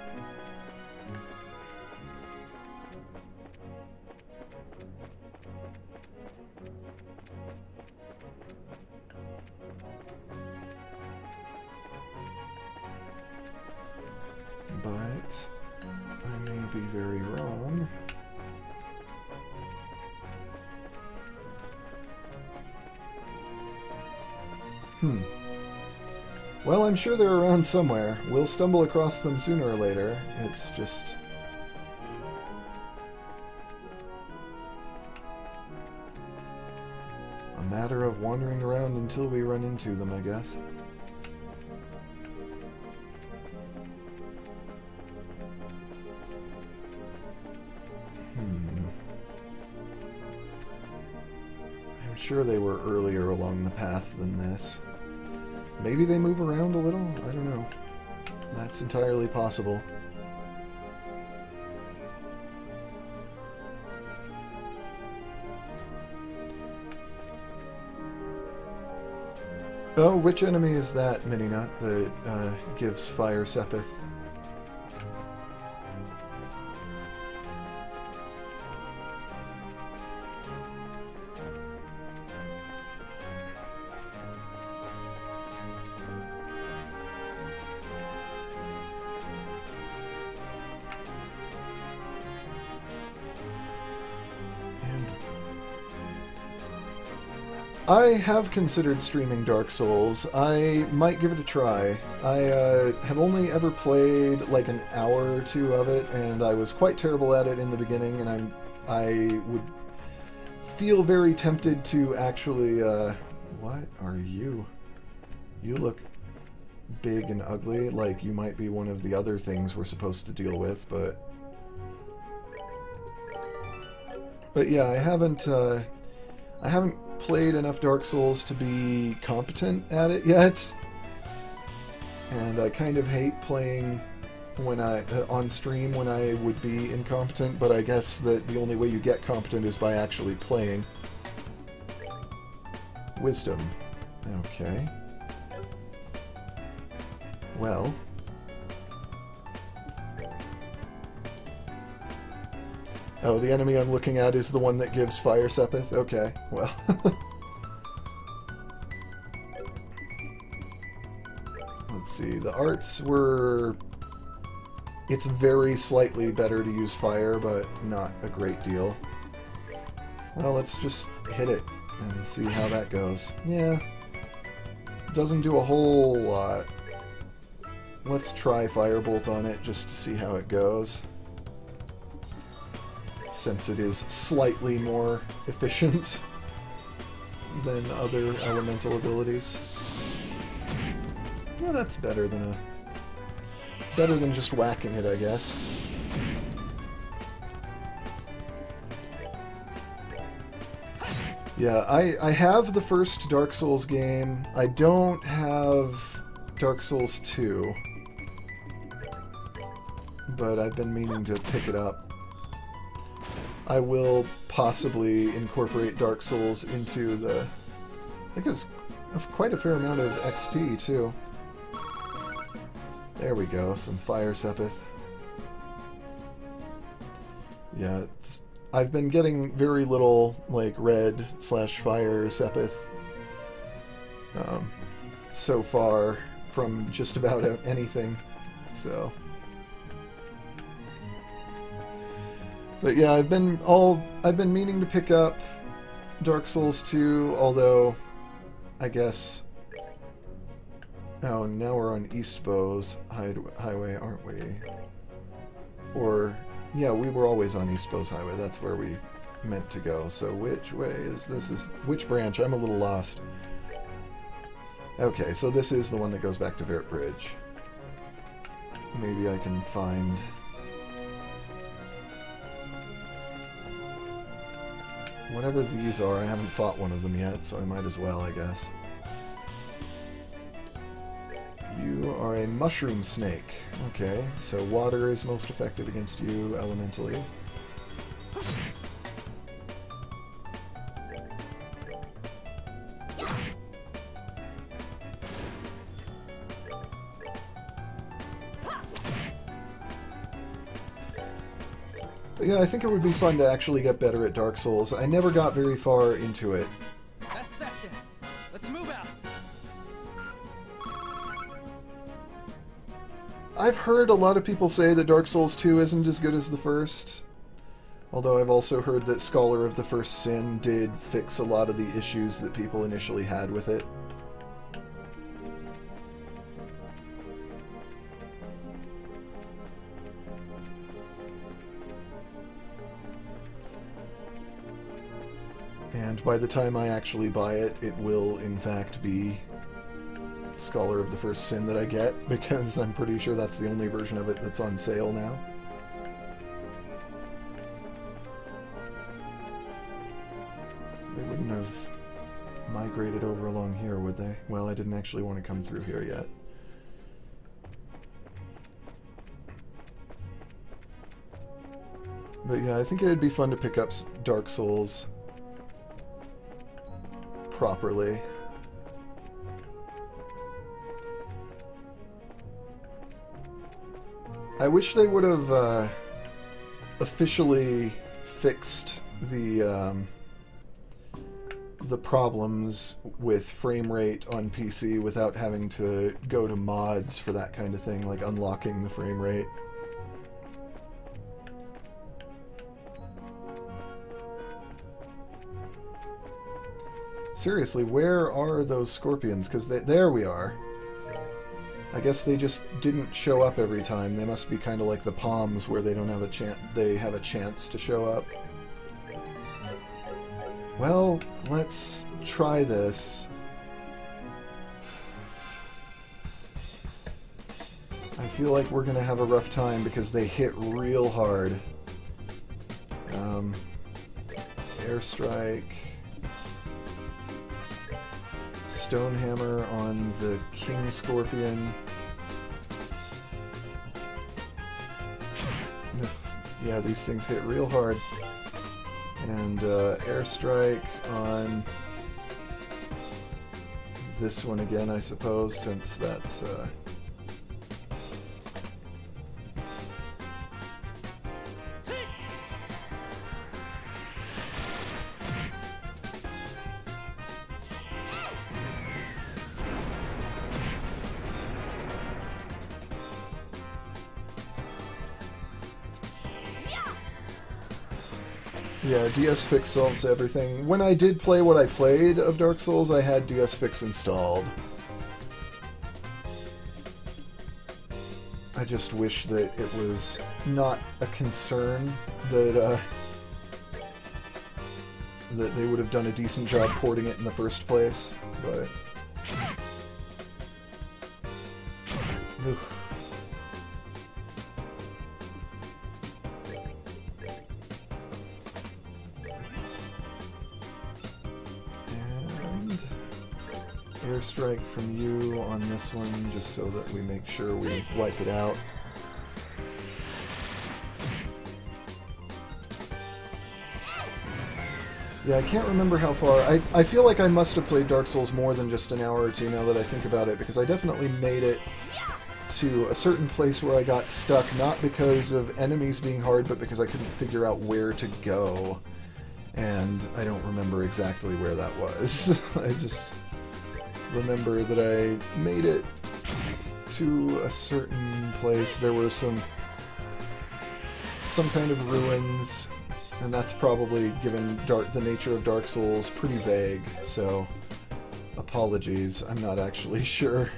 But I may be very wrong. Well, I'm sure they're around somewhere. We'll stumble across them sooner or later. It's just... a matter of wandering around until we run into them, I guess. I'm sure they were earlier along the path than this. Maybe they move around a little? I don't know. That's entirely possible. Oh, which enemy is that, Mini-Nut, that gives Fire Sepith? I have considered streaming Dark Souls. I might give it a try. I have only ever played like an hour or two of it, and I was quite terrible at it in the beginning, and I would feel very tempted to actually... what are you? You look big and ugly, like you might be one of the other things we're supposed to deal with, but... But yeah, I haven't played enough Dark Souls to be competent at it yet, and I kind of hate playing when on stream when I would be incompetent, but I guess that the only way you get competent is by actually playing. Wisdom. Okay. Well. Oh, the enemy I'm looking at is the one that gives Fire Sepith? Okay, well. Let's see, the arts were... It's very slightly better to use fire, but not a great deal. Well, let's just hit it and see how that goes. Yeah, doesn't do a whole lot. Let's try Firebolt on it just to see how it goes, since it is slightly more efficient than other elemental abilities. Well, that's better than just whacking it, I guess. Yeah, I have the first Dark Souls game. I don't have Dark Souls 2, but I've been meaning to pick it up. I will possibly incorporate Dark Souls into the... I think it was quite a fair amount of XP, too. There we go, some Fire Sepith. Yeah, I've been getting very little, like, red/fire Sepith so far from just about anything, so... But yeah, I've been meaning to pick up Dark Souls 2, although I guess... Oh, now we're on East Bow's highway, aren't we? Or, yeah, we were always on East Bow's highway. That's where we meant to go. So which way is this? Which branch? I'm a little lost. Okay, so this is the one that goes back to Vert Bridge. Maybe I can find... whatever these are. I haven't fought one of them yet, so I might as well, I guess. You are a mushroom snake. Okay, so water is most effective against you elementally. But yeah, I think it would be fun to actually get better at Dark Souls. I never got very far into it. That's that then. Let's move out. I've heard a lot of people say that Dark Souls 2 isn't as good as the first. Although I've also heard that Scholar of the First Sin did fix a lot of the issues that people initially had with it. And by the time I actually buy it, it will in fact be Scholar of the First Sin that I get, because I'm pretty sure that's the only version of it that's on sale now. They wouldn't have migrated over along here, would they? Well, I didn't actually want to come through here yet. But yeah, I think it would be fun to pick up Dark Souls properly. I wish they would have officially fixed the problems with frame rate on PC without having to go to mods for that kind of thing, like unlocking the frame rate. Seriously, where are those scorpions? Because there we are. I guess they just didn't show up every time. They must be kind of like the palms, where they don't have a chance. They have a chance to show up. Well, let's try this. I feel like we're gonna have a rough time because they hit real hard. Airstrike. Stonehammer on the King Scorpion. Yeah, these things hit real hard. And airstrike on this one again, I suppose, since that's yeah, DS Fix solves everything. When I did play what I played of Dark Souls, I had DS Fix installed. I just wish that it was not a concern that that they would have done a decent job porting it in the first place, but... Oof. Airstrike from you on this one, just so that we make sure we wipe it out. Yeah, I can't remember how far. I feel like I must have played Dark Souls more than just an hour or two now that I think about it, because I definitely made it to a certain place where I got stuck, not because of enemies being hard, but because I couldn't figure out where to go. And I don't remember exactly where that was. I just remember that I made it to a certain place. There were some kind of ruins, and that's probably, given the nature of Dark Souls, pretty vague, so apologies. I'm not actually sure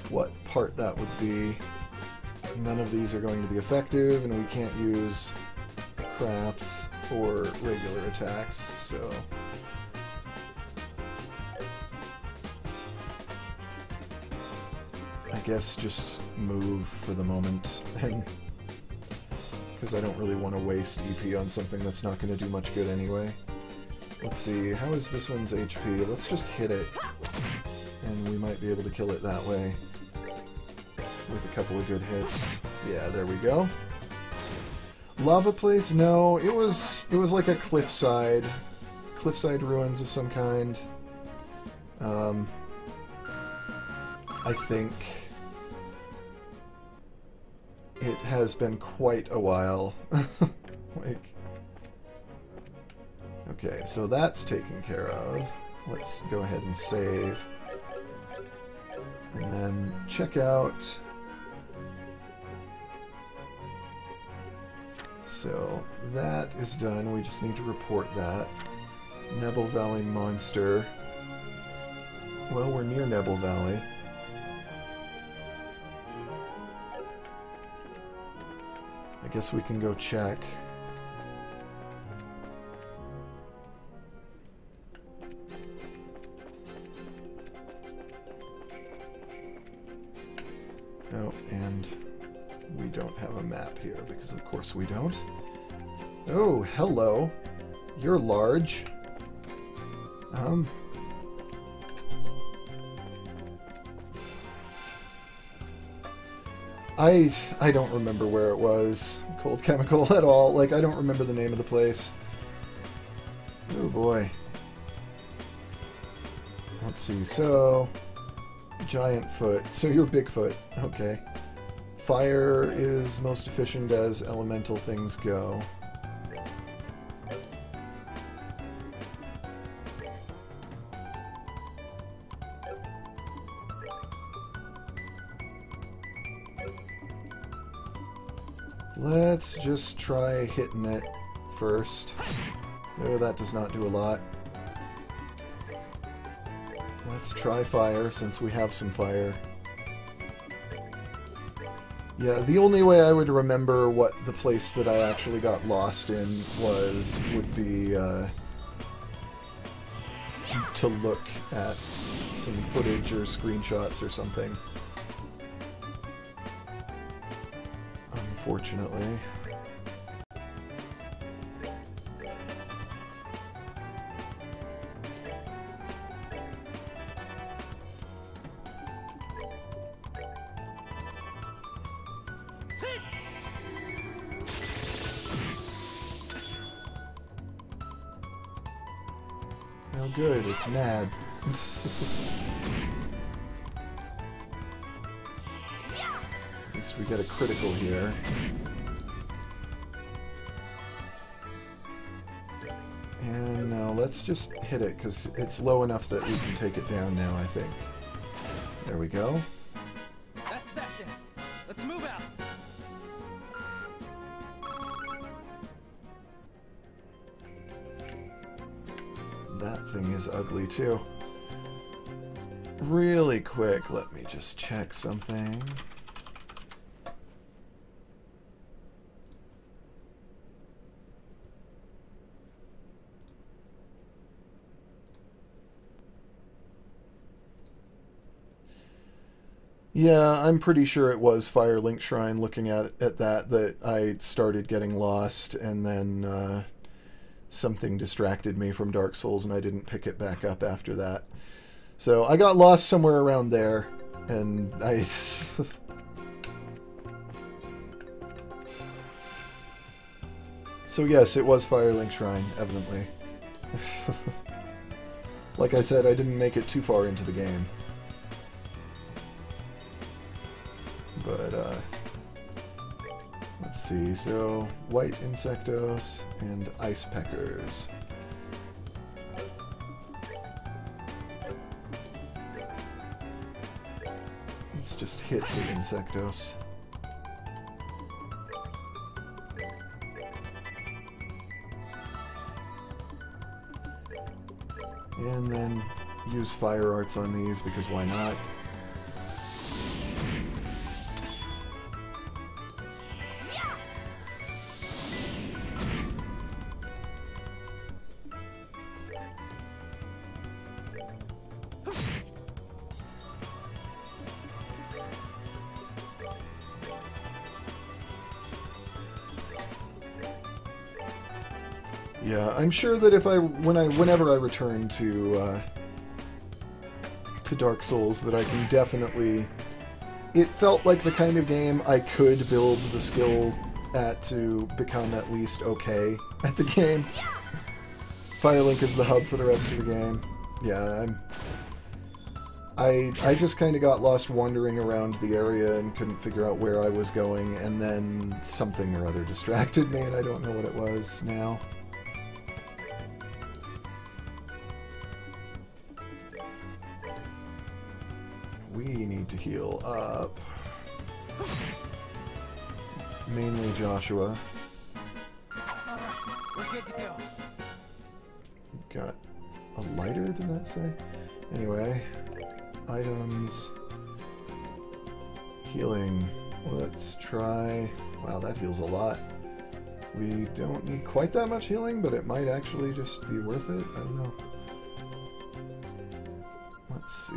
what part that would be. None of these are going to be effective, and we can't use crafts or regular attacks, so... I guess just move for the moment, and because I don't really want to waste EP on something that's not going to do much good anyway. Let's see, how is this one's HP? Let's just hit it, and we might be able to kill it that way with a couple of good hits. Yeah, there we go. Lava place? No, it was like a cliffside ruins of some kind. I think it has been quite a while. Like, okay, so that's taken care of. Let's go ahead and save. And then check out. So that is done. We just need to report that. Nebel Valley monster. Well, we're near Nebel Valley. I guess we can go check. Oh, and we don't have a map here, because of course we don't. Oh, hello. You're large. I don't remember where it was. Cold Chemical at all. Like, I don't remember the name of the place. Oh boy. Let's see, so... Giant foot. So you're Bigfoot. Okay. Fire is most efficient as elemental things go. Let's just try hitting it first. Oh, that does not do a lot. Let's try fire, since we have some fire. Yeah, the only way I would remember what the place that I actually got lost in would be to look at some footage or screenshots or something. Unfortunately. Oh good, it's mad. At least we get a critical here. And now let's just hit it, because it's low enough that we can take it down now, I think. There we go. That's that then. Let's move out. That thing is ugly too. Really quick, let me just check something. Yeah, I'm pretty sure it was Firelink Shrine looking at that I started getting lost, and then something distracted me from Dark Souls and I didn't pick it back up after that. So I got lost somewhere around there, and I... So yes, it was Firelink Shrine, evidently. Like I said, I didn't make it too far into the game. But, let's see, so white insectos and ice peckers. Let's just hit the insectos. And then use fire arts on these, because why not? Yeah, I'm sure that if whenever I return to Dark Souls, that I can definitely... It felt like the kind of game I could build the skill at to become at least okay at the game. Firelink is the hub for the rest of the game. Yeah, I just kind of got lost wandering around the area and couldn't figure out where I was going, and then something or other distracted me, and I don't know what it was now. We need to heal up. Mainly Joshua. We're good to go. Got a lighter, did that say? Anyway, items. Healing. Let's try... Wow, that heals a lot. We don't need quite that much healing, but it might actually just be worth it. I don't know. Let's see.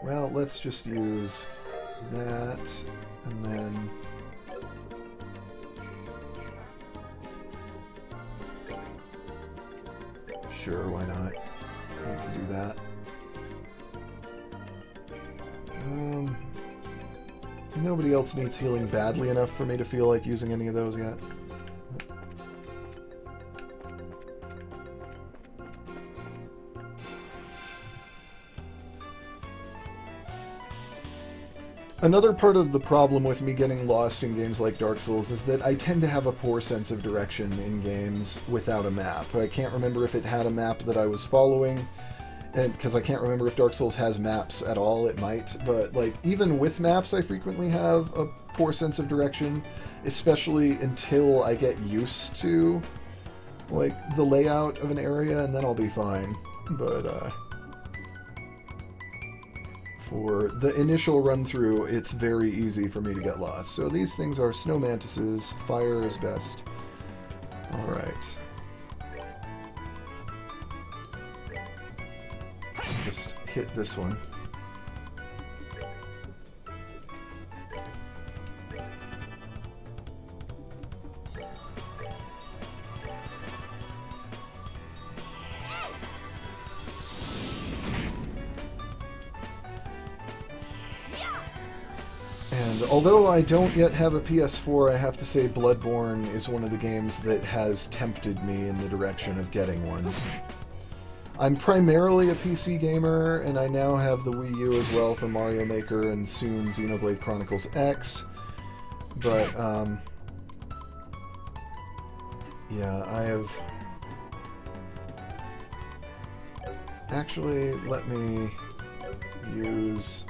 Well, let's just use that, and then... Sure, why not? We can do that. Nobody else needs healing badly enough for me to feel like using any of those yet. Another part of the problem with me getting lost in games like Dark Souls is that I tend to have a poor sense of direction in games without a map. I can't remember if it had a map that I was following, and because I can't remember if Dark Souls has maps at all. It might, but like even with maps I frequently have a poor sense of direction, especially until I get used to like the layout of an area, and then I'll be fine. But for the initial run-through, it's very easy for me to get lost. So these things are snow mantises. Fire is best. Alright. Just hit this one. And although I don't yet have a PS4, I have to say Bloodborne is one of the games that has tempted me in the direction of getting one. I'm primarily a PC gamer, and I now have the Wii U as well for Mario Maker and soon Xenoblade Chronicles X. But, yeah, I have... Actually, let me use...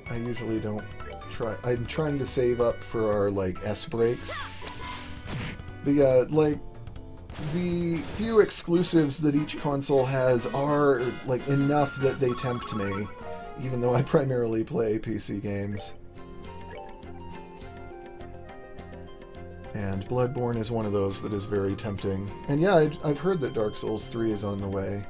I usually don't try... I'm trying to save up for our, like, S breaks. But yeah, like, the few exclusives that each console has are, like, enough that they tempt me, even though I primarily play PC games. And Bloodborne is one of those that is very tempting. And yeah, I've heard that Dark Souls 3 is on the way.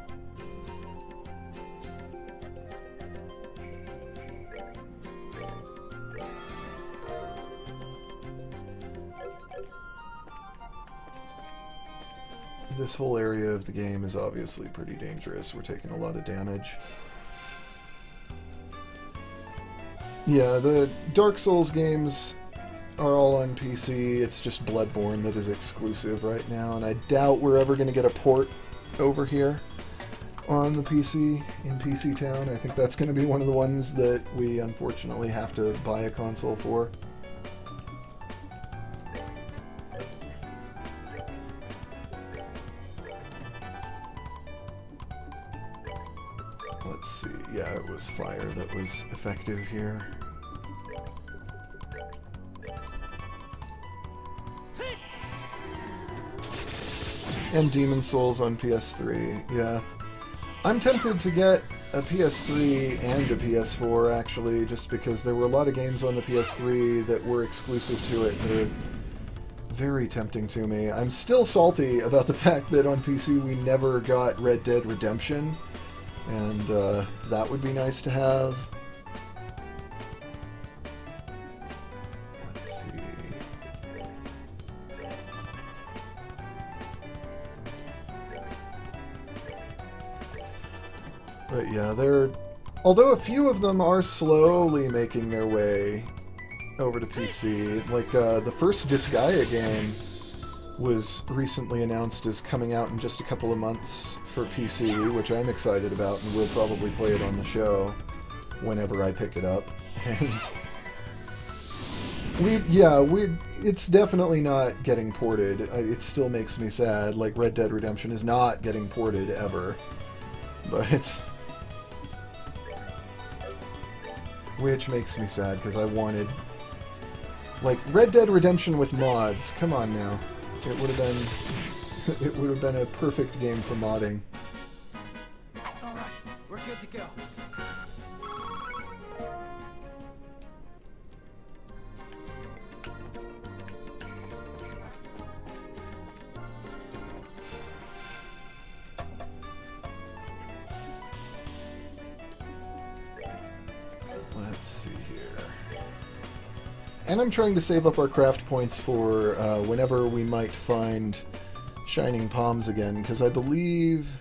This whole area of the game is obviously pretty dangerous. We're taking a lot of damage. Yeah, the Dark Souls games are all on PC. It's just Bloodborne that is exclusive right now, and I doubt we're ever going to get a port over here on the PC, in PC Town. I think that's going to be one of the ones that we unfortunately have to buy a console for. Let's see, yeah, it was fire that was effective here. And Demon Souls on PS3, yeah. I'm tempted to get a PS3 and a PS4, actually, just because there were a lot of games on the PS3 that were exclusive to it that are very tempting to me. I'm still salty about the fact that on PC we never got Red Dead Redemption. And that would be nice to have. Let's see. But yeah, although a few of them are slowly making their way over to PC. Like the first Disgaea game was recently announced as coming out in just a couple of months for PC, which I'm excited about, and we'll probably play it on the show whenever I pick it up. And it's definitely not getting ported. It still makes me sad. Like, Red Dead Redemption is not getting ported ever. But it's... Which makes me sad, because I wanted... Like, Red Dead Redemption with mods, come on now. It would have been a perfect game for modding. All right, we're good to go. Let's see here. And I'm trying to save up our craft points for whenever we might find Shining Palms again, because I believe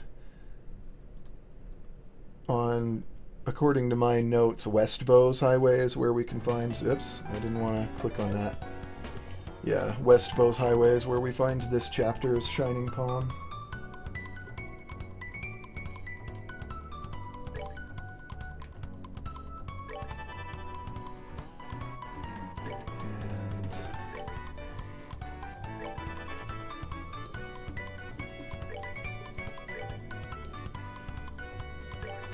according to my notes, Westbow's Highway is where we can find... Oops, I didn't want to click on that. Yeah, Westbow's Highway is where we find this chapter's Shining Palm.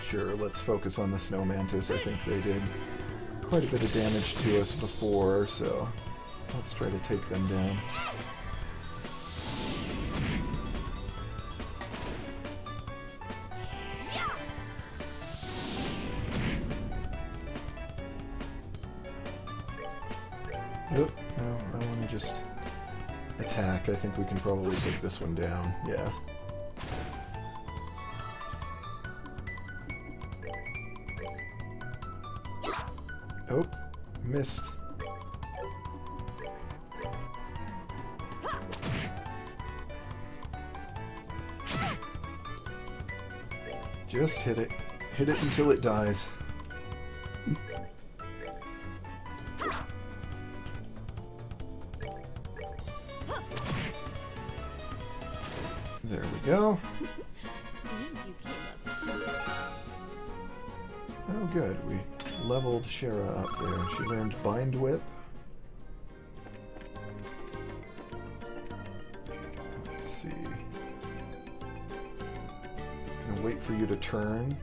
Sure, let's focus on the snow mantis. I think they did quite a bit of damage to us before, so let's try to take them down. Nope, no, I want to just attack. I think we can probably take this one down, yeah. Oh, missed. Just hit it. Hit it until it dies. There we go. Seems you came up short. Oh good, we leveled Shara up there. She learned Bind Whip. Let's see. Gonna wait for you to turn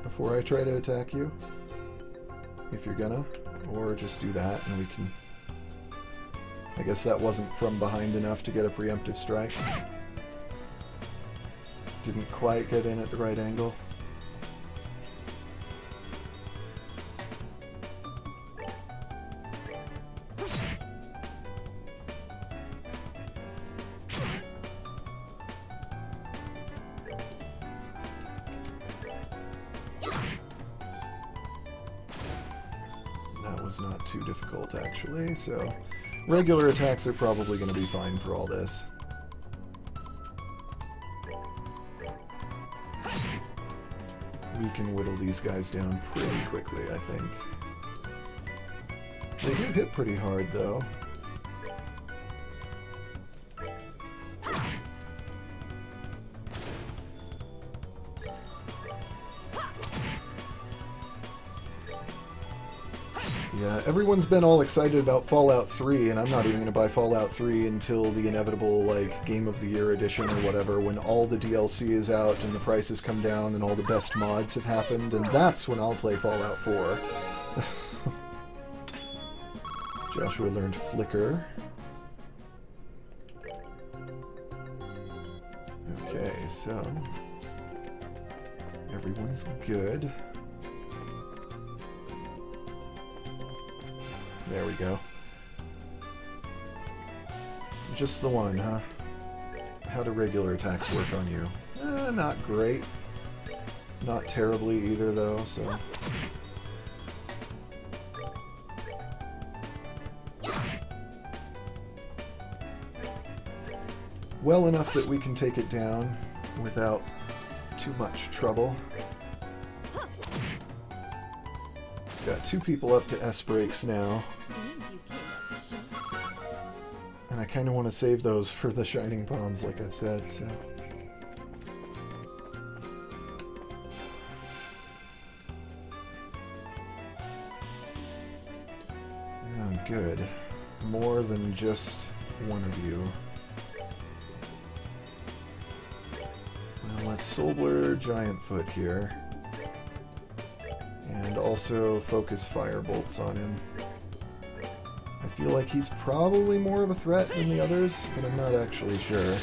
before I try to attack you. If you're gonna. Or just do that and we can... I guess that wasn't from behind enough to get a preemptive strike. Didn't quite get in at the right angle. That was not too difficult, actually, so regular attacks are probably going to be fine for all this. We can whittle these guys down pretty quickly, I think. They do hit pretty hard, though. Yeah, everyone's been all excited about Fallout 3, and I'm not even going to buy Fallout 3 until the inevitable, like, Game of the Year edition or whatever, when all the DLC is out and the prices come down and all the best mods have happened, and that's when I'll play Fallout 4. Joshua learned Flicker. Okay, so... everyone's good. There we go. Just the one, huh? How do regular attacks work on you? Not great. Not terribly either, though, so... well enough that we can take it down without too much trouble. Got two people up to S-breaks now. Seems you came up short. And I kind of want to save those for the Shining Bombs, like I've said, so... oh, good. More than just one of you. Well, let's Soulblur Giant Foot here. And also focus Firebolts on him. I feel like he's probably more of a threat than the others, but I'm not actually sure.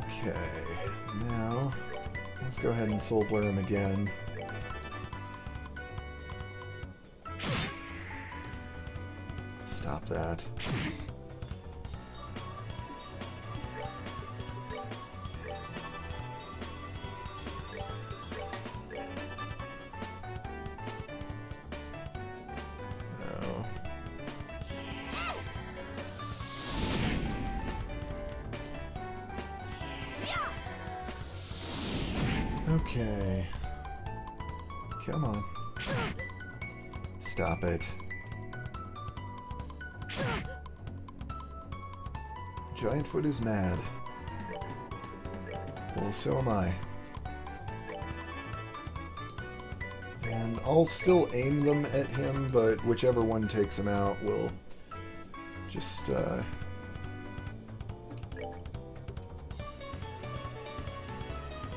Okay, now let's go ahead and Soulblur him again. Stop that. No. Okay. Come on. Stop it. Giantfoot is mad. Well, so am I. And I'll still aim them at him, but whichever one takes him out will just, let's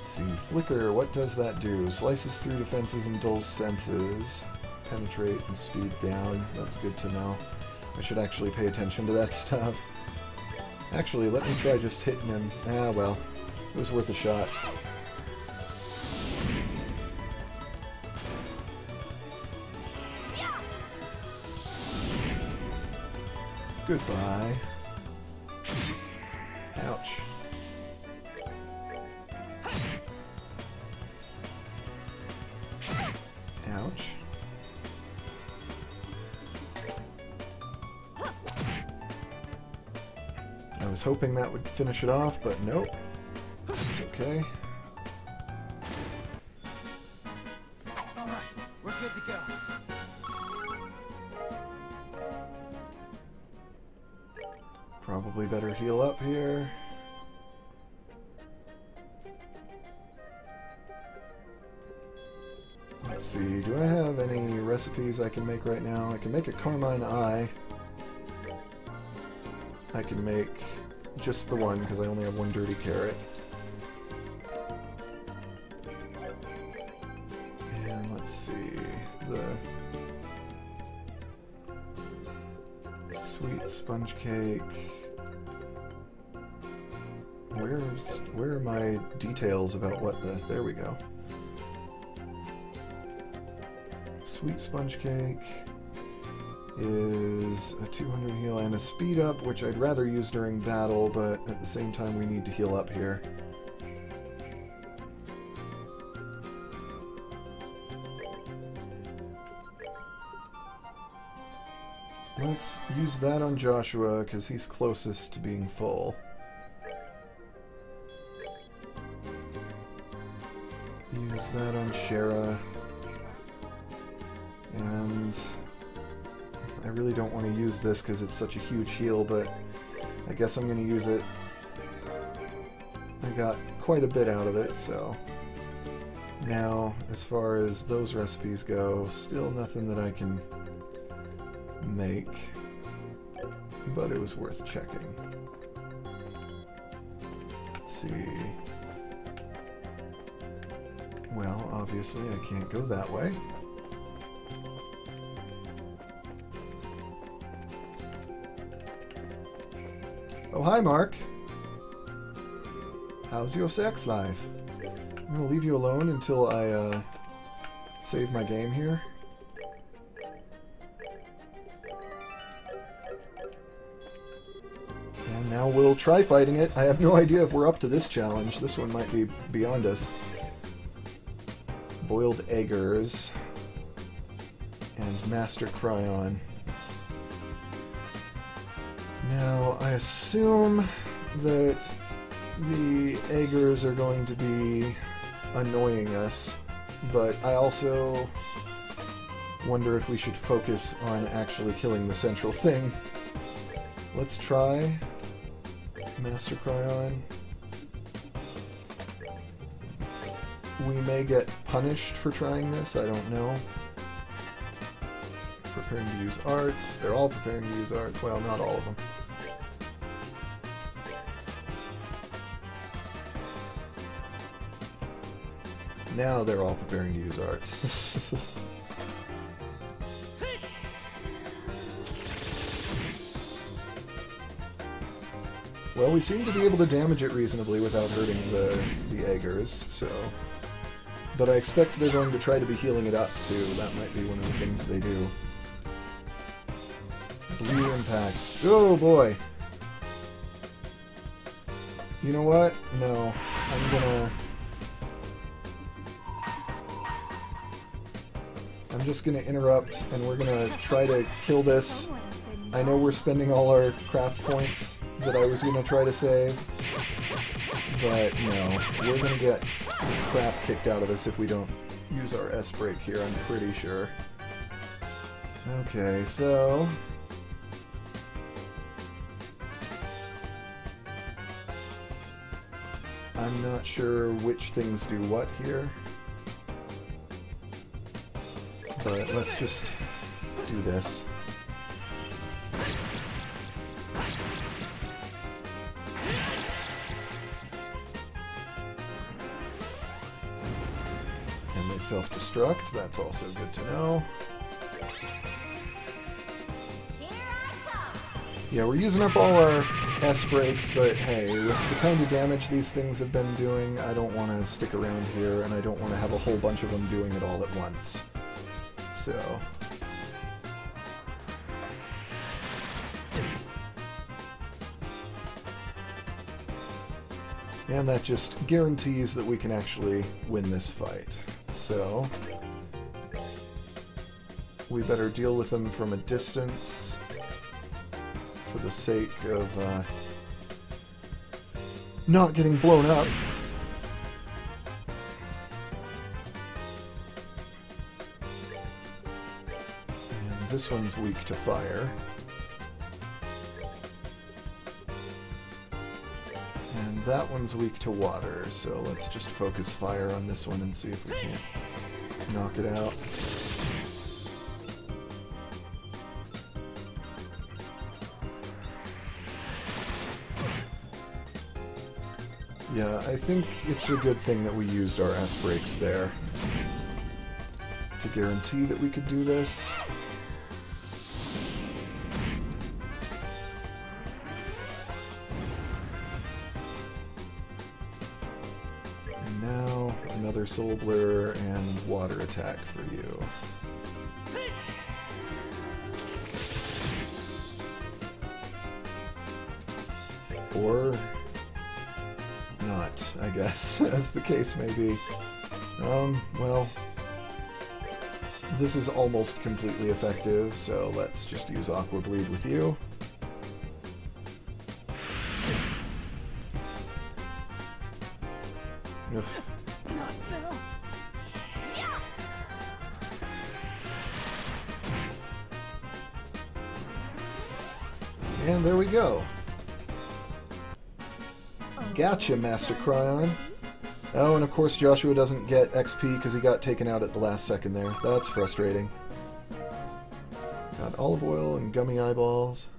see, Flicker, what does that do? Slices through defenses and dulls senses. Penetrate and speed down. That's good to know. I should actually pay attention to that stuff. Actually, let me try just hitting him. Ah, well. It was worth a shot. Goodbye. Ouch. Ouch. I was hoping that would finish it off, but nope. It's okay. Alright, we're good to go. Probably better heal up here. Let's see, do I have any recipes I can make right now? I can make a Carmine Eye. I can make just the one, because I only have one dirty carrot. And let's see, the sweet sponge cake. Where are my details about what the... There we go. Sweet sponge cake is a 200 heal and a speed up, which I'd rather use during battle, but at the same time we need to heal up here. Let's use that on Joshua, because he's closest to being full. Use that on Shara. And I really don't want to use this because it's such a huge heal, but I guess I'm going to use it. I got quite a bit out of it, so... Now, as far as those recipes go, still nothing that I can make, but it was worth checking. Let's see... Well, obviously I can't go that way. Oh, hi, Mark. How's your sex life? I'm gonna leave you alone until I, save my game here. And now we'll try fighting it. I have no idea if we're up to this challenge. This one might be beyond us. Boiled eggers. And Master Cryon. Now, I assume that the eggers are going to be annoying us, but I also wonder if we should focus on actually killing the central thing. Let's try Master Cryon. We may get punished for trying this, I don't know. Preparing to use arts. They're all preparing to use arts. Well, not all of them. Now they're all preparing to use arts. Well, we seem to be able to damage it reasonably without hurting the eggers, so... But I expect they're going to try to be healing it up, too. That might be one of the things they do. Blue impact. Oh, boy! You know what? No. I'm just gonna interrupt, and we're gonna try to kill this. I know we're spending all our craft points that I was gonna try to save, but no, we're gonna get crap kicked out of us if we don't use our S-break here, I'm pretty sure. Okay, so... I'm not sure which things do what here. But let's just do this. And they self-destruct, that's also good to know. Yeah, we're using up all our S-breaks, but hey, with the kind of damage these things have been doing, I don't want to stick around here, and I don't want to have a whole bunch of them doing it all at once. So... and that just guarantees that we can actually win this fight. So... we better deal with them from a distance, for the sake of not getting blown up. And this one's weak to fire. And that one's weak to water, so let's just focus fire on this one and see if we can't knock it out. Yeah, I think it's a good thing that we used our S-breaks there to guarantee that we could do this. And now, another Soul Blur and water attack for you. Or... not, I guess, as the case may be. Well, this is almost completely effective, so let's just use Aqua Bleed with you. Ugh. And there we go. Gotcha, Master Cryon. Oh, and of course Joshua doesn't get XP because he got taken out at the last second there. That's frustrating. Got olive oil and gummy eyeballs.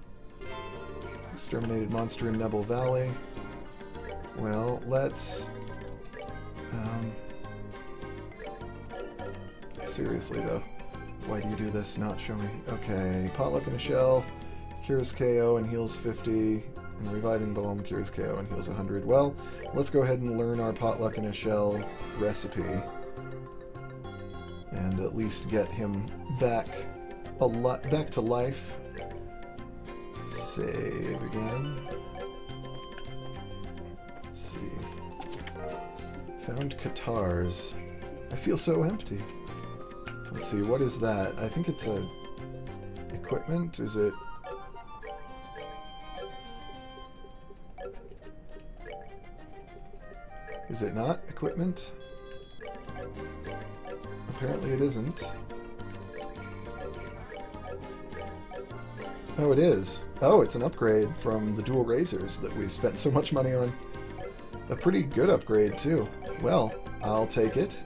Exterminated monster in Nebel Valley. Well, let's... seriously, though. Why do you do this? Not show me. Okay, Potluck in a Shell. Cures KO and heals 50. And Reviving Balm cures KO and heals 100. Well, let's go ahead and learn our Potluck in a Shell recipe. And at least get him back to life. Save again. Let's see. Found Catars. I feel so empty. Let's see, what is that? I think it's a... equipment? Is it... is it not equipment? Apparently it isn't. Oh, it is. Oh, it's an upgrade from the dual razors that we spent so much money on. A pretty good upgrade, too. Well, I'll take it.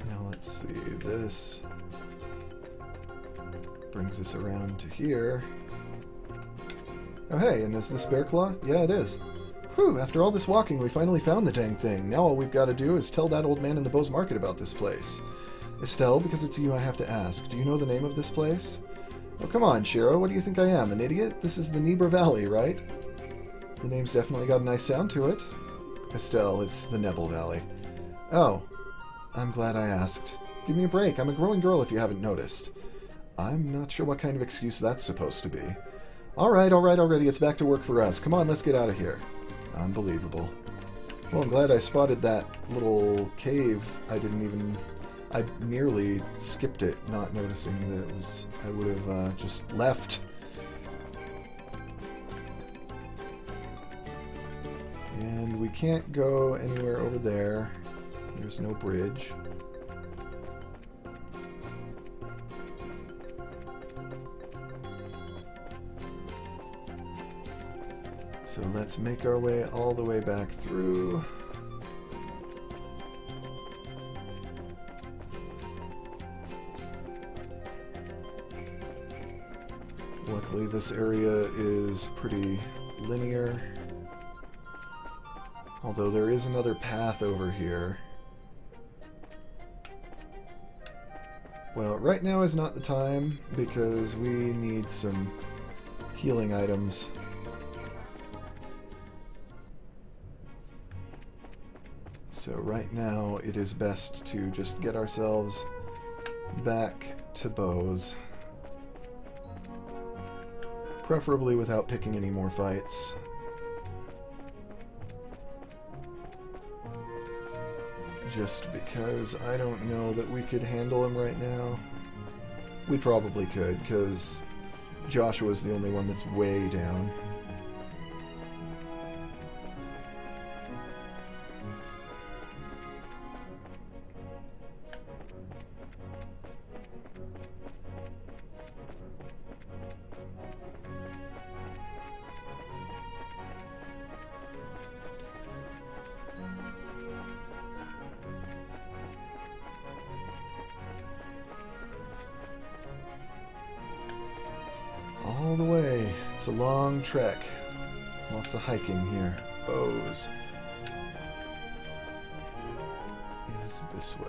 Now let's see, this brings us around to here. Oh hey, and is this Bear Claw? Yeah, it is. Whew, after all this walking, we finally found the dang thing. Now all we've got to do is tell that old man in the Beau's Market about this place. Estelle, because it's you I have to ask, do you know the name of this place? Oh, come on, Shiro, what do you think I am, an idiot? This is the Nebra Valley, right? The name's definitely got a nice sound to it. Estelle, it's the Nebel Valley. Oh, I'm glad I asked. Give me a break, I'm a growing girl if you haven't noticed. I'm not sure what kind of excuse that's supposed to be. Alright, already, it's back to work for us. Come on, let's get out of here. Unbelievable. Well, I'm glad I spotted that little cave. I nearly skipped it, not noticing that it was... I would have just left. And we can't go anywhere over there. There's no bridge. So let's make our way all the way back through. this area is pretty linear. Although there is another path over here. Well, right now is not the time, because we need some healing items. So right now it is best to just get ourselves back to bows. Preferably without picking any more fights. Just because I don't know that we could handle him right now. We probably could, because Joshua's the only one that's way down. All the way. It's a long trek. Lots of hiking here. Bows is this way.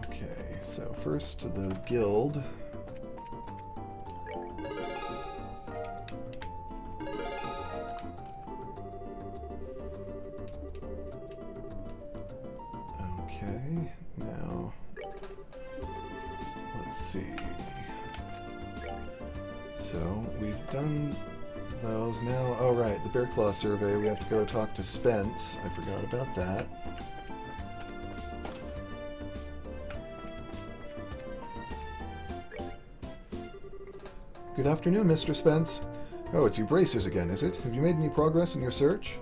Okay, so first to the guild. Okay, now let's see. So we've done those now. Oh right, the Bear Claw survey. We have to go talk to Spence. I forgot about that. Good afternoon, Mr. Spence. Oh, it's you bracers again, is it? Have you made any progress in your search?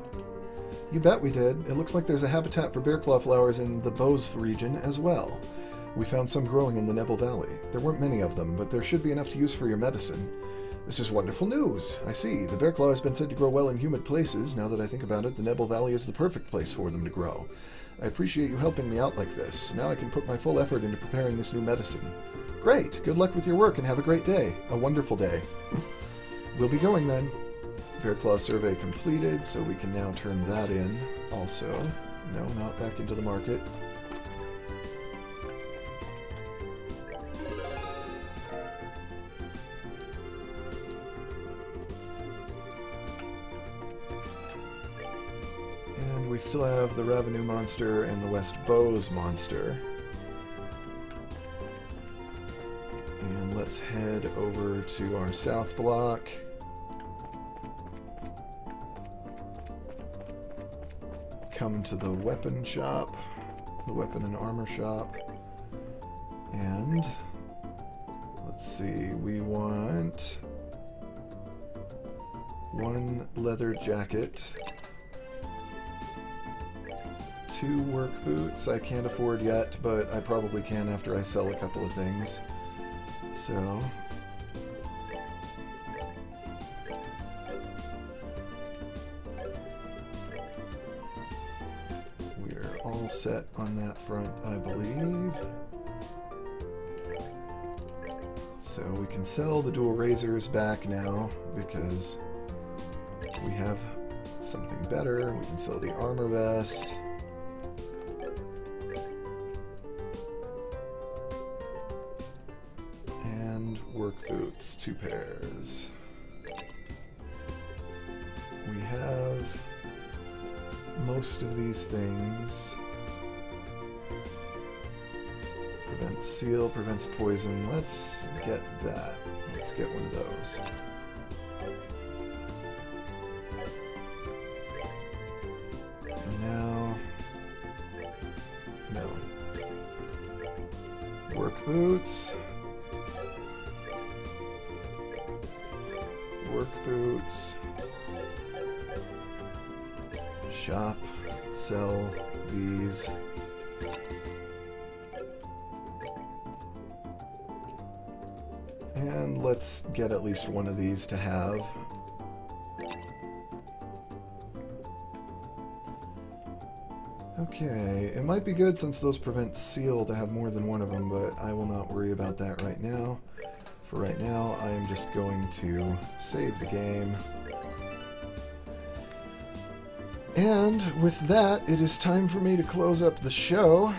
You bet we did. It looks like there's a habitat for bear claw flowers in the Bose region as well. We found some growing in the Nebel Valley. There weren't many of them, but there should be enough to use for your medicine. This is wonderful news. I see. The bear claw has been said to grow well in humid places. Now that I think about it, the Nebel Valley is the perfect place for them to grow. I appreciate you helping me out like this. Now I can put my full effort into preparing this new medicine. Great. Good luck with your work and have a great day. A wonderful day. We'll be going then. Bear Claw survey completed, so we can now turn that in also. No, not back into the market. And we still have the Revenue monster and the West Bowes monster. And let's head over to our south block. Come to the weapon shop, the weapon and armor shop, and let's see, we want one leather jacket, 2 work boots. I can't afford yet, but I probably can after I sell a couple of things. So all set on that front, I believe. So we can sell the dual razors back now because we have something better. We can sell the armor vest. And work boots, 2 pairs. We have most of these things. Prevents seal, prevents poison. Let's get that. Let's get one of those. And now... no. Work boots. Work boots. Shop, sell these. And let's get at least one of these to have. Okay, it might be good since those prevent seal to have more than one of them, but I will not worry about that right now. For right now, I am just going to save the game. And with that, it is time for me to close up the show.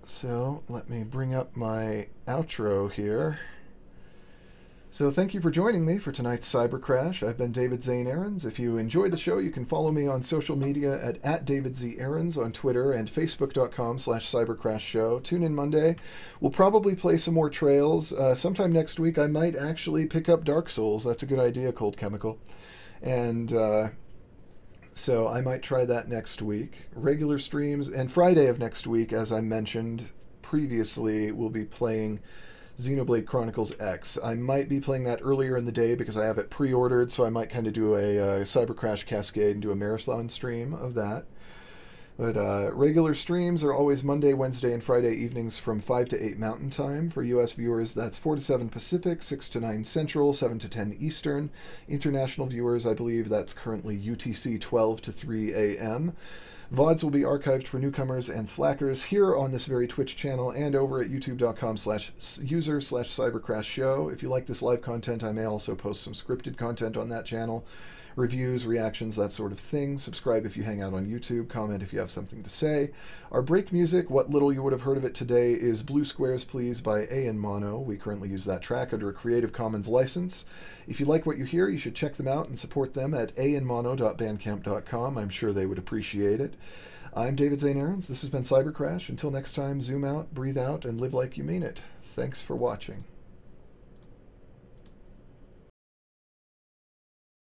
So let me bring up my outro here. So thank you for joining me for tonight's Cybercrash. I've been David Zane Aarons. If you enjoyed the show, you can follow me on social media at @DavidZAarons on Twitter and Facebook.com/CyberCrashShow. Tune in Monday. We'll probably play some more Trails. Sometime next week, I might actually pick up Dark Souls. That's a good idea, Cold Chemical. And so I might try that next week. Regular streams, and Friday of next week, as I mentioned previously, we'll be playing Xenoblade Chronicles X. I might be playing that earlier in the day because I have it pre-ordered, so I might kind of do a Cybercrash Cascade and do a marathon stream of that. But regular streams are always Monday, Wednesday, and Friday evenings from 5 to 8 Mountain Time. For U.S. viewers, that's 4 to 7 Pacific, 6 to 9 Central, 7 to 10 Eastern. International viewers, I believe that's currently UTC 12 to 3 a.m. VODs will be archived for newcomers and slackers here on this very Twitch channel and over at youtube.com/user/cybercrashshow. If you like this live content, I may also post some scripted content on that channel. Reviews, reactions, that sort of thing. Subscribe if you hang out on YouTube. Comment if you have something to say. Our break music, what little you would have heard of it today, is Blue Squares Please by A in Mono. We currently use that track under a Creative Commons license. If you like what you hear, you should check them out and support them at ainmono.bandcamp.com. I'm sure they would appreciate it. I'm David Zane Aarons. This has been Cybercrash. Until next time, zoom out, breathe out, and live like you mean it. Thanks for watching.